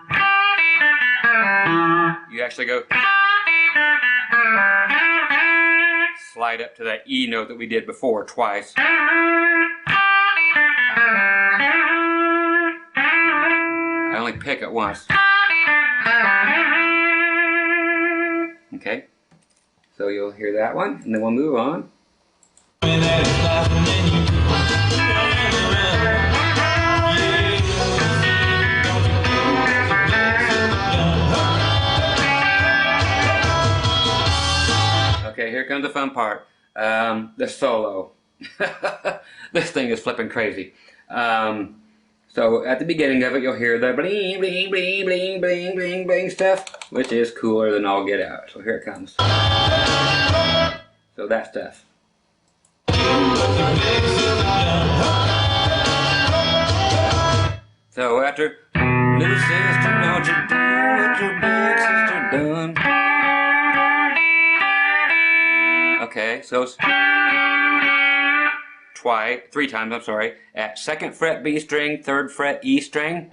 you actually go. Slide up to that E note that we did before twice. I only pick it once. Okay, so you'll hear that one, and then we'll move on. Okay, here comes the fun part. The solo. This thing is flipping crazy. So at the beginning of it, you'll hear the bling, bling, bling, bling, bling, bling, bling stuff, which is cooler than all get out. So here it comes. So that stuff. So after little sister, don't you do what your big sister done? Okay, so it's three times, I'm sorry, at 2nd fret B string, 3rd fret E string.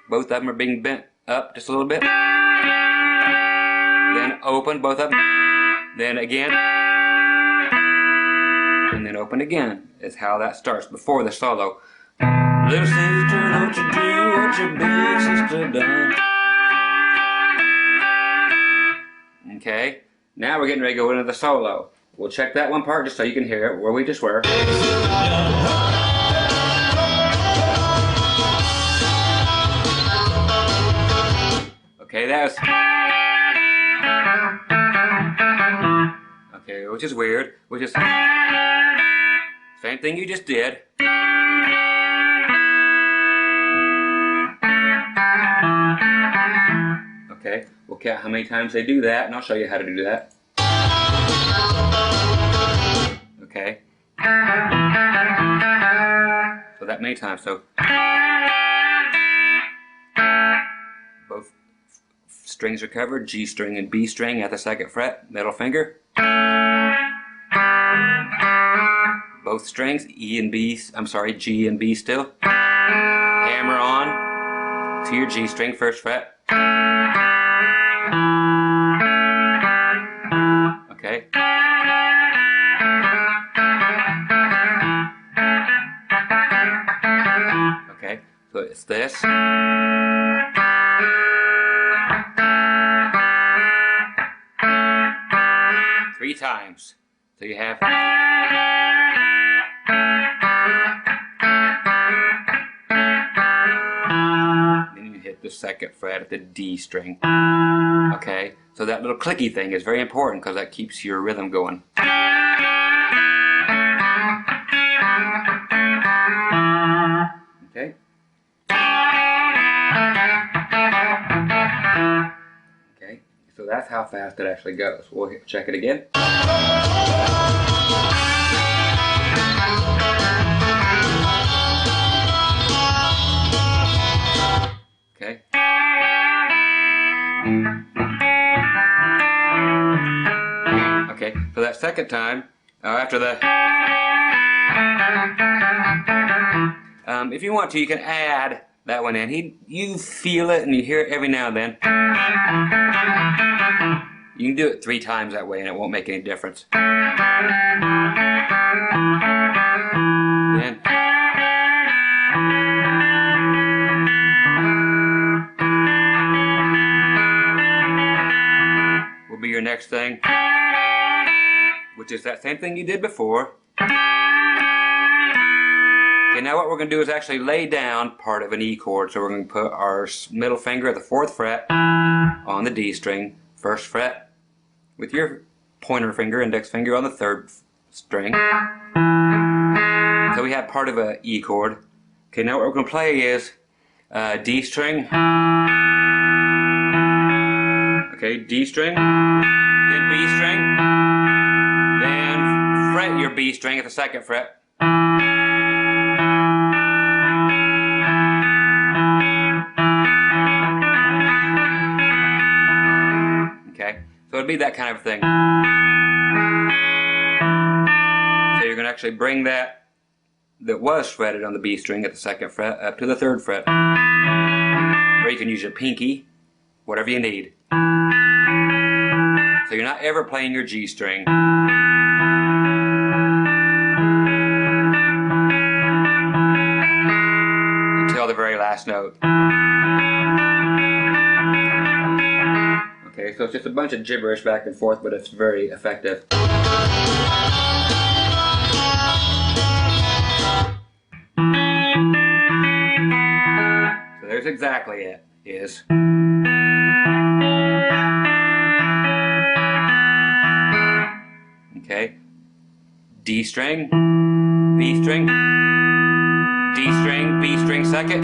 Both of them are being bent up just a little bit. Then open, both of them. Then again. And then open again is how that starts before the solo. Little sister, don't you do what your big sister done? Okay, now we're getting ready to go into the solo. We'll check that one part just so you can hear it where we just were. Okay, that's... Okay, which is weird, which is... Same thing you just did. Okay, we'll count how many times they do that, and I'll show you how to do that. Okay. So that many times. So both strings are covered, G string and B string at the 2nd fret, middle finger. Both strings, G and B still. Hammer on to your G string, 1st fret. Okay. Okay, so it's this. 3 times. So you have. Then you hit the 2nd fret at the D string. Okay, so that little clicky thing is very important because that keeps your rhythm going. Okay. Okay, so that's how fast it actually goes. We'll check it again. Okay. Okay, so that 2nd time, after the... if you want to, you can add that one in. You feel it and you hear it every now and then. You can do it 3 times that way and it won't make any difference. Then will be your next thing, which is that same thing you did before. Okay, now what we're going to do is actually lay down part of an E chord. So we're going to put our middle finger at the 4th fret on the D string, 1st fret, with your pointer finger, index finger on the 3rd string. So we have part of a E chord. Okay, now what we're going to play is D string. Okay, D string, then B string, then fret your B string at the 2nd fret. Okay, so it'd be that kind of thing. So you're going to actually bring that was fretted on the B string at the 2nd fret up to the 3rd fret. Or you can use your pinky, whatever you need. So you're not ever playing your G string. Until the very last note. Okay, so it's just a bunch of gibberish back and forth, but it's very effective. So there's exactly it. Is. Okay, D string, B string, D string, B string 2nd,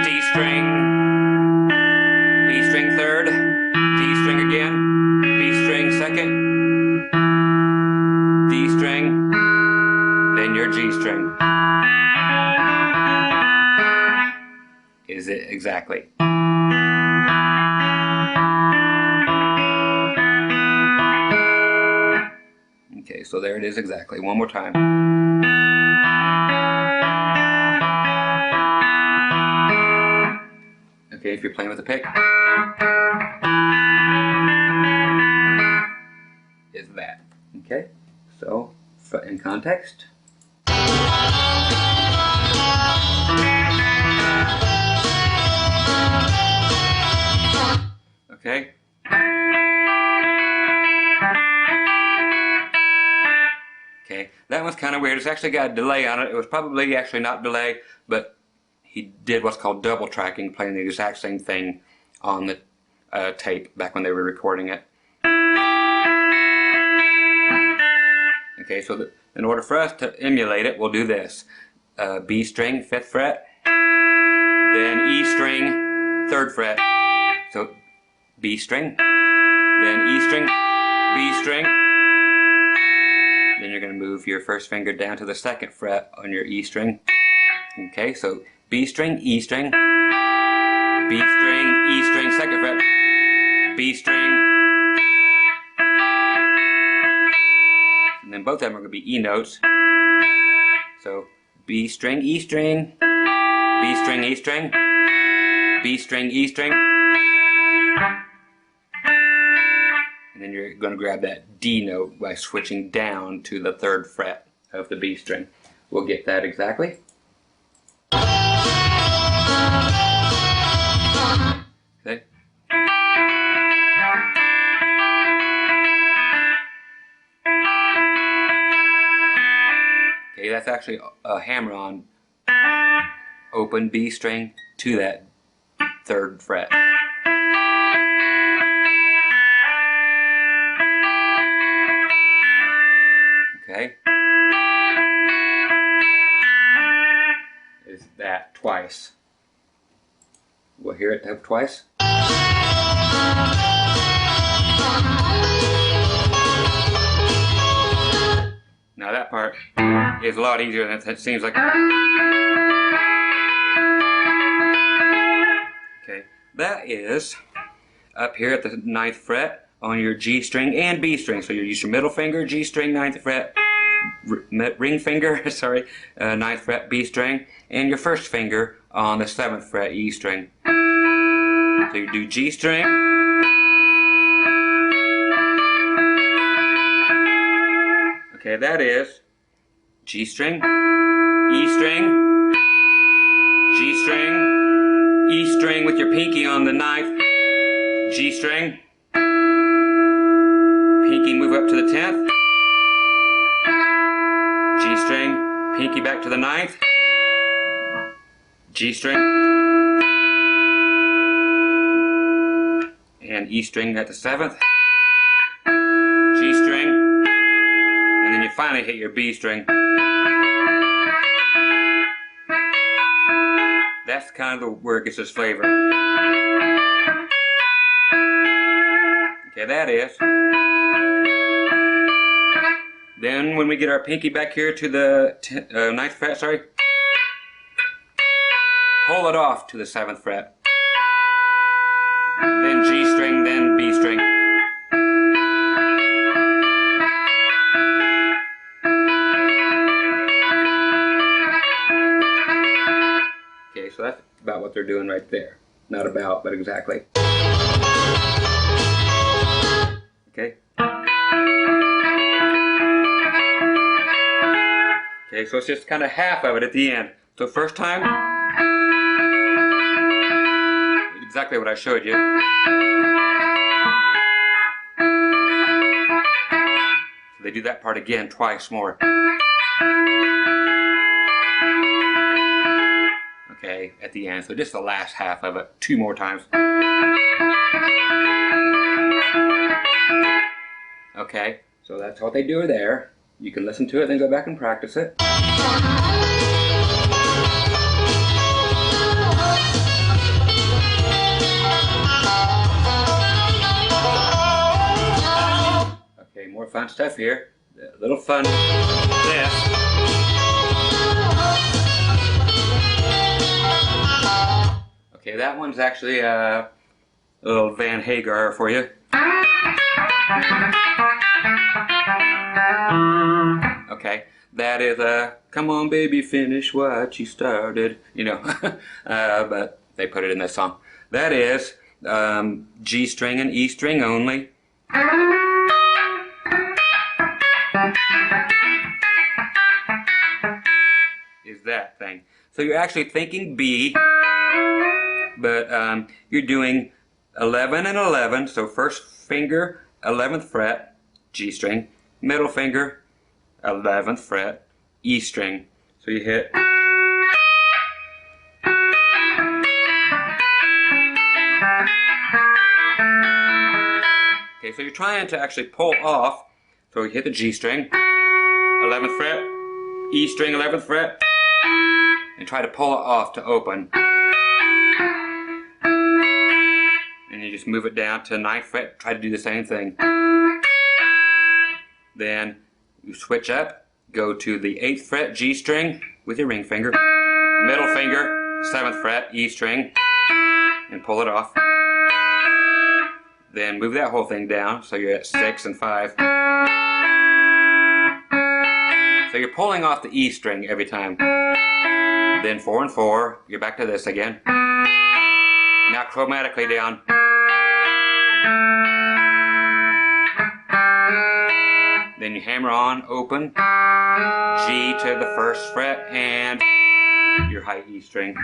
D string, B string 3rd, D string again, B string 2nd, D string, then your G string. Is it exactly? Okay, so there it is exactly. One more time. Okay, if you're playing with a pick, is that. Okay, so in context. Okay. Okay, that one's kind of weird. It's actually got a delay on it. It was probably actually not delay, but he did what's called double tracking, playing the exact same thing on the tape back when they were recording it. Okay, so in order for us to emulate it, we'll do this. B string, 5th fret, then E string, 3rd fret. So B string, then E string, B string. Then you're going to move your first finger down to the 2nd fret on your E string. Okay, so B string, E string, B string, E string, 2nd fret, B string. And then both of them are going to be E notes. So B string, E string, B string, E string, B string, E string. And then you're going to grab that D note by switching down to the 3rd fret of the B string. We'll get that exactly. Okay. Okay, that's actually a hammer-on open B string to that 3rd fret. Okay. Is that twice. We'll hear it twice. Now that part is a lot easier than it seems like. Okay, that is up here at the 9th fret on your G string and B string. So you use your middle finger, G string, 9th fret, ring finger, sorry, 9th fret, B string, and your first finger on the 7th fret, E string. So you do G string, okay, that is G string, E string, G string, E string with your pinky on the 9th, G string, pinky move up to the 10th, G string, pinky back to the 9th, G string, and E string at the 7th, G string, and then you finally hit your B string. That's kind of where it gets its flavor. Okay, that is. Then when we get our pinky back here to the 9th fret, sorry, pull it off to the 7th fret. Then G string, then B string. Okay, so that's about what they're doing right there. Not about, but exactly. Okay. Okay, so it's just kind of half of it at the end. So first time, exactly what I showed you. So they do that part again twice more. Okay, at the end. So just the last half of it, 2 more times. Okay, so that's what they do there. You can listen to it, then go back and practice it. Okay, more fun stuff here. A little fun this. Okay, that one's actually a little Van Hagar for you. Okay, that is come on baby, finish what you started, you know, but they put it in this song. That is G string and E string only. Is that thing. So you're actually thinking B, but you're doing 11 and 11, so first finger, 11th fret, G string, middle finger, 11th fret, E string. So you hit. Okay, so you're trying to actually pull off. So you hit the G string, 11th fret, E string, 11th fret, and try to pull it off to open. And Then you just move it down to 9th fret, try to do the same thing. Then you switch up, go to the 8th fret G string with your ring finger, middle finger, 7th fret E string, and pull it off. Then move that whole thing down so you're at 6 and 5. So you're pulling off the E string every time. Then 4 and 4, you're back to this again. Now chromatically down. Then you hammer on, open, G to the 1st fret, and your high E string.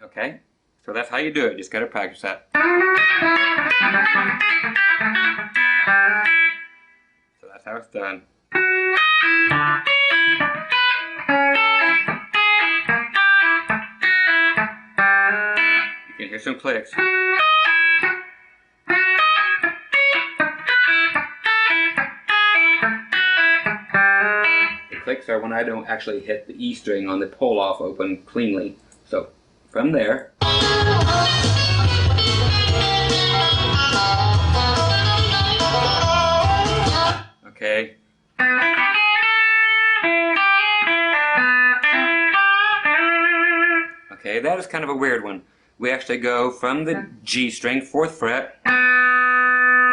Okay, so that's how you do it. Just gotta practice that. So that's how it's done. You can hear some clicks. The clicks are when I don't actually hit the E string on the pull off open cleanly. So from there, okay. Okay, that is kind of a weird one. We actually go from the G string, 4th fret,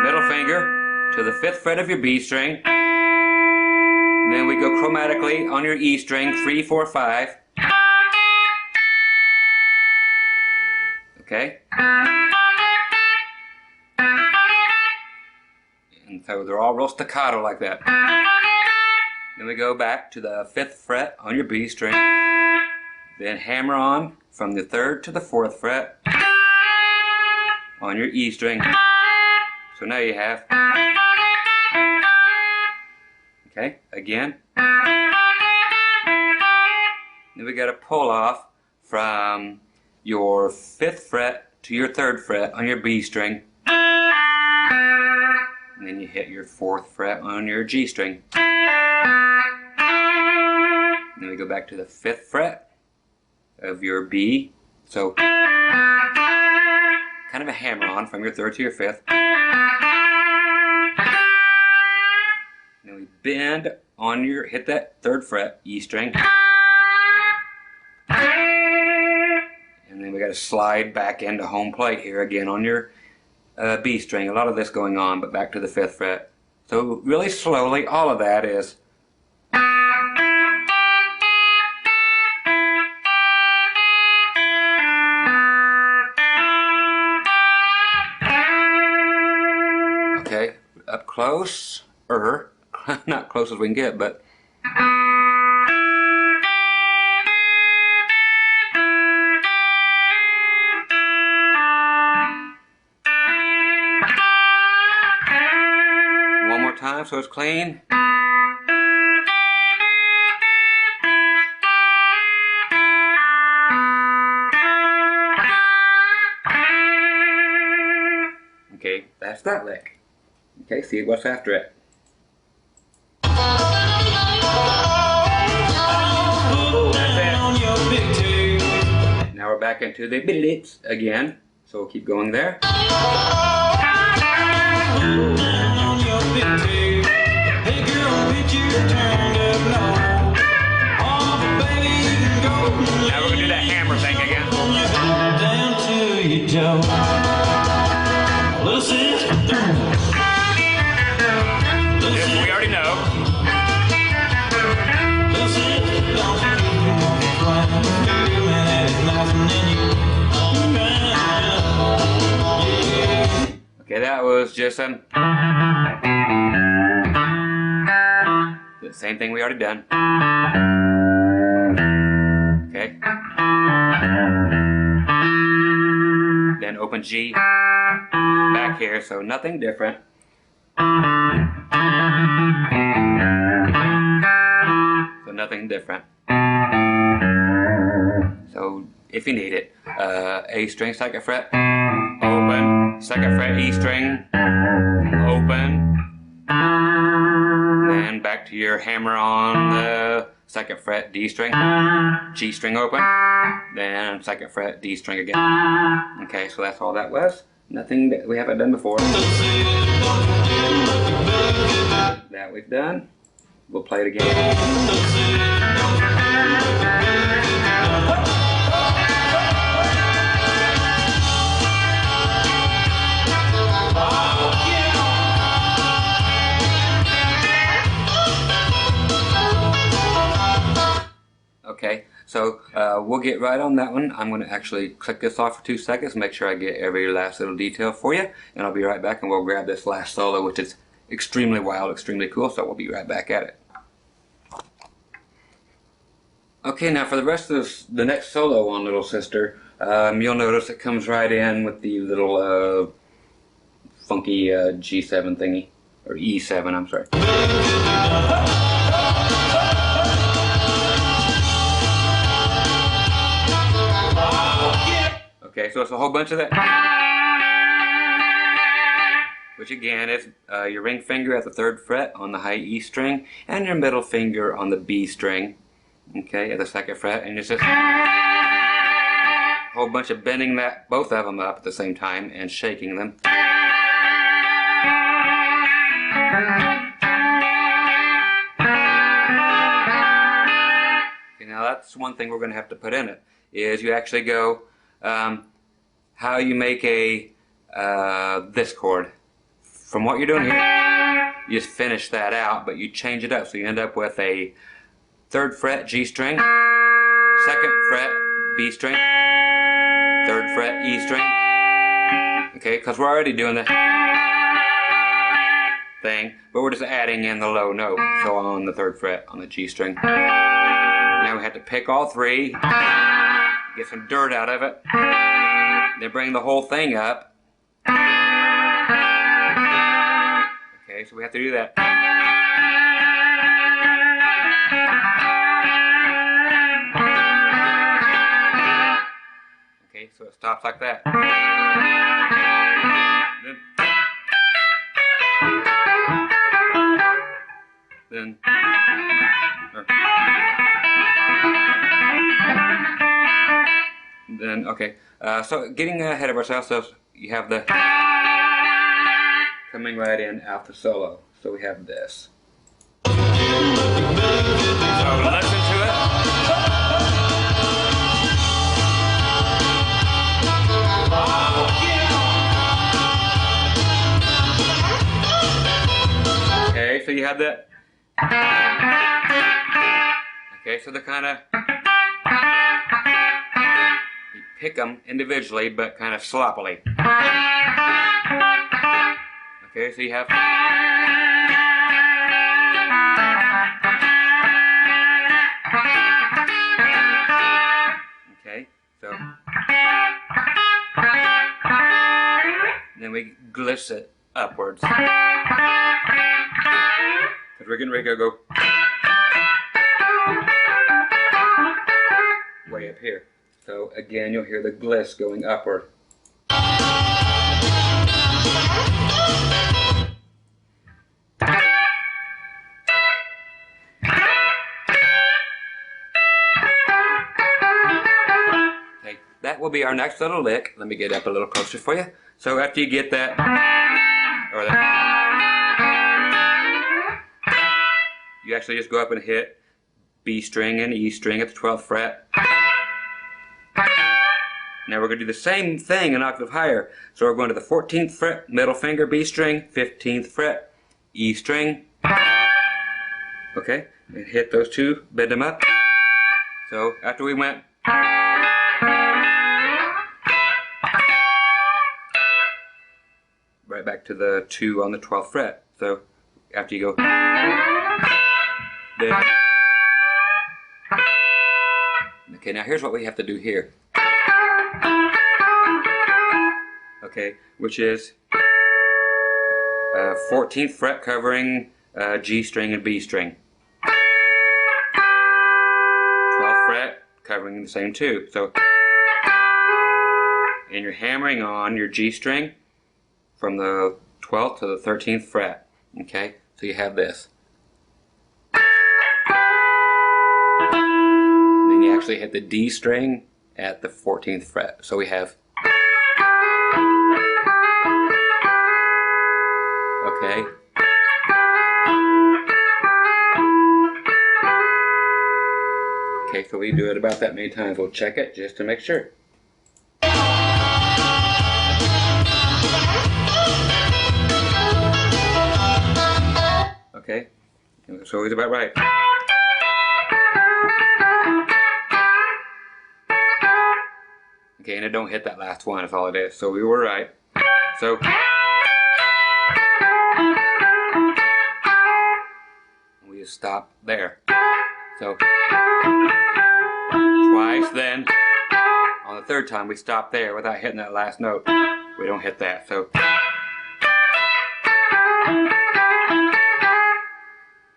middle finger, to the 5th fret of your B string. Then we go chromatically on your E string, 3, 4, 5. Okay? And so they're all real staccato like that. Then we go back to the 5th fret on your B string. Then hammer on from the 3rd to the 4th fret on your E string. So now you have, okay, again. Then we got to pull off from your 5th fret to your 3rd fret on your B string. And then you hit your 4th fret on your G string. Then we go back to the 5th fret of your B. So kind of a hammer on from your 3rd to your 5th. Then we bend on your, hit that 3rd fret E string. And then we got to slide back into home plate here again on your B string. A lot of this going on, but back to the 5th fret. So really slowly, all of that is. Okay, up close, not close as we can get, but. One more time so it's clean. Okay, that's that lick. Okay, see what's after it. Now we're back into the billets again, so we'll keep going there. Now we're gonna do that hammer thing again. This we already know. Okay, that was just the same thing we already done. Okay. Then open G back here, so nothing different. So nothing different. So if you need it, A string, 2nd fret, open, 2nd fret, E string, open, then back to your hammer on the 2nd fret D string, G string open, then 2nd fret D string again. Okay, so that's all that was. Nothing that we haven't done before. That we've done. We'll play it again. Okay, so we'll get right on that one. I'm going to actually click this off for 2 seconds, make sure I get every last little detail for you, and I'll be right back and we'll grab this last solo, which is extremely wild, extremely cool, so we'll be right back at it. Okay, now for the rest of the next solo on Little Sister, you'll notice it comes right in with the little funky G7 thingy, or E7, I'm sorry. Okay, so it's a whole bunch of that, which again is your ring finger at the 3rd fret on the high E string, and your middle finger on the B string, okay, at the 2nd fret, and it's just a whole bunch of bending both of them up at the same time and shaking them. Okay, now that's one thing we're going to have to put in it, is you actually go how you make a this chord. From what you're doing here, you just finish that out, but you change it up, so you end up with a 3rd fret G string, 2nd fret B string, 3rd fret E string. Okay, because we're already doing the thing, but we're just adding in the low note. So on the 3rd fret on the G string. Now we have to pick all 3, get some dirt out of it, then bring the whole thing up. Okay, so we have to do that. Okay, so it stops like that. Then okay, so getting ahead of ourselves, so you have the coming right in out the solo. So we have this. So listen to it. Okay, so you have that. Okay, so they're kind of, you pick them individually, but kind of sloppily. Okay, so you have. Okay, so. Then we gliss it upwards. Because we're getting ready to go way up here. So again, you'll hear the gliss going upward. Okay, that will be our next little lick. Let me get up a little closer for you. So after you get that, or that, you actually just go up and hit B string and E string at the 12th fret. Now we're going to do the same thing an octave higher. So we're going to the 14th fret, middle finger, B string, 15th fret, E string. Okay, and hit those two, bend them up. So after we went, right back to the 2 on the 12th fret. So after you go, then, okay, now here's what we have to do here. Okay, which is 14th fret covering G string and B string. 12th fret covering the same two. So, and you're hammering on your G string from the 12th to the 13th fret. Okay, so you have this. actually hit the D string at the 14th fret. So we have, okay, okay, so we do it about that many times. We'll check it just to make sure. Okay, so it's about right. Okay, and it don't hit that last one, that's all it is. So we were right. So we just stop there. So twice, then on the third time we stop there without hitting that last note. We don't hit that. So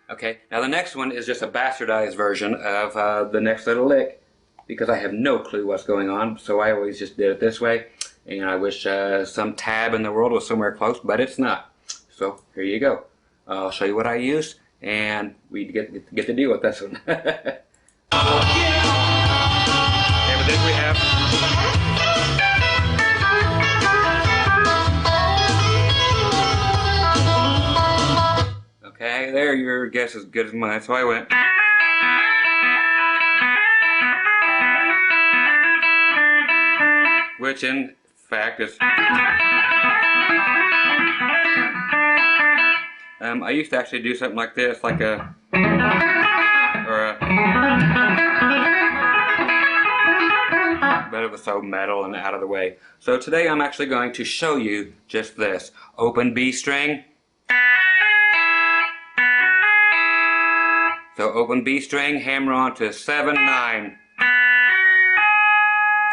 okay, now the next one is just a bastardized version of the next little lick, because I have no clue what's going on, so I always just did it this way, and I wish some tab in the world was somewhere close, but it's not. So here you go. I'll show you what I use, and we get to deal with this one. Okay, with this we have. Okay, there, your guess is as good as mine. So I went. Which in fact is. I used to actually do something like this, like a. Or a. But it was so metal and out of the way. So today I'm actually going to show you just this. Open B string. So open B string, hammer on to 7, 9.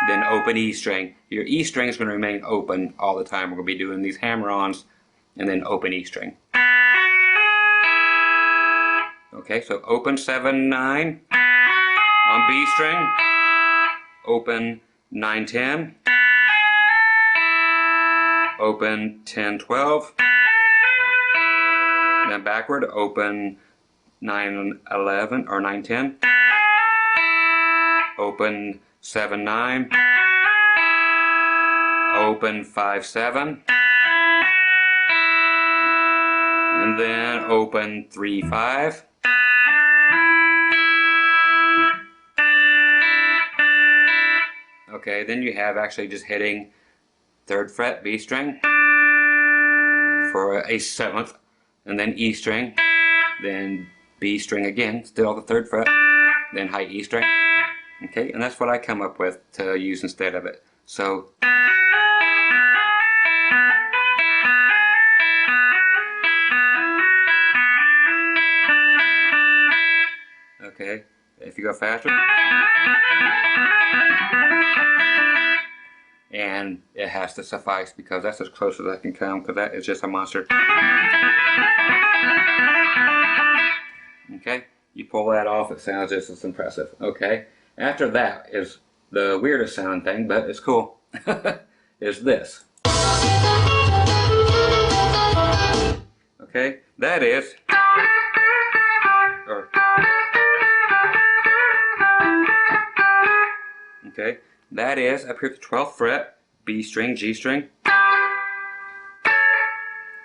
Then open E string. Your E string is going to remain open all the time. We're going to be doing these hammer-ons and then open E string. Okay, so open 7, 9 on B string. Open 9, 10. Open 10, 12. Then backward, open 9, 11 or 9, 10. Open 7, 9. Open 5, 7. And then open 3, 5. Okay, then you have actually just hitting 3rd fret B string for a 7th, and then E string, then B string again, still the 3rd fret, then high E string. Okay, and that's what I come up with to use instead of it. So okay, if you go faster, and it has to suffice because that's as close as I can come, because that is just a monster. Okay, you pull that off, it sounds just as impressive. Okay, after that is the weirdest sounding thing, but it's cool, is this. Okay, that is, okay, that is up here at the 12th fret, B string, G string.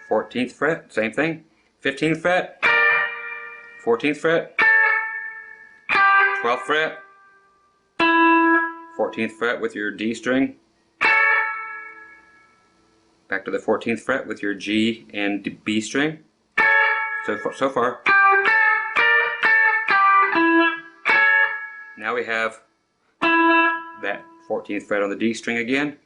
14th fret, same thing. 15th fret, 14th fret, 12th fret, 14th fret with your D string. Back to the 14th fret with your G and B string. So far. Now we have that 14th fret on the D string again.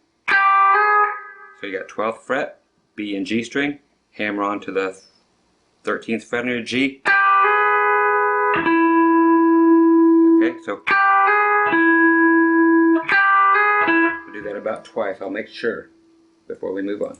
So you got 12th fret, B and G string, hammer on to the 13th fret on your G. Okay, so we'll do that about twice. I'll make sure before we move on.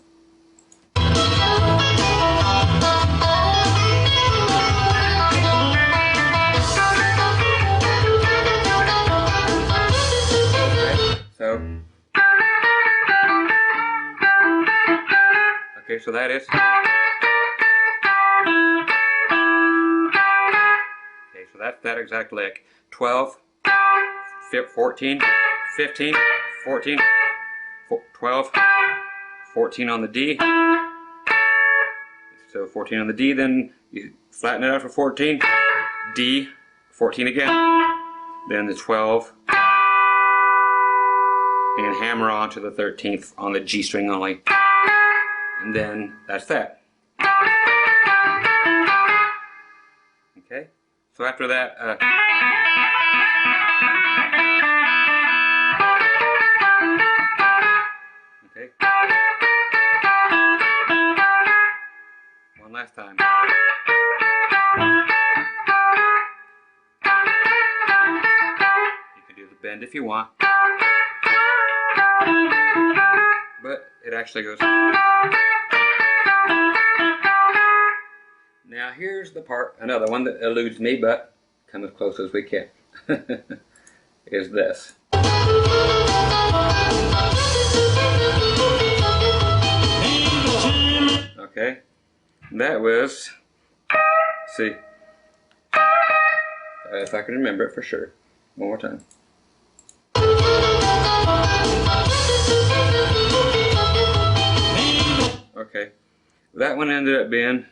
Okay, so that is. Okay, so that's that exact lick. 12, 14, 15, 14, 12, 14 on the D. So 14 on the D, then you flatten it out for 14, D, 14 again, then the 12, and hammer on to the 13th on the G string only. And then that's that. Okay, so after that, okay, one last time. You can do the bend if you want, but it actually goes. Now here's the part, another one that eludes me, but come as close as we can, is this. Okay, that was, see, if I can remember it for sure. One more time. Okay, that one ended up being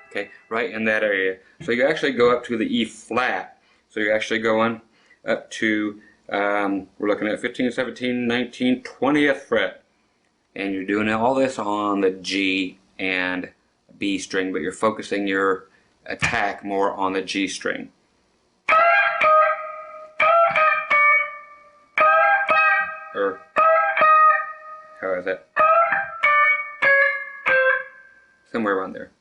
okay, right in that area. So you actually go up to the E flat. So you're actually going up to, we're looking at 15, 17, 19, 20th fret. And you're doing all this on the G and B string, but you're focusing your attack more on the G string. Or, how is that? Somewhere around there.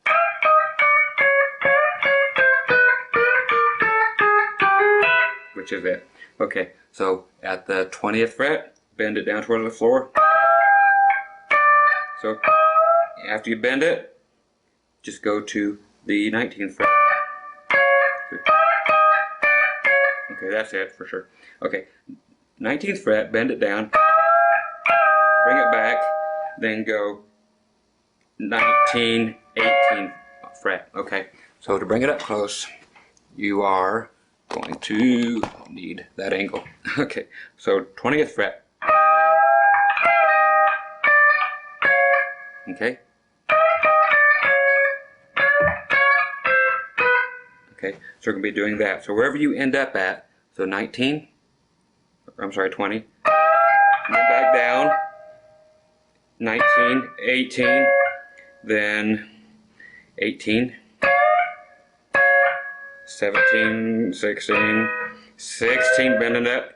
Which is it. Okay, so at the 20th fret, bend it down towards the floor. So after you bend it, just go to the 19th fret. Okay, that's it for sure. Okay, 19th fret, bend it down, bring it back, then go 19, 18th fret. Okay, so to bring it up close, you are going to need that angle. Okay, so 20th fret. Okay. Okay, so we're going to be doing that. So wherever you end up at, so 19, I'm sorry, 20, and then back down, 19, 18, then 18, 17, 16, 16, bending up,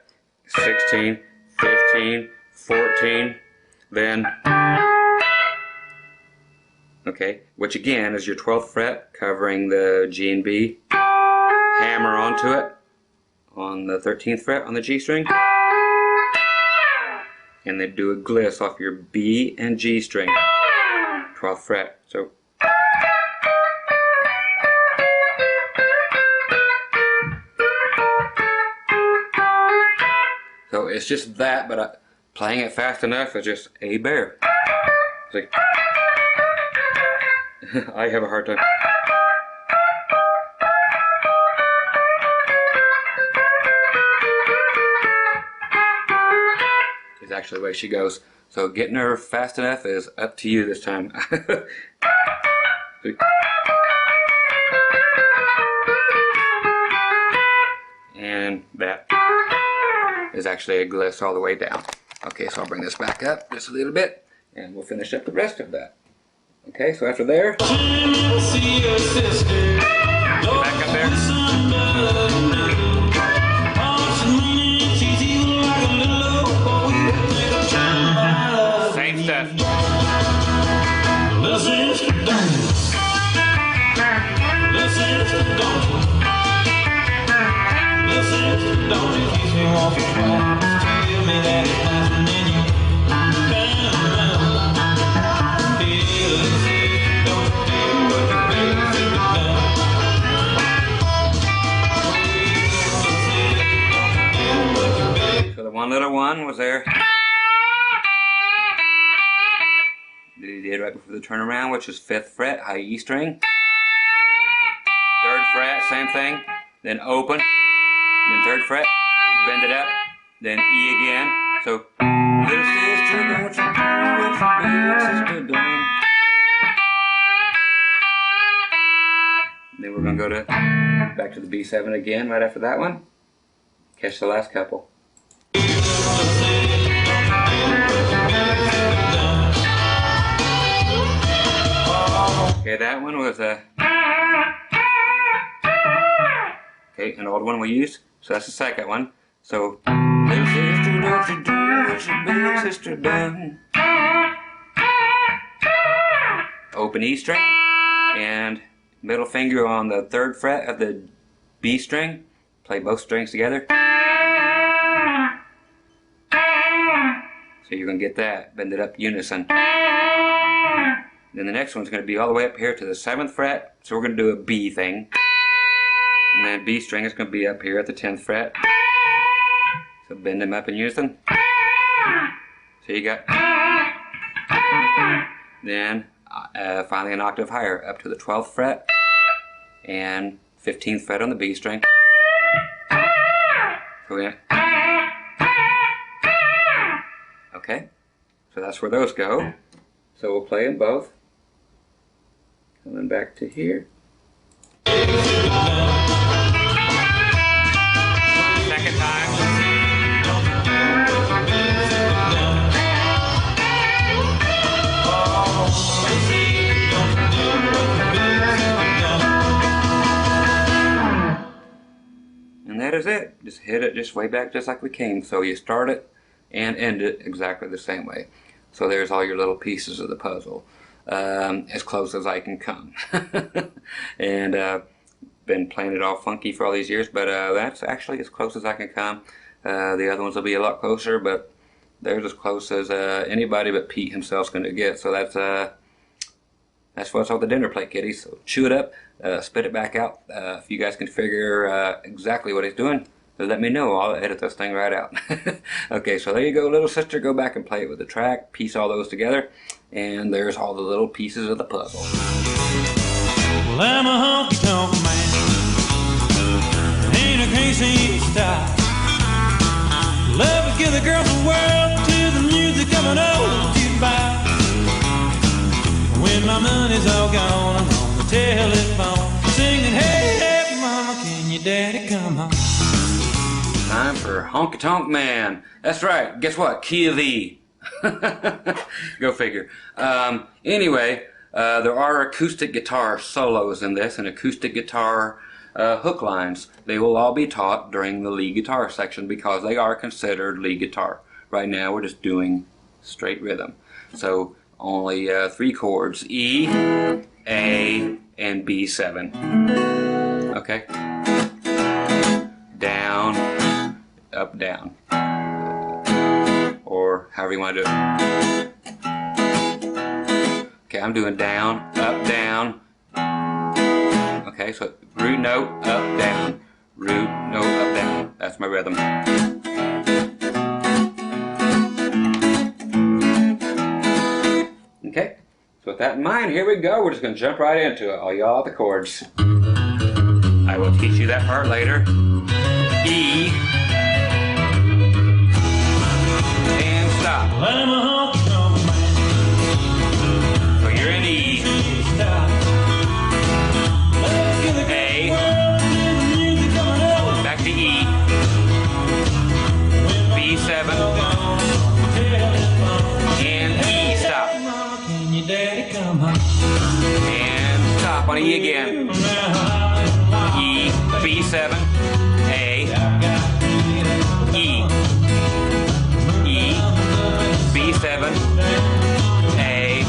16, 15, 14, then, okay, which again is your 12th fret covering the G and B, hammer onto it on the 13th fret on the G string, and then do a gliss off your B and G string, 12th fret. So it's just that, but playing it fast enough is just a bear. It's like, I have a hard time. Is actually the way she goes. So getting her fast enough is up to you this time. And that is actually a gliss all the way down. Okay, so I'll bring this back up just a little bit and we'll finish up the rest of that. Okay, so after there, get back up there. Same stuff. So the one little one was there. Did he did right before the turnaround, which is 5th fret, high E string. 3rd fret, same thing. Then open, then 3rd fret, bend it up, then E again. So, little sister, don't you do what your big sister done. Then we're going to go to back to the B7 again right after that one. Catch the last couple. Okay, that one was a an old one we used. So that's the second one. So little sister, don't you do what your big sister done. Open E string and middle finger on the 3rd fret of the B string. Play both strings together. So you're going to get that. Bend it up unison. Then the next one's going to be all the way up here to the 7th fret. So we're going to do a B thing. And then B string is going to be up here at the 10th fret. So bend them up in unison. So you got. Then finally an octave higher up to the 12th fret. And 15th fret on the B string. So okay, so that's where those go. So we'll play them both. Coming back to here. Second time. And that is it. Just hit it just way back just like we came. So you start it and end it exactly the same way. So there's all your little pieces of the puzzle. As close as I can come. And been playing it all funky for all these years, but that's actually as close as I can come. The other ones will be a lot closer, but they're as close as anybody but Pete himself's going to get. So that's what's on the dinner plate, kiddies. So chew it up, spit it back out. If you guys can figure exactly what he's doing, let me know. I'll edit this thing right out. Okay, so there you go, little sister. Go back and play it with the track. Piece all those together. And there's all the little pieces of the puzzle. Well, I'm a honky tonk man. Ain't a crazy style. Love to give the girls the world to the music coming over to buy. When my money's all gone, I'm on the telephone singing, hey, hey, mama, can your daddy come home? Time for Honky Tonk Man. That's right. Guess what? Key of E. Go figure. Anyway, there are acoustic guitar solos in this and acoustic guitar hook lines. They will all be taught during the lead guitar section because they are considered lead guitar. Right now we're just doing straight rhythm. So only 3 chords, E, A, and B7. Okay? Down, up, down. Or however you want to do it. Okay, I'm doing down, up, down. Okay, so root note, up, down. Root note, up, down. That's my rhythm. Okay, so with that in mind, here we go. We're just going to jump right into it. All y'all the chords. I will teach you that part later. E. And stop. I'm a honky tonk man. So you're in E. A. Back to E. B7. And E. Stop. And stop on E again. E. B7. A. E. E. B7. A.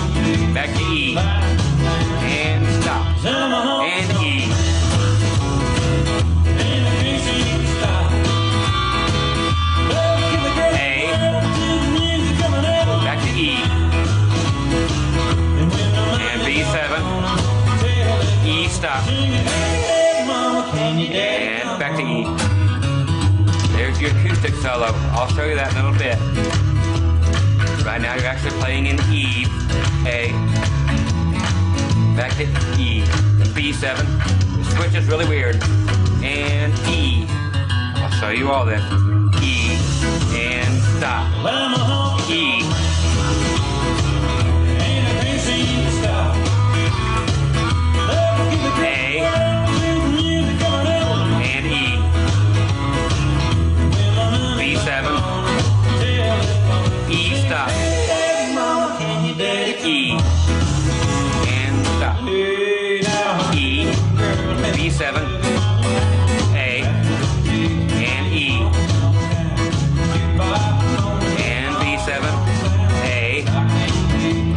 Back to E. And stop. And E. A. Back to E. And B7. E. Stop. And back to E. There's your acoustic solo. I'll show you that in a little bit. Right now you're actually playing in E, A, back to E, B7. The switch is really weird. And E. I'll show you all this. E, and stop. E. A, and E. B7. E, stop. E, and stop. E, B7, A, and E, and B7, A,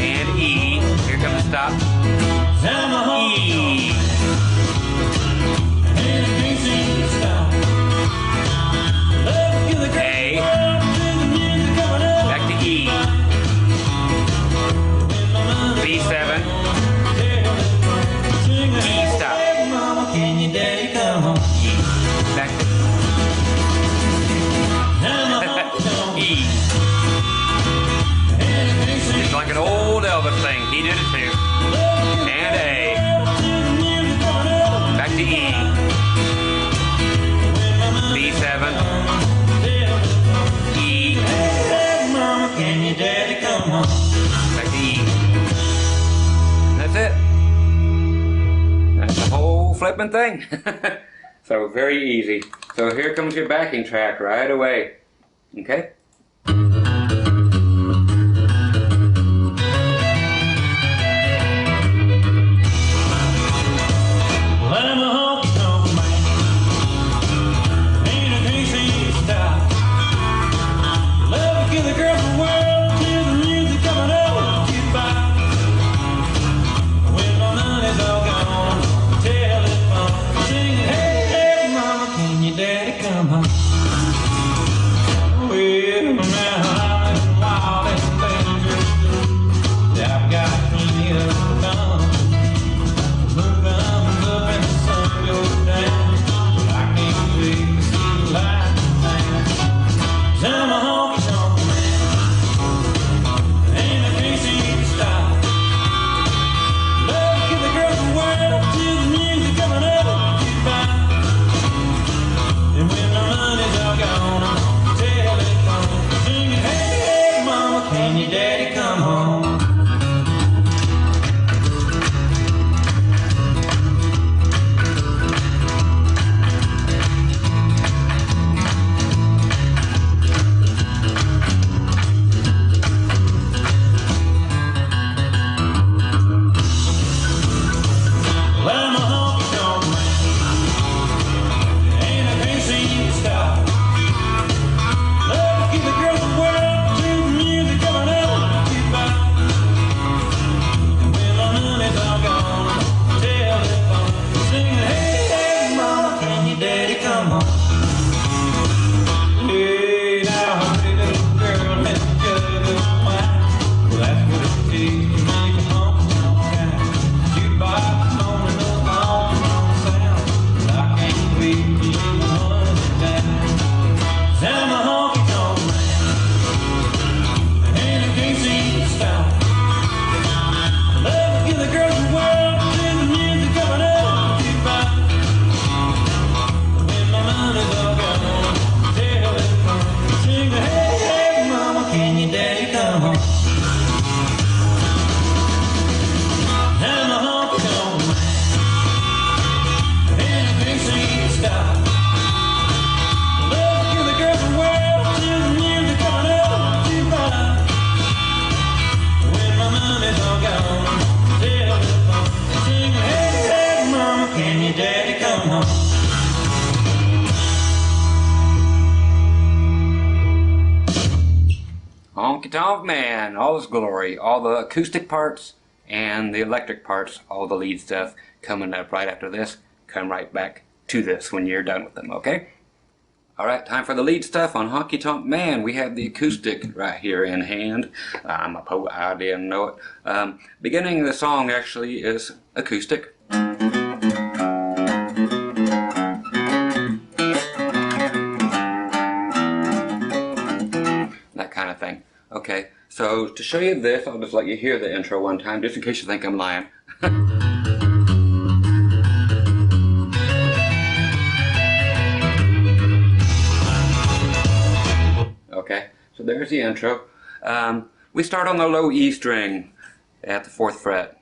and E. Here comes the stop. E. A, back to E. B7, E, stop. E, back to E. It's like an old Elvis thing. He did it too. And A. Back to E. B7. E. Back to E. That's it. That's the whole flipping thing. So very easy. So here comes your backing track right away. Okay? Well, I'm a honky tonk man, ain't a greasy style. Love to give the girls the world till the music coming up you by. When my money's all gone, telephone singing, hey, hey, mama, can your daddy come home? Well, now I'm wild and dangerous. I've got plenty of fun. Moon comes up and the sun goes down. I can't wait to see the light dance. 'Cause I'm a honky tonk man, ain't a greasy style. Love to give the girls the world till the music coming up you by. And when my money's all gone, I'm telephone singing, hey, hey, mama, can your daddy come home? Well, I'm a honky tonk man, ain't a greasy style. Love to give the girls the world till the music coming up you by. And when my money's all gone, telephone singing, hey, hey, mama, can your daddy come home? Hey, now, pretty little girl, let's get a little wine. Well, that's what it takes to make a honky tonk guy. Jukebox on another long sound. I can't wait to leave my money down. 'Cause I'm a honky tonk man, ain't a greasy style. Love to give the girls the world till the music coming up you by. When my money's all gone, telephone singing, hey, hey, mama, can your daddy come home? I'm a honky tonk man, ain't a greasy style. Love to give the girls the world till the music coming up you by. When my money's all gone, telephone singing, hey, hey, mama, can your daddy come home? Honky Tonk Man, all his glory, all the acoustic parts and the electric parts, all the lead stuff coming up right after this. Come right back to this when you're done with them, okay? Alright, time for the lead stuff on Honky Tonk Man. We have the acoustic right here in hand. I'm a poet, I didn't know it. Beginning of the song actually is acoustic. That kind of thing. Okay, So to show you this, I'll just let you hear the intro one time, just in case you think I'm lying. Okay, so there's the intro. We start on the low E string at the 4th fret.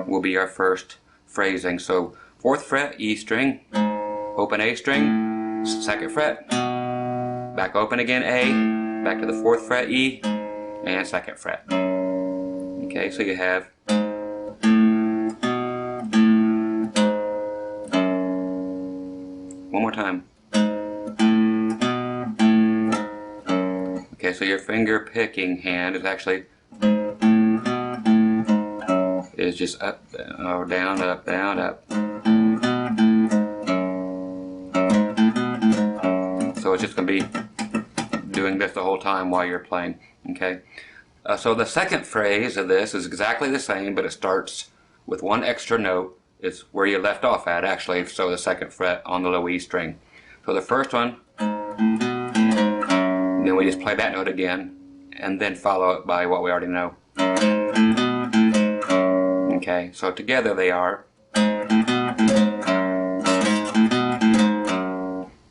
Will be our first phrasing. So 4th fret, E string, open A string, 2nd fret, back open again A, back to the 4th fret E, and 2nd fret. Okay, so you have one more time. Okay, so your finger picking hand is actually just up, or down, up, down, up. So it's just going to be doing this the whole time while you're playing. Okay. So the second phrase of this is exactly the same, but it starts with one extra note. It's where you left off at, actually. So the 2nd fret on the low E string. So the first one, then we just play that note again, and then follow it by what we already know. Okay, so together they are.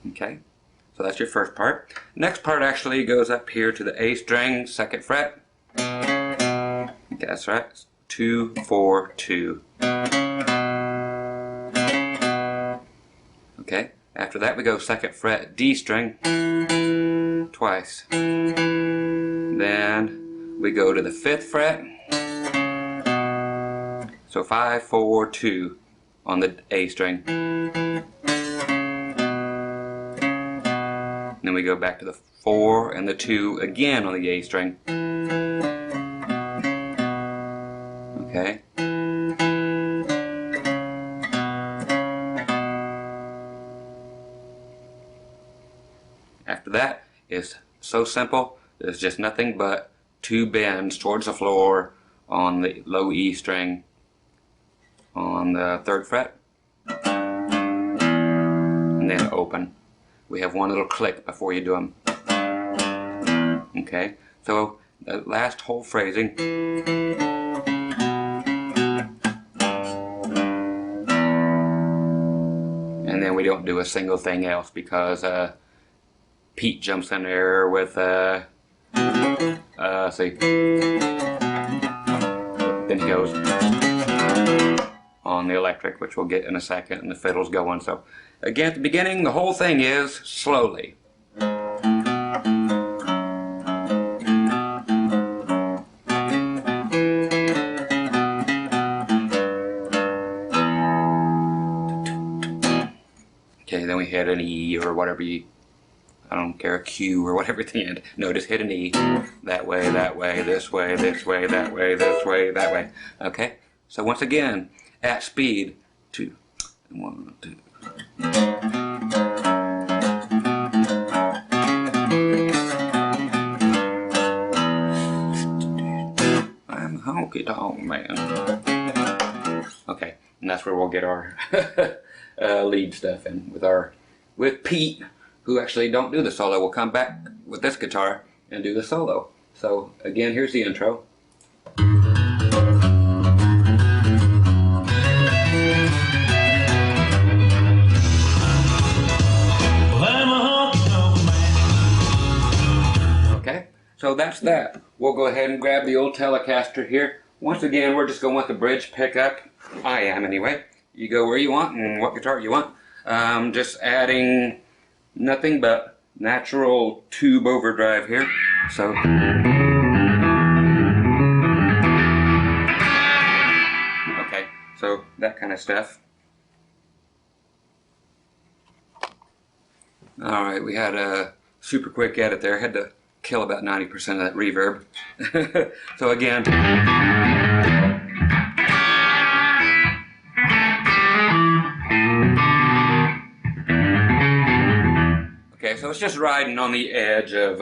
Okay, so that's your first part. Next part actually goes up here to the A string, 2nd fret. Okay, that's right. 2, 4, 2. Okay, after that we go 2nd fret, D string, twice. Then we go to the 5th fret. So 5, 4, 2 on the A string. Then we go back to the 4 and the 2 again on the A string. Okay. After that is so simple. There's just nothing but 2 bends towards the floor on the low E string on the 3rd fret, and then open. We have one little click before you do them. Okay, so the last whole phrasing. And then we don't do a single thing else because Pete jumps in there with see. Then he goes on the electric, which we'll get in a second, and the fiddle's going. So again, at the beginning, the whole thing is slowly. Okay, then we hit an E or whatever you, I don't care, a Q or whatever at the end. No, just hit an E. That way, this way, this way, that way, this way, that way. Okay? So once again, at speed, 2, 1, 2. I'm Honky Tonk Man. Okay, and that's where we'll get our lead stuff in with Pete, who actually don't do the solo. We'll come back with this guitar and do the solo. So again, here's the intro. Okay, so that's that. We'll go ahead and grab the old Telecaster here. Once again, we're just going with the bridge pickup. I am anyway. You go where you want and what guitar you want. Just adding nothing but natural tube overdrive here. So okay, so that kind of stuff. Alright, we had a super quick edit there. Had to kill about 90% of that reverb. So again, okay, so it's just riding on the edge of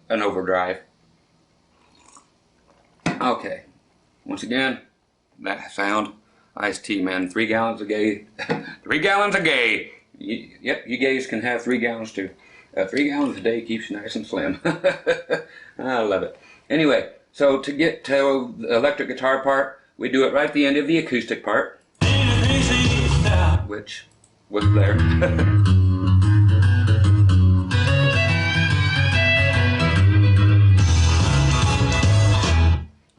an overdrive. Okay, once again, that sound, Ice-T, man, 3 gallons a gay. 3 gallons a gay. Yep, you gays can have 3 gallons too. 3 gallons a day keeps you nice and slim. I love it. Anyway, so to get to the electric guitar part, we do it right at the end of the acoustic part, which was there.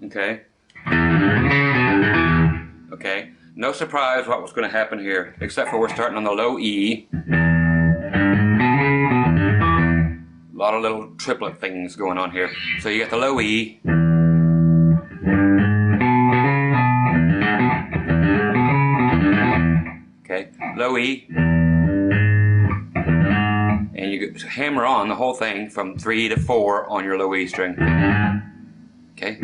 Okay. Okay. No surprise what was going to happen here, except for we're starting on the low E. A lot of little triplet things going on here. So you got the low E. Okay, low E. And you hammer on the whole thing from 3 to 4 on your low E string. Okay.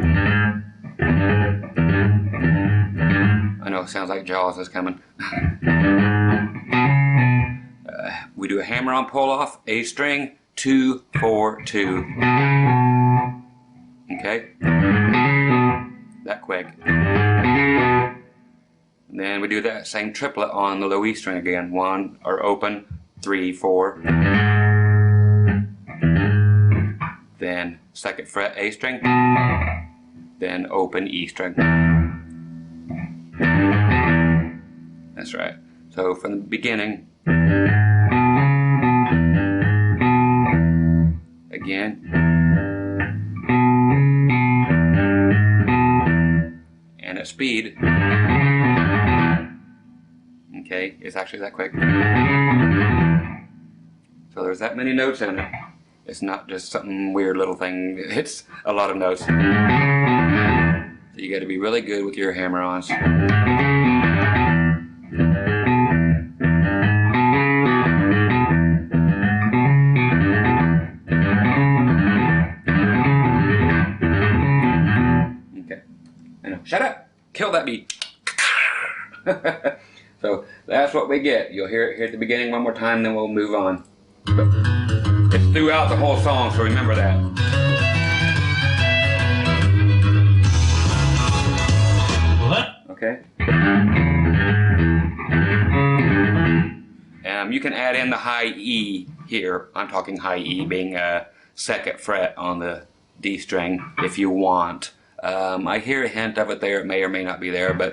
I know it sounds like Jaws is coming. We do a hammer on pull off, A string, 2, 4, 2. Okay? That quick. And then we do that same triplet on the low E string again. 1, or open, 3, 4. Then 2nd fret A string. Then open E string. That's right. So from the beginning, again, and at speed, okay, it's actually that quick. So there's that many notes in it. It's not just some weird little thing, it's a lot of notes. So you got to be really good with your hammer-ons. Okay. I know. Shut up! Kill that beat! So that's what we get. You'll hear it here at the beginning one more time, then we'll move on. But it's throughout the whole song, so remember that. Okay. You can add in the high E here. I'm talking high E being a 2nd fret on the D string if you want. I hear a hint of it there. It may or may not be there, but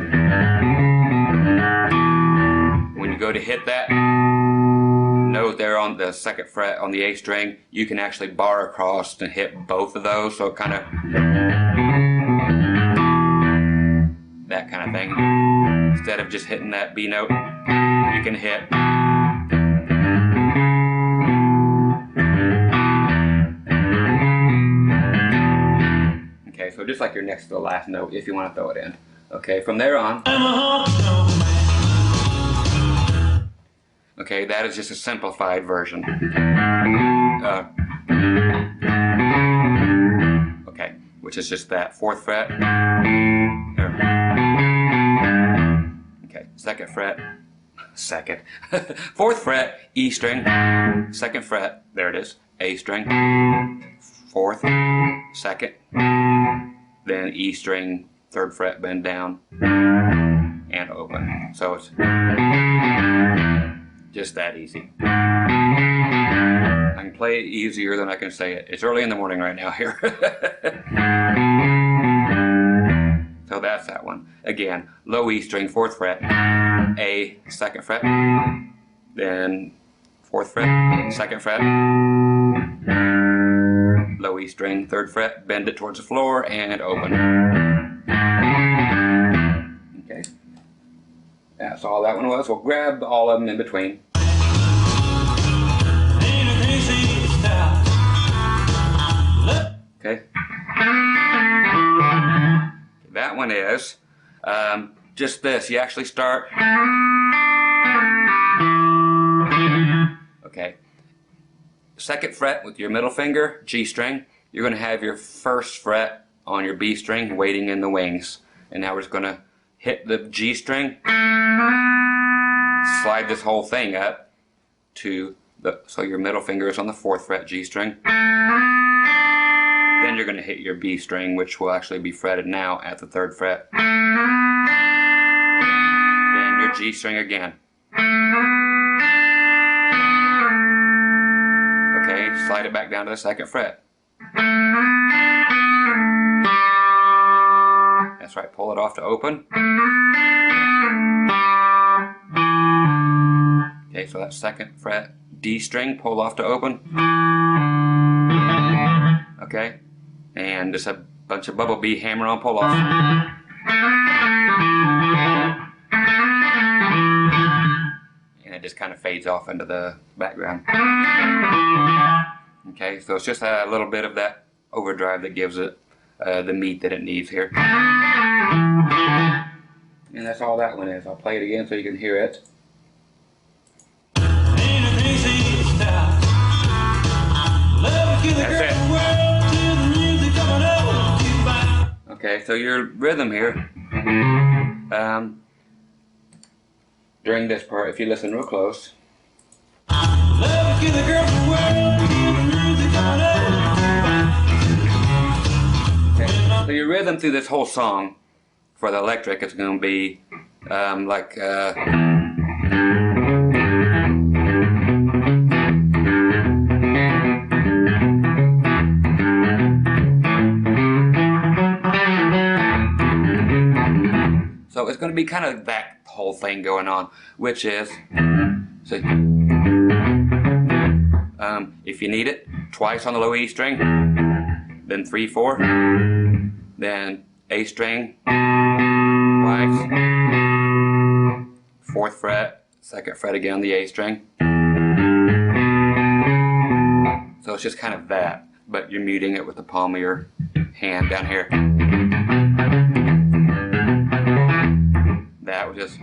when you go to hit that note there on the 2nd fret on the A string, you can actually bar across and hit both of those, so it kind of that kind of thing. Instead of just hitting that B note, you can hit so just like you're next to the last note if you want to throw it in. Okay, from there on. Okay, that is just a simplified version. Okay, which is just that 4th fret. Okay, 2nd fret. 4th fret, E string. 2nd fret, there it is, A string. 4th, 2nd. Then E string, 3rd fret, bend down, and open. So it's just that easy. I can play it easier than I can say it. It's early in the morning right now here. So that's that one. Again, low E string, 4th fret, A, 2nd fret, then 4th fret, 2nd fret, low E string, 3rd fret, bend it towards the floor, and open. Okay. That's all that one was. We'll grab all of them in between. Okay. That one is just this. You actually start. Okay. 2nd fret with your middle finger, G string. You're going to have your 1st fret on your B string waiting in the wings. And now we're just going to hit the G string, slide this whole thing up to the, so your middle finger is on the 4th fret G string. Then you're going to hit your B string, which will actually be fretted now at the 3rd fret. Then your G string again. Okay. slide it back down to the 2nd fret. That's right, pull it off to open. Okay, so that 2nd fret D string, pull off to open. Okay, and just a bunch of bumblebee hammer on pull off. And it just kind of fades off into the background. Okay, so it's just a little bit of that overdrive that gives it the meat that it needs here. And that's all that one is. I'll play it again so you can hear it. That's it. Okay, so your rhythm here, during this part, if you listen real close, okay, so your rhythm through this whole song for the electric is going to be like so it's going to be kind of that whole thing going on, which is, so, if you need it, twice on the low E string, then 3/4, then A string, twice, 4th fret, 2nd fret again on the A string. So it's just kind of that, but you're muting it with the palm of your hand down here. That was just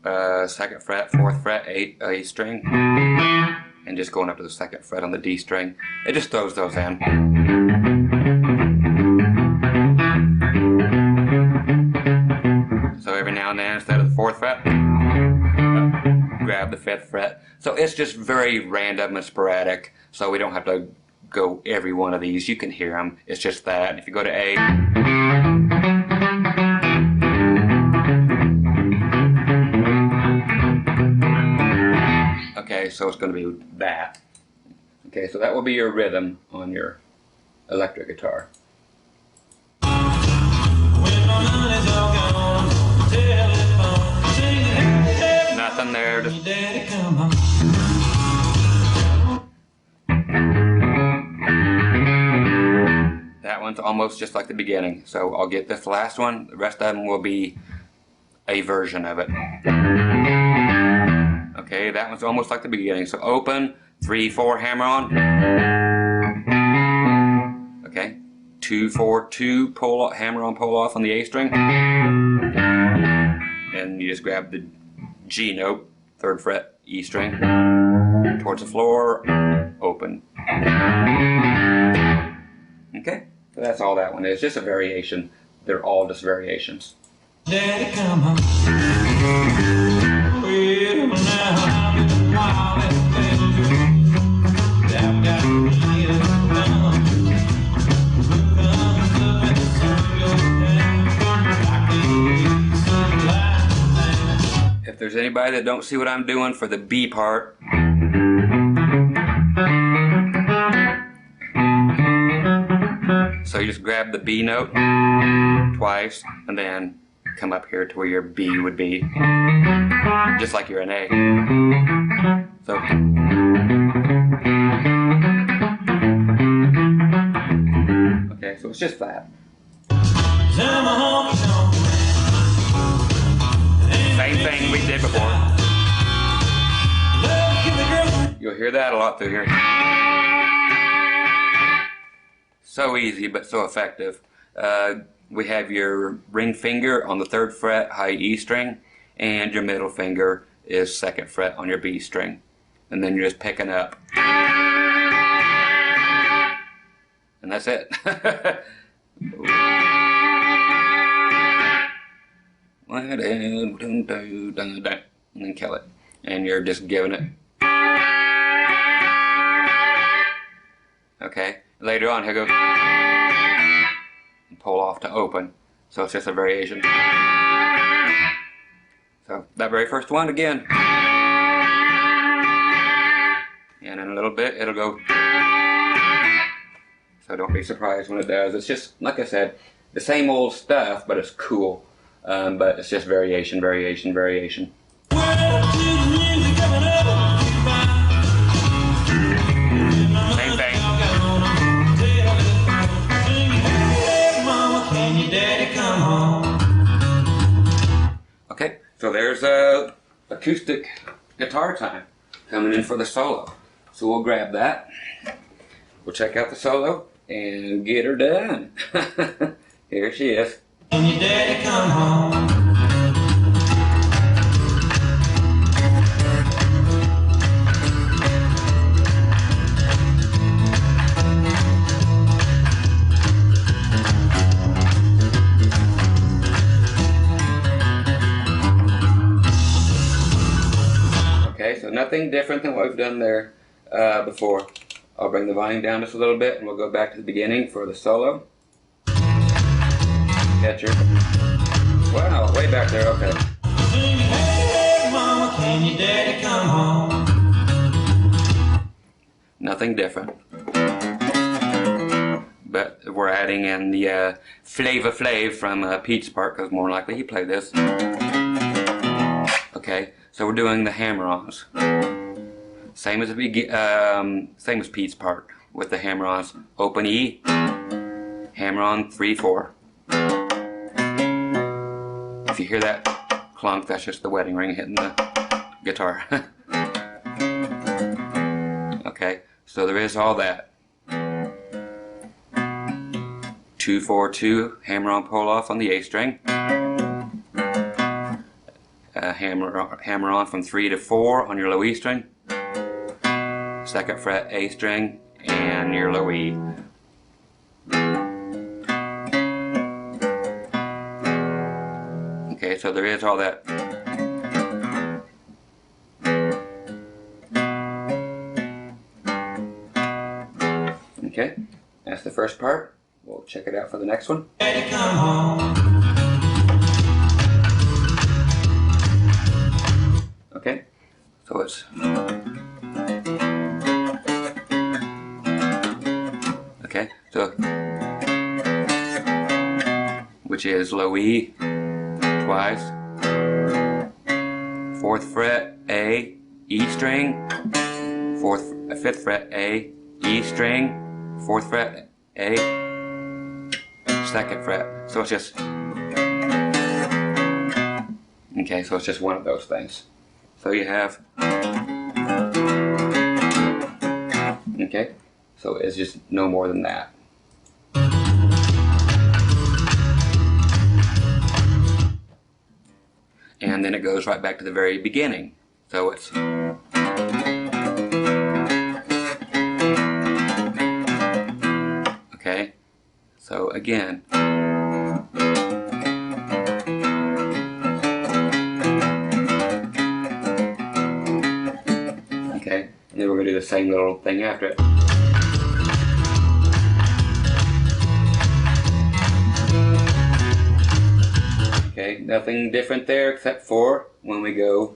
2nd fret, 4th fret, A string, and just going up to the 2nd fret on the D string. It just throws those in. So every now and then, instead of the 4th fret, grab the 5th fret. So it's just very random and sporadic, so we don't have to go every one of these. You can hear them. It's just that. And if you go to A, okay, so it's going to be that. Okay, so that will be your rhythm on your electric guitar. Nothing there. Just that one's almost just like the beginning. So I'll get this last one. The rest of them will be a version of it. Okay, that one's almost like the beginning. So open, 3/4 hammer on. Okay, 2/4 pull hammer on pull off on the A string. And you just grab the G note, 3rd fret, E string, towards the floor, open. Okay, so that's all that one is. Just a variation. They're all just variations. Daddy, come home. Well, now I'm in the wild and I've got to get it done. Comes up and the sun goes down. I can't see light now. If there's anybody that don't see what I'm doing for the B part, so you just grab the B note twice and then come up here to where your B would be, just like you're an A. So okay, so it's just that. I'm a honky tonk man. Same thing we did before. You'll hear that a lot through here. So easy, but so effective. We have your ring finger on the 3rd fret, high E string, and your middle finger is 2nd fret on your B string. And then you're just picking up. And that's it. And then kill it. And you're just giving it. Okay, later on he'll go and pull off to open. So it's just a variation. So that very first one again. And in a little bit bit, it'll go. So don't be surprised when it does. It's just, like I said, the same old stuff, but it's cool. But it's just variation, variation, variation. Same thing. Okay, so there's acoustic guitar time coming in for the solo. So we'll grab that. We'll check out the solo and get her done. Here she is. When your daddy come home. Okay, so nothing different than what we've done there before. I'll bring the volume down just a little bit and we'll go back to the beginning for the solo. Catcher. Wow, way back there, okay. Hey, mama, can your daddy come home? Nothing different. But we're adding in the Flava Flav from Pete's part, because more likely he played this. Okay, so we're doing the hammer-ons. Same as same as Pete's part with the hammer-ons. Open E, hammer-on 3/4. If you hear that clunk, that's just the wedding ring hitting the guitar. Okay, so there is all that. 2/4-2, hammer-on pull-off on the A string. Hammer-on from 3 to 4 on your low E string. 2nd fret A string and your low E. Okay, so there is all that. Okay, that's the first part. We'll check it out for the next one. Daddy come home. Okay, so it's okay, so which is low E twice, 4th fret A, E string, 5th fret A, E string, 4th fret A, 2nd fret. So it's just okay. So it's just one of those things. So you have okay. So it's just no more than that. And then it goes right back to the very beginning. So it's okay. So again, okay, and then we're gonna do the same little thing after it. Okay, nothing different there except for when we go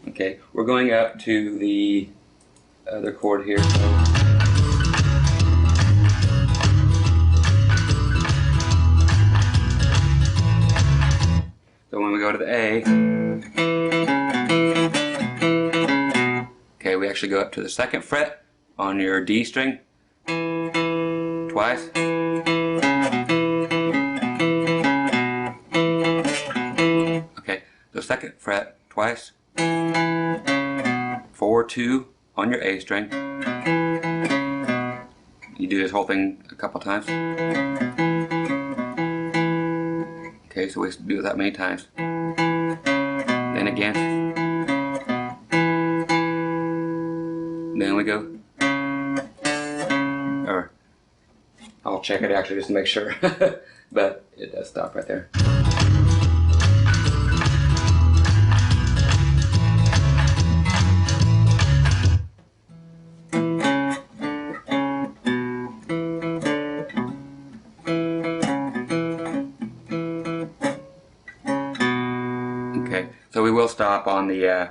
okay, we're going up to the other chord here. So when we go to the A, okay, we actually go up to the 2nd fret on your D string twice. Okay, the 2nd fret twice. 4/2 on your A string. You do this whole thing a couple times. Okay, so we do it that many times. Then again. Then we go. Or I'll check it actually just to make sure. But it does stop right there. So we will stop on the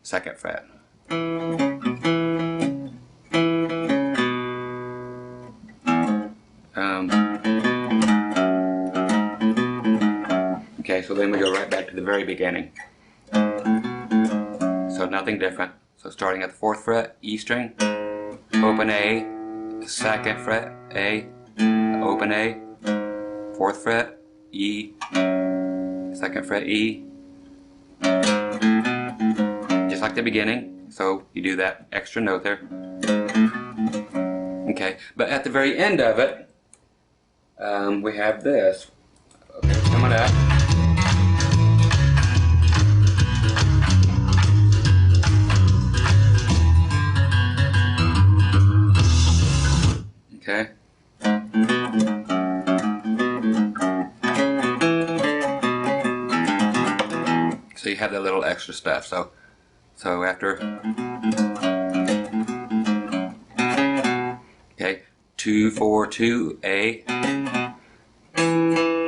2nd fret. Okay, so then we go right back to the very beginning. So nothing different. So starting at the 4th fret, E string, open A, 2nd fret, A, open A, 4th fret, E, 2nd fret, E. Just like the beginning, so you do that extra note there. Okay, but at the very end of it, we have this. Okay, it's coming up. Okay. So you have that little extra stuff. So after, okay, 2, 4, 2, A,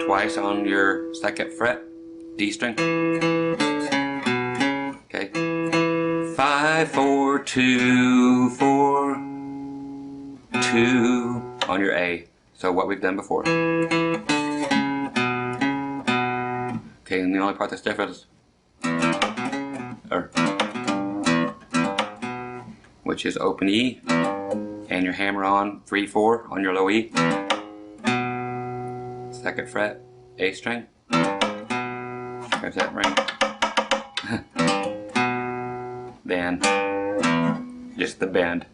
twice on your 2nd fret, D string. Okay, 5, 4, 2, 4, 2 on your A. So what we've done before. Okay, and the only part that's different is, which is open E, and your hammer on 3, 4 on your low E. 2nd fret, A string. There's that ring. Then just the bend.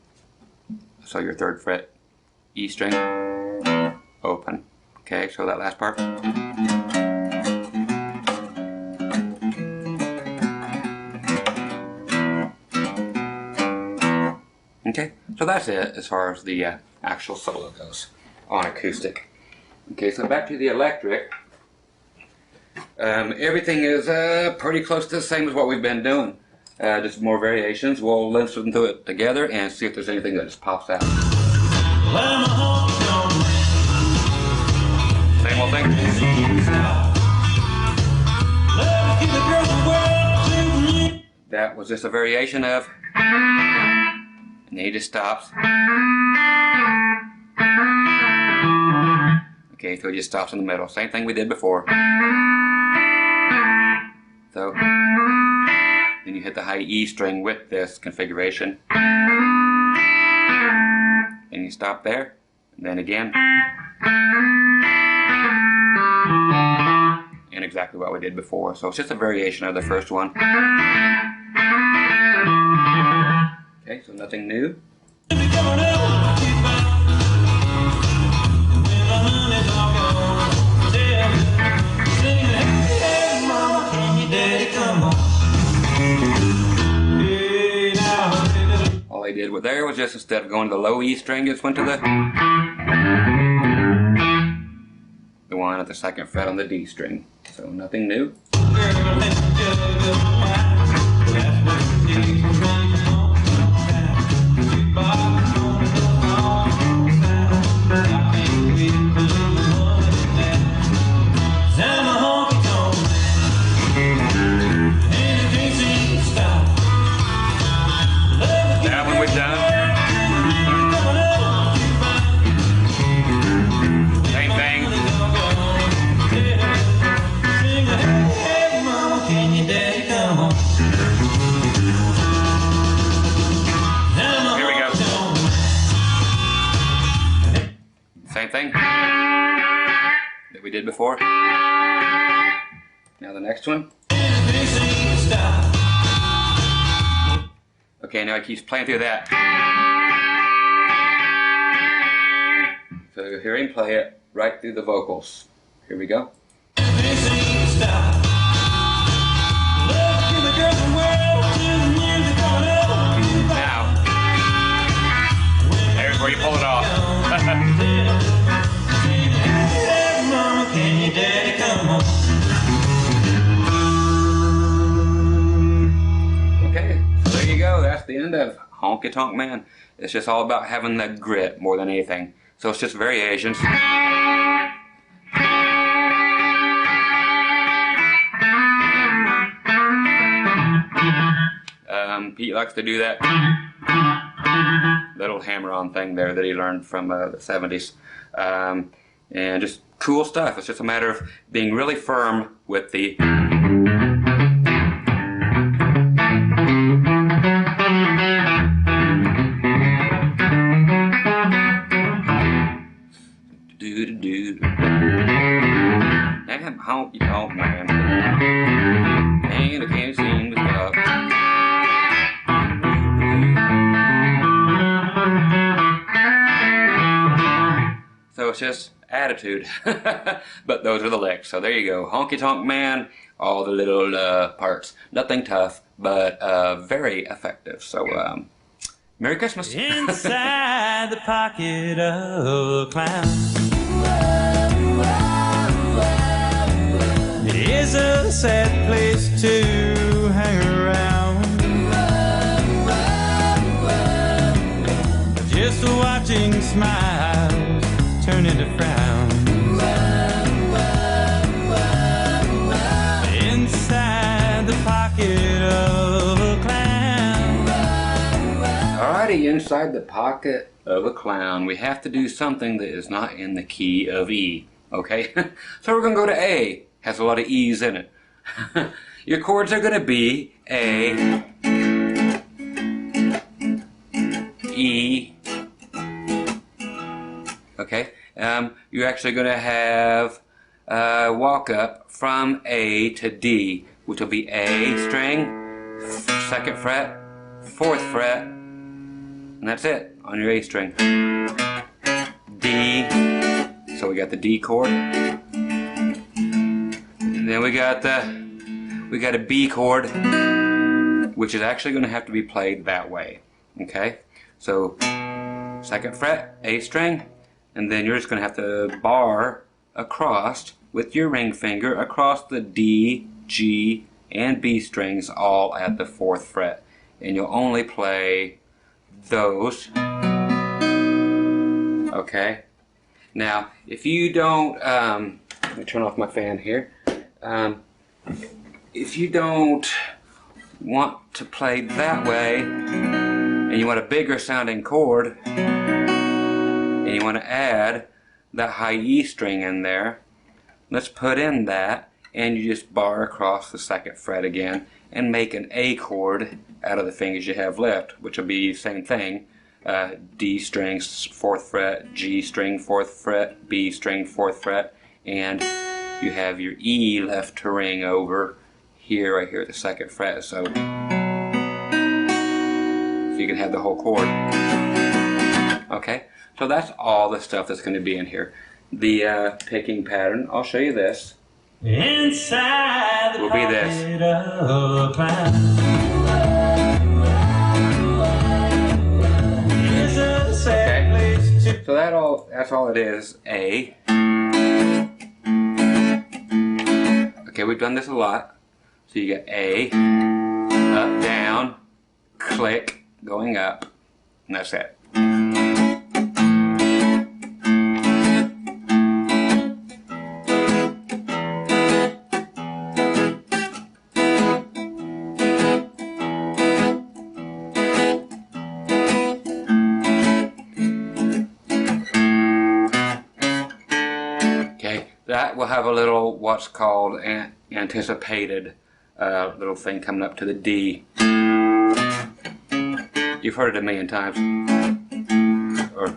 So your 3rd fret, E string, open. Okay, so that last part. Okay, so that's it as far as the actual solo goes on acoustic. Okay, so back to the electric. Everything is pretty close to the same as what we've been doing. Just more variations. We'll listen to it together and see if there's anything that just pops out. Same old thing. That was just a variation of, and then he just stops. Okay, so he just stops in the middle. Same thing we did before. So then you hit the high E string with this configuration, and you stop there, and then again, and exactly what we did before. So it's just a variation of the first one. Okay, so nothing new. All I did with there was just, instead of going to the low E string, just went to the one at the 2nd fret on the D string. So nothing new. That one we've done. Same thing. Here we go. Same thing that we did before. Now the next one. Okay, now it keeps playing through that. So you'll hear him play it right through the vocals. Here we go. Now, there's where you pull it off. Okay, so there you go. That's the end of Honky Tonk Man. It's just all about having that grit more than anything. So it's just variations. Pete likes to do that little hammer-on thing there that he learned from the 70s. And just cool stuff. It's just a matter of being really firm with the do-do-do. That honky tonk man, and I can't seem to stop. So it's just attitude. But those are the licks. So there you go. Honky Tonk Man, all the little parts. Nothing tough, but very effective. So Merry Christmas. Inside the pocket of a clown, it is a sad place to hang around. Just watching smiles turn into frowns. Inside the pocket of a clown. Alrighty, inside the pocket of a clown, we have to do something that is not in the key of E. Okay? So we're going to go to A. Has a lot of E's in it. Your chords are going to be A, E. Okay? You're actually going to have walk up from A to D, which will be A string, 2nd fret, 4th fret, and that's it on your A string. D, so we got the D chord. And then we got a B chord, which is actually going to have to be played that way. Okay? So 2nd fret, A string, and then you're just going to have to bar across with your ring finger across the D, G, and B strings all at the 4th fret. And you'll only play those. Okay? Now, if you don't, let me turn off my fan here. If you don't want to play that way, and you want a bigger sounding chord, and you want to add that high E string in there, let's put in that, and you just bar across the 2nd fret again and make an A chord out of the fingers you have left, which will be the same thing. D string, 4th fret, G string, 4th fret, B string, 4th fret, and you have your E left to ring over here, right here at the 2nd fret, so you can have the whole chord. Okay, so that's all the stuff that's going to be in here. The picking pattern, I'll show you this. Inside the Will be this. pocket of a clown. Is a sad place to. So that's all it is. A. Okay, we've done this a lot. So you get A, up, down, click, going up, and that's it. Okay, that will have a little what's called an anticipated little thing coming up to the D. You've heard it a million times. Or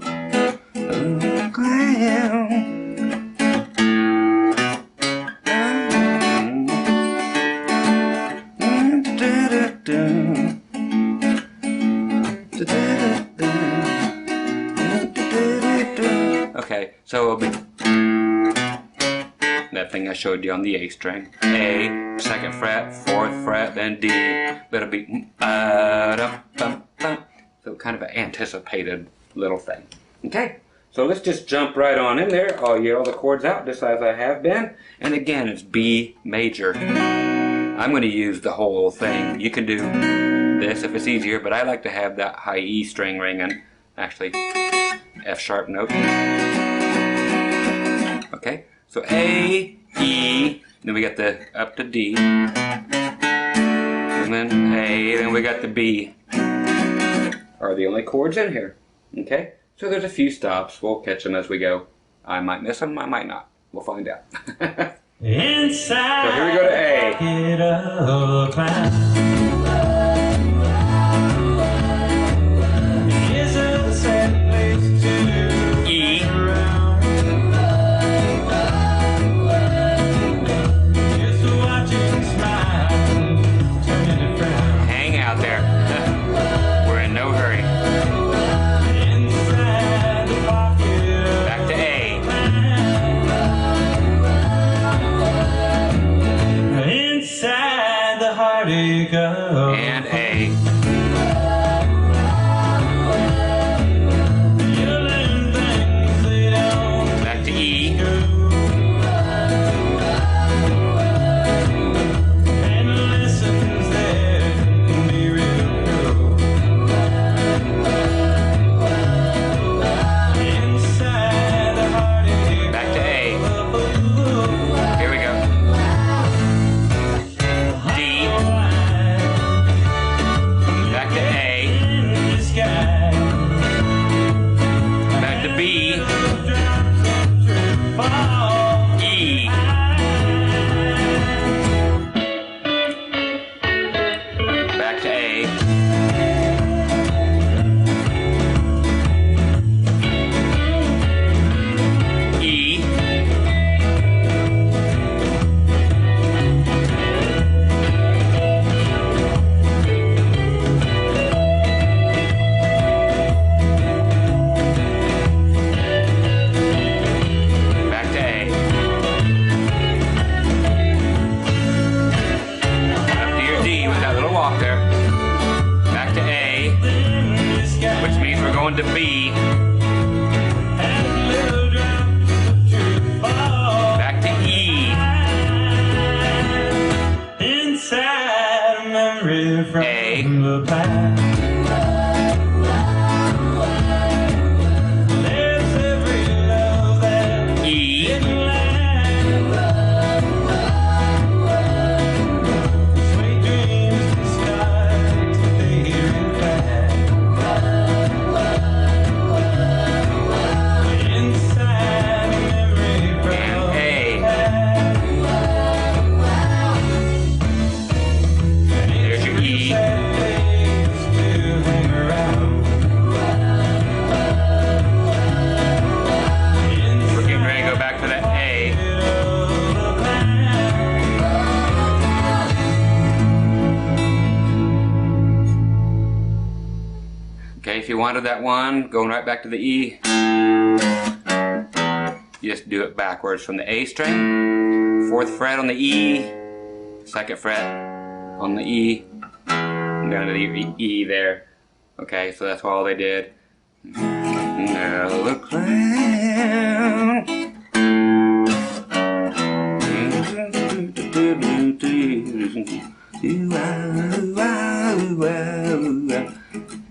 okay, so it'll be that thing I showed you on the A string. A, 2nd fret, 4th fret, then D. But it'll be so kind of an anticipated little thing. Okay, so let's just jump right on in there. I'll yell the chords out just as I have been. And again, it's B major. I'm going to use the whole thing. You can do this if it's easier, but I like to have that high E string ringing. Actually, F sharp note. Okay, so A, E, then we got the up to D, and then A, then we got the B. are the only chords in here. Okay? So there's a few stops. We'll catch them as we go. I might miss them, I might not. We'll find out. Inside So here we go to A. pocket of a clown is a sad place to E. hang around. Just to watch him smile, turn into frown. Hang out there. We're in no hurry. Inside the pocket of Back to A. inside the heartache of And A. yelling things they don't Back to E. and lessons there can be real cruel. Inside the heartache Back to A. Here we go. D. Back to A. in the sky. Back to B. Fall. E. Back to A. E. Back to A. Up to your D with that little walk there. Back to A, which means we're going to B. Back to E. Inside a memory from A. the past. There's every love that E. didn't last. Sweet dreams can start to fade real fast. Inside a memory from And A. the past. There's your E. Sad place to hang around. We're getting ready to go back to that A. Okay, if you wanted that one, going right back to the E, you just do it backwards from the A string, 4th fret on the E, 2nd fret on the E, and down to the E there. Okay, so that's all they did. Now look around.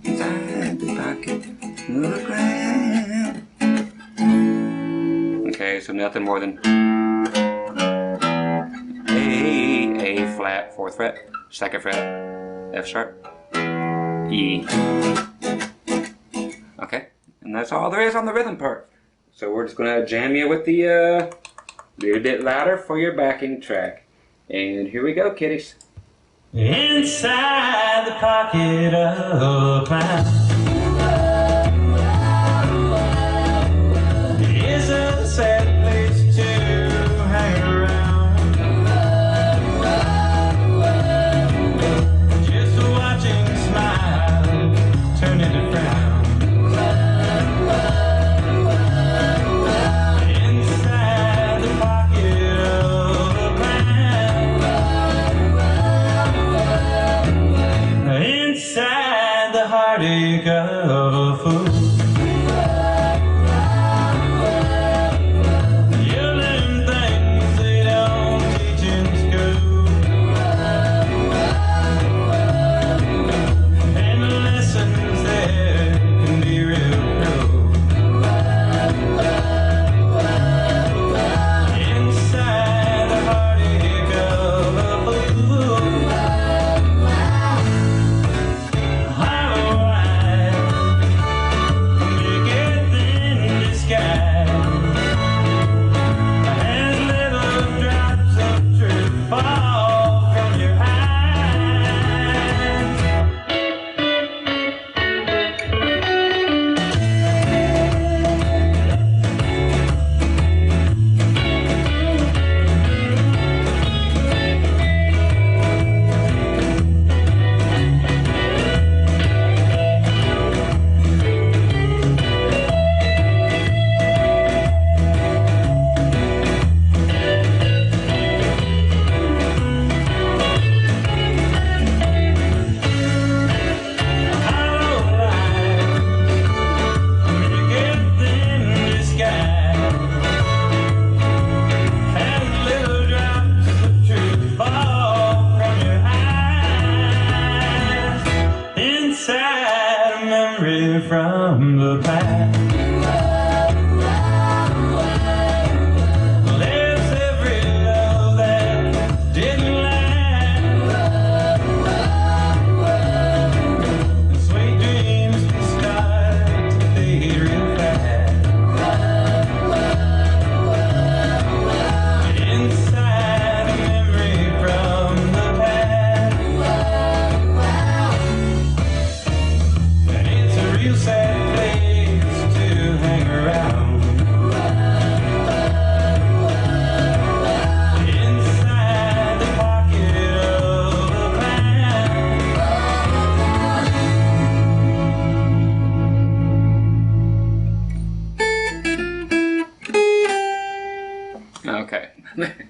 Inside the pocket of the ground. Okay, so nothing more than A flat, 4th fret, 2nd fret, F sharp, E. Okay, and that's all there is on the rhythm part. So we're just gonna jam you with the a little bit louder for your backing track. And here we go, kiddies. Inside the pocket of a clown is a sad place to hang around. Just to watch him smile, turn into frown. Inside the pocket of a clown, inside the heartache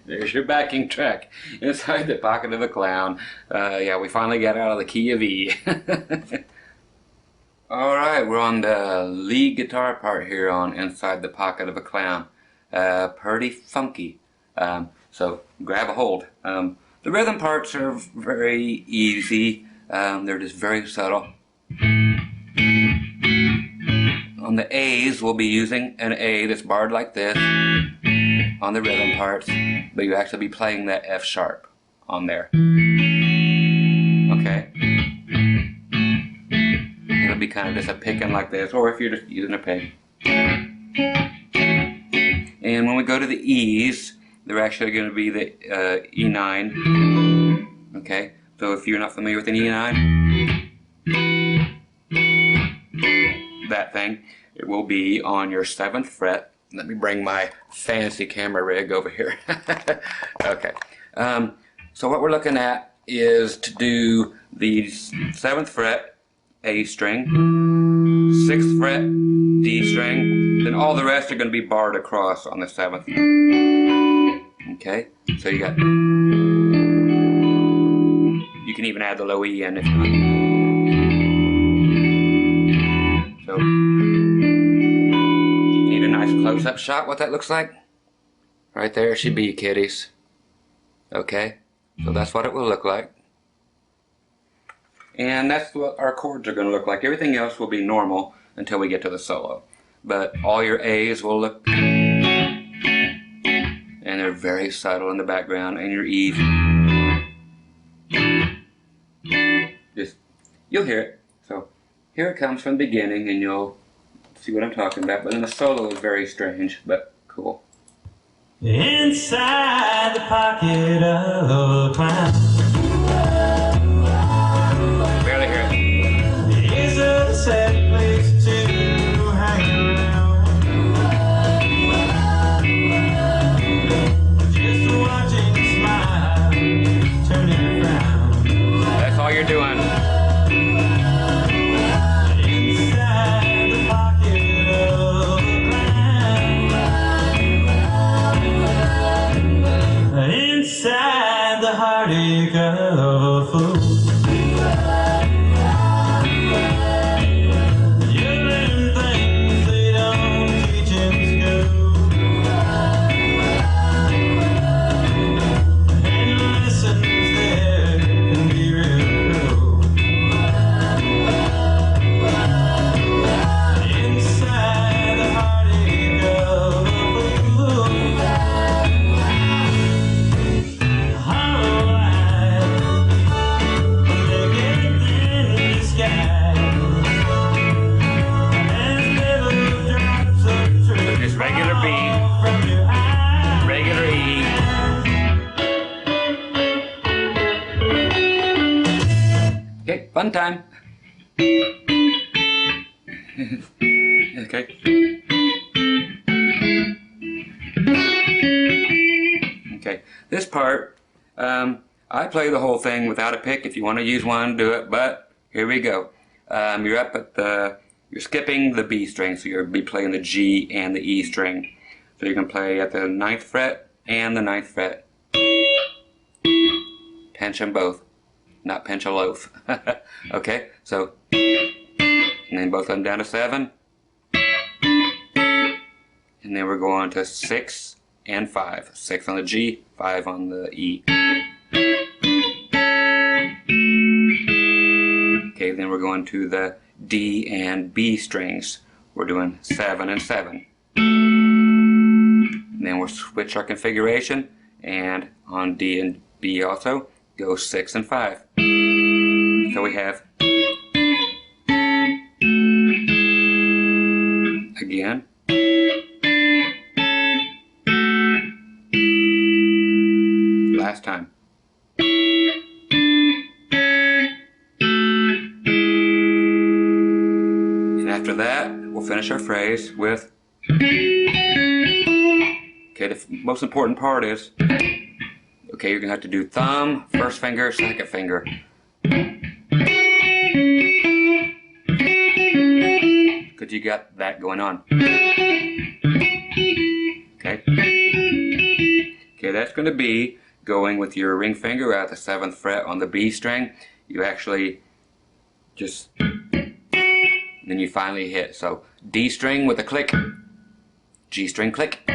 There's your backing track. Inside the Pocket of a Clown. Yeah, we finally got out of the key of E. Alright, we're on the lead guitar part here on Inside the Pocket of a Clown. Pretty funky. So grab a hold. The rhythm parts are very easy. They're just very subtle. On the A's, we'll be using an A that's barred like this on the rhythm parts, but you actually be playing that F sharp on there. Okay? It'll be kind of just a picking like this, or if you're just using a pick. And when we go to the E's, they're actually going to be the E9. Okay? So if you're not familiar with an E9, that thing, it will be on your 7th fret. Let me bring my fancy camera rig over here. Okay. So what we're looking at is to do the 7th fret A string, 6th fret D string, then all the rest are going to be barred across on the 7th. Okay, so you got, you can even add the low E in if you like. So, need a nice close-up shot what that looks like. Right there should be, kiddies. Okay, so that's what it will look like. And that's what our chords are going to look like. Everything else will be normal until we get to the solo. But all your A's will look, and they're very subtle in the background, and your E's, just, you'll hear it. So here it comes from the beginning, and you'll see what I'm talking about. But then the solo is very strange, but cool. Inside the pocket of a clown, Barely hear it. is a sad place to hang around. Just watching you smile, turning around. That's all you're doing. Inside the pocket of a clown, inside the heartache of a fool. You learn things they don't teach in school, and lessons there can be real cruel. Inside the heartache of a fool, hollow eyes look in the sky, and little drops of truth Just regular B, from your eyes. regular E. Okay, fun time. Okay. Okay, this part, I play the whole thing without a pick. If you want to use one, do it, but here we go. You're up at the, you're skipping the B string, so you'll be playing the G and the E string. So you can play at the 9th fret and the 9th fret. Pinch them both, not pinch a loaf. Okay, so, and then both of them down to 7. And then we're going to 6 and 5. 6 on the G, 5 on the E. Okay, then we're going to the D and B strings. We're doing 7 and 7. And then we'll switch our configuration, and on D and B also, go 6 and 5. So we have, again, last time. And after that, we'll finish our phrase with, okay, the most important part is, okay, you're going to have to do thumb, first finger, second finger. Because you got that going on. Okay? Okay, Okay, that's going to be going with your ring finger at the 7th fret on the B string. You actually just, then you finally hit. So D string with a click, G string click,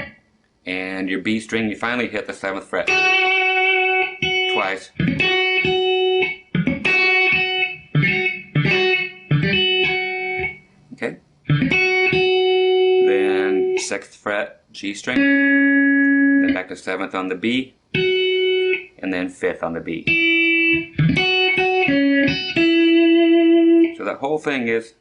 and your B string, you finally hit the 7th fret twice. Okay. Then 6th fret G string, then back to 7th on the B, and then 5th on the B. So that whole thing is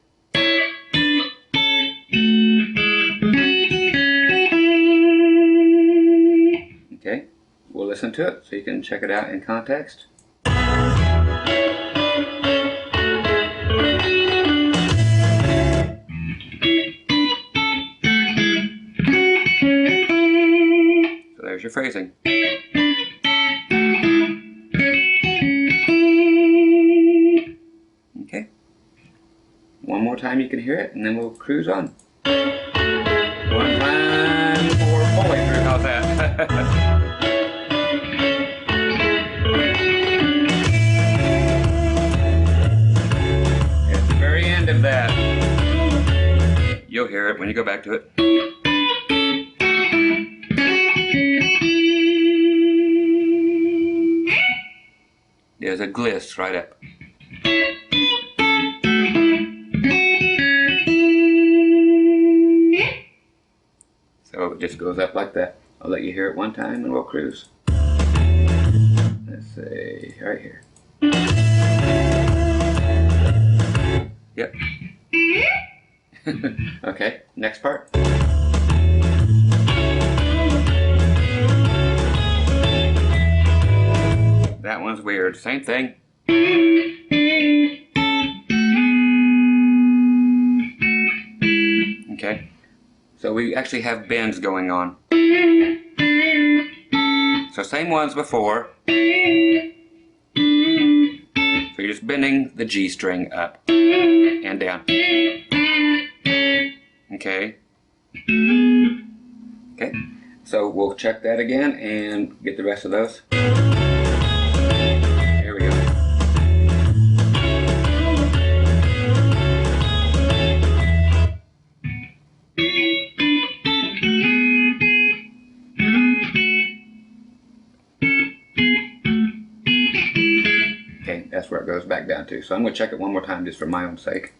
okay. We'll listen to it so you can check it out in context. So there's your phrasing. Okay. One more time you can hear it, and then we'll cruise on. One time for fully through. How's that? At the very end of that, you'll hear it when you go back to it. There's a gliss right up. So it just goes up like that. I'll let you hear it one time and we'll cruise. Let's see, right here. Yep. Okay, next part. That one's weird. Same thing. Okay. So we actually have bends going on. So same ones before. So you're just bending the G string up and down. Okay. Okay. So we'll check that again and get the rest of those. Here we go. Okay, that's where it goes back down to. So I'm going to check it one more time just for my own sake.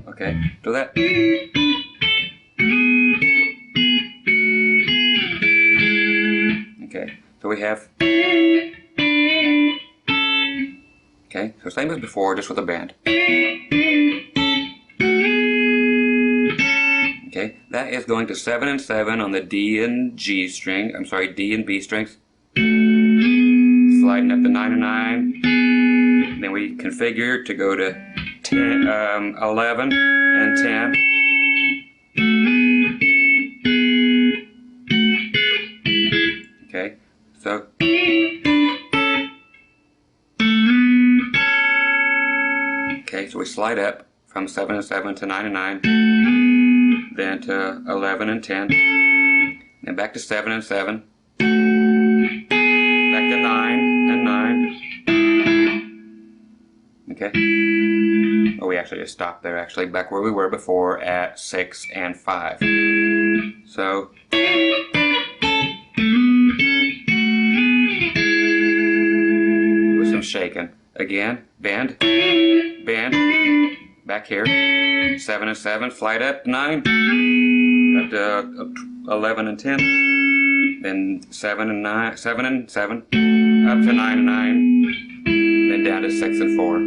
Okay, do that. Okay, so we have. Okay, so same as before, just with a band. Okay, that is going to 7 and 7 on the D and G string. I'm sorry, D and B strings. Sliding up to 9 and 9. Then we configure to go to 10, 11 and 10. Okay, so. Okay, so we slide up from 7 and 7 to 9 and 9. Then to 11 and 10, then back to 7 and 7, back to 9 and 9. Okay. Oh, we actually just stopped there, actually, back where we were before at 6 and 5. So, with some shaking. Again, bend, bend, back here. 7 and 7, slide up 9, up to 11 and 10, then 7 and 9, 7 and 7, up to 9 and 9, then down to 6 and 4.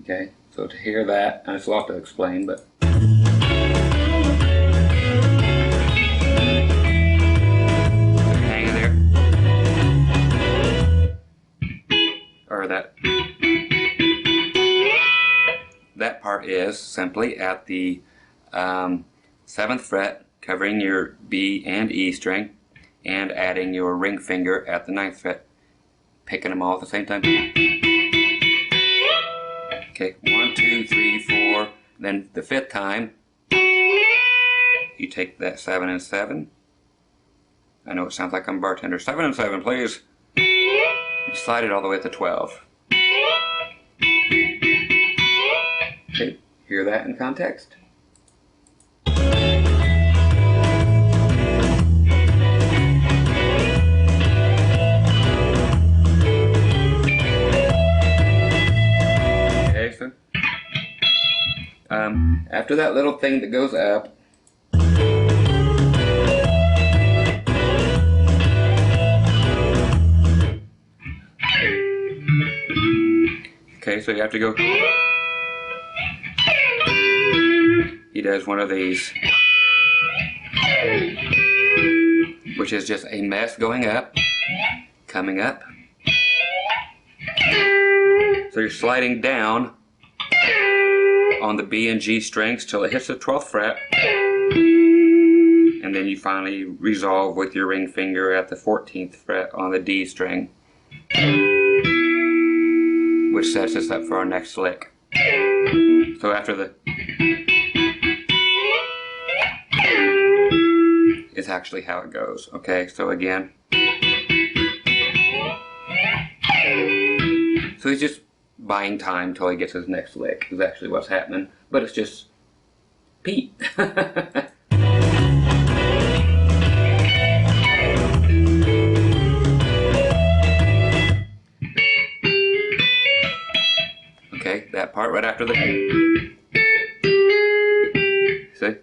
Okay, so to hear that, and it's a lot to explain, but hang in there, or that. That part is simply at the 7th fret, covering your B and E string, and adding your ring finger at the 9th fret, picking them all at the same time. Okay, 1, 2, 3, 4. Then the 5th time, you take that 7 and 7. I know it sounds like I'm a bartender. 7 and 7, please. And slide it all the way to 12. Okay, hear that in context? Okay, so after that little thing that goes up, okay, so you have to go. He does one of these, which is just a mess going up, coming up. So you're sliding down on the B and G strings till it hits the 12th fret, and then you finally resolve with your ring finger at the 14th fret on the D string, which sets us up for our next lick. So after the is actually how it goes. Okay, so again, so he's just buying time till he gets his next lick is actually what's happening, but it's just Pete. Okay, that part right after the see?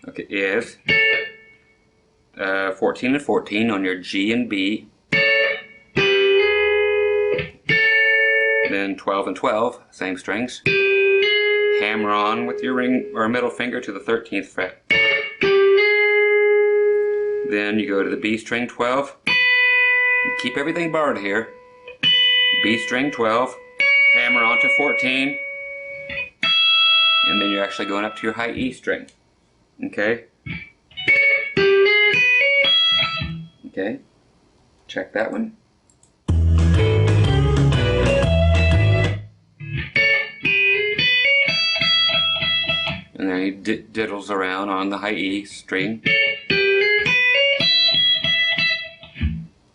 Okay, is 14 and 14 on your G and B. Then 12 and 12, same strings. Hammer on with your ring or middle finger to the 13th fret. Then you go to the B string 12. Keep everything barred here. B string 12, hammer on to 14, and then you're actually going up to your high E string. Okay? Okay, check that one. And then he diddles around on the high E string.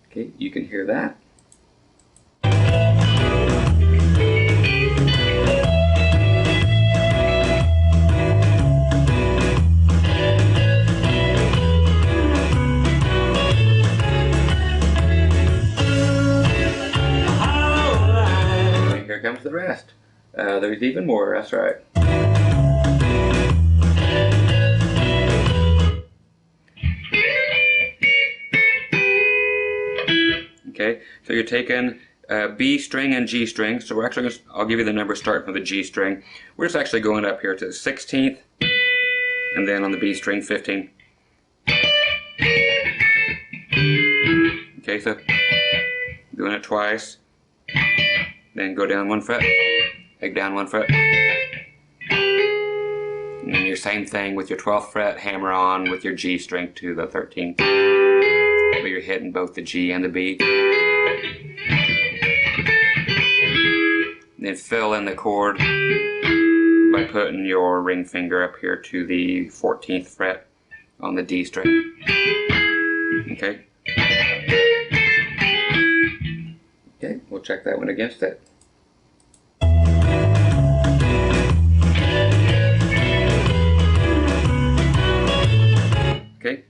Okay, you can hear that. And here comes the rest. There's even more, that's right. Okay, so you're taking B string and G string. So we're actually I'll give you the number starting from the G string. We're just actually going up here to the 16th, and then on the B string 15. Okay, so doing it twice, then go down one fret, take down one fret, and then your same thing with your 12th fret, hammer on with your G string to the 13th. But you're hitting both the G and the B. Then fill in the chord by putting your ring finger up here to the 14th fret on the D string. Okay? Okay, we'll check that one against it. Okay?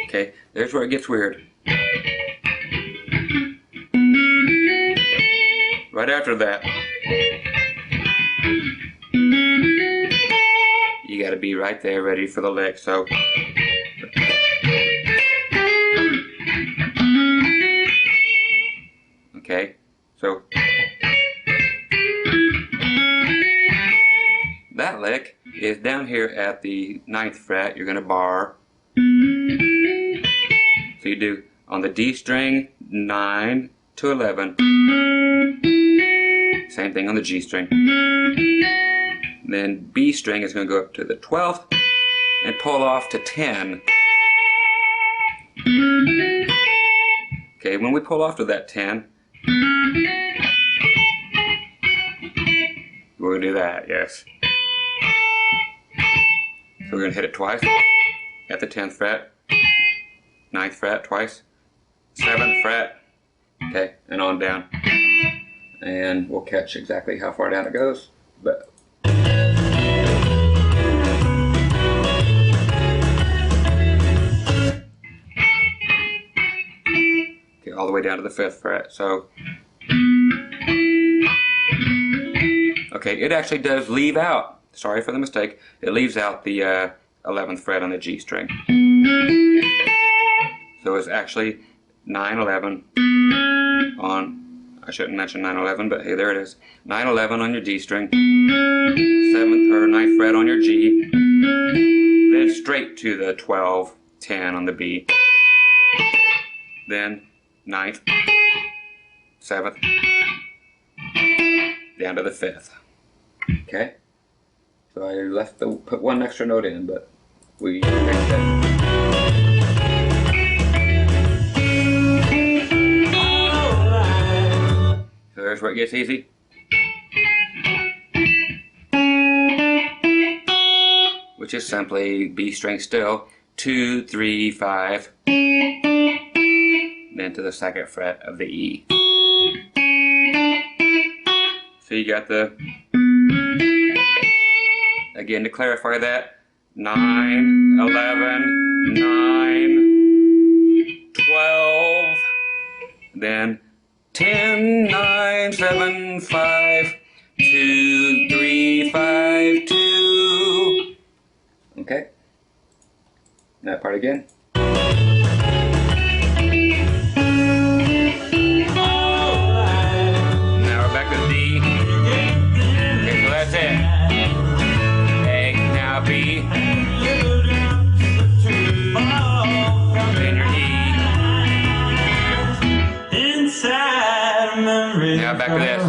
Okay, there's where it gets weird. Right after that, you gotta be right there ready for the lick, so. Okay, so. That lick is down here at the 9th fret. You're gonna bar. So you do on the D string 9 to 11. Same thing on the G string. Then B string is going to go up to the 12th and pull off to 10. Okay, when we pull off to that 10, we're going to do that, yes. So we're going to hit it twice at the 10th fret, 9th fret twice, 7th fret, okay, and on down. And we'll catch exactly how far down it goes. But okay, all the way down to the 5th fret. So okay, it actually does leave out, sorry for the mistake, it leaves out the 11th fret on the G string. So it's actually 9-11 on, I shouldn't mention 9-11, but hey, there it is. 9-11 on your D string, 7th or 9th fret on your G, then straight to the 12-10 on the B, then 9th, 7th, down to the 5th. Okay? So I put one extra note in, but we fixed it. So there's where it gets easy. Which is simply B string still, 2, 3, 5, then to the 2nd fret of the E. So you got the, again to clarify that, 9, 11, 9, 12, then 10, 9, 7, 5, 2, 3, 5, 2. Okay. That part again. Now we're back to D. Okay, so that's it. A, now B. Then your E. Now back to this.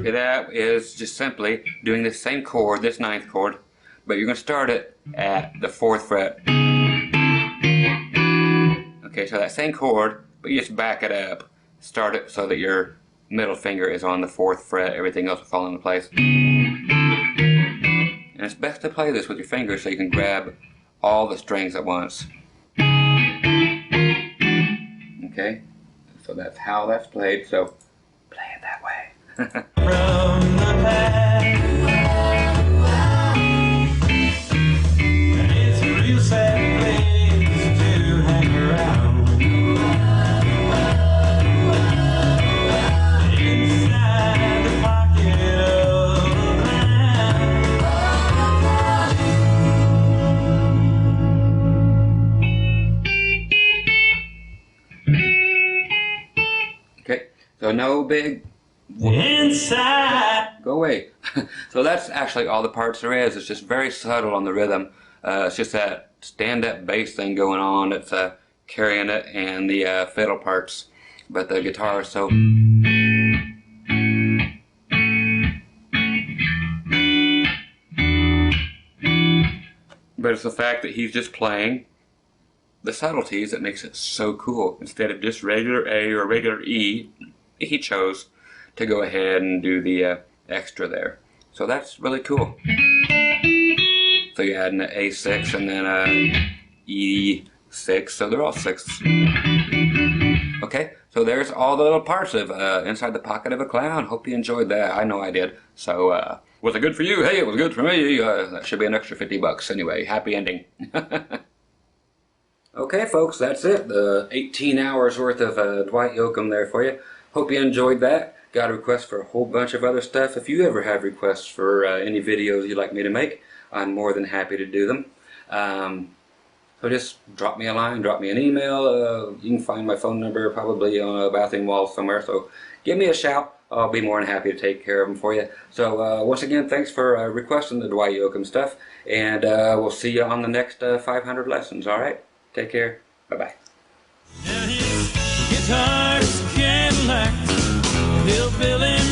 That is just simply doing the same chord, this 9th chord, but you're going to start it at the 4th fret. Okay, so that same chord, but you just back it up. Start it so that your middle finger is on the 4th fret, everything else will fall into place. And it's best to play this with your fingers so you can grab all the strings at once. Okay, so that's how that's played, so play it that way. From the past, and it's a real sad place to hang around. Inside the pocket of a man. Okay, so no big inside. Go away. So that's actually all the parts there is. It's just very subtle on the rhythm. It's just that stand-up bass thing going on that's carrying it, and the fiddle parts. But the guitar is so. But it's the fact that he's just playing the subtleties that makes it so cool. Instead of just regular A or regular E, he chose to go ahead and do the extra there. So that's really cool. So you add an A6 and then a E6, so they're all 6. Okay, so there's all the little parts of Inside the Pocket of a Clown. Hope you enjoyed that. I know I did. So was it good for you? Hey, it was good for me. That should be an extra $50 anyway. Happy ending. Okay, folks, that's it. The 18 hours worth of Dwight Yoakam there for you. Hope you enjoyed that. Got a request for a whole bunch of other stuff. If you ever have requests for any videos you'd like me to make, I'm more than happy to do them. So just drop me a line, drop me an email. You can find my phone number probably on a bathroom wall somewhere. So give me a shout. I'll be more than happy to take care of them for you. So once again, thanks for requesting the Dwight YOAKAM stuff, and we'll see you on the next 500 lessons. All right, take care. Bye bye. Now his guitar's Cadillacs, hillbilly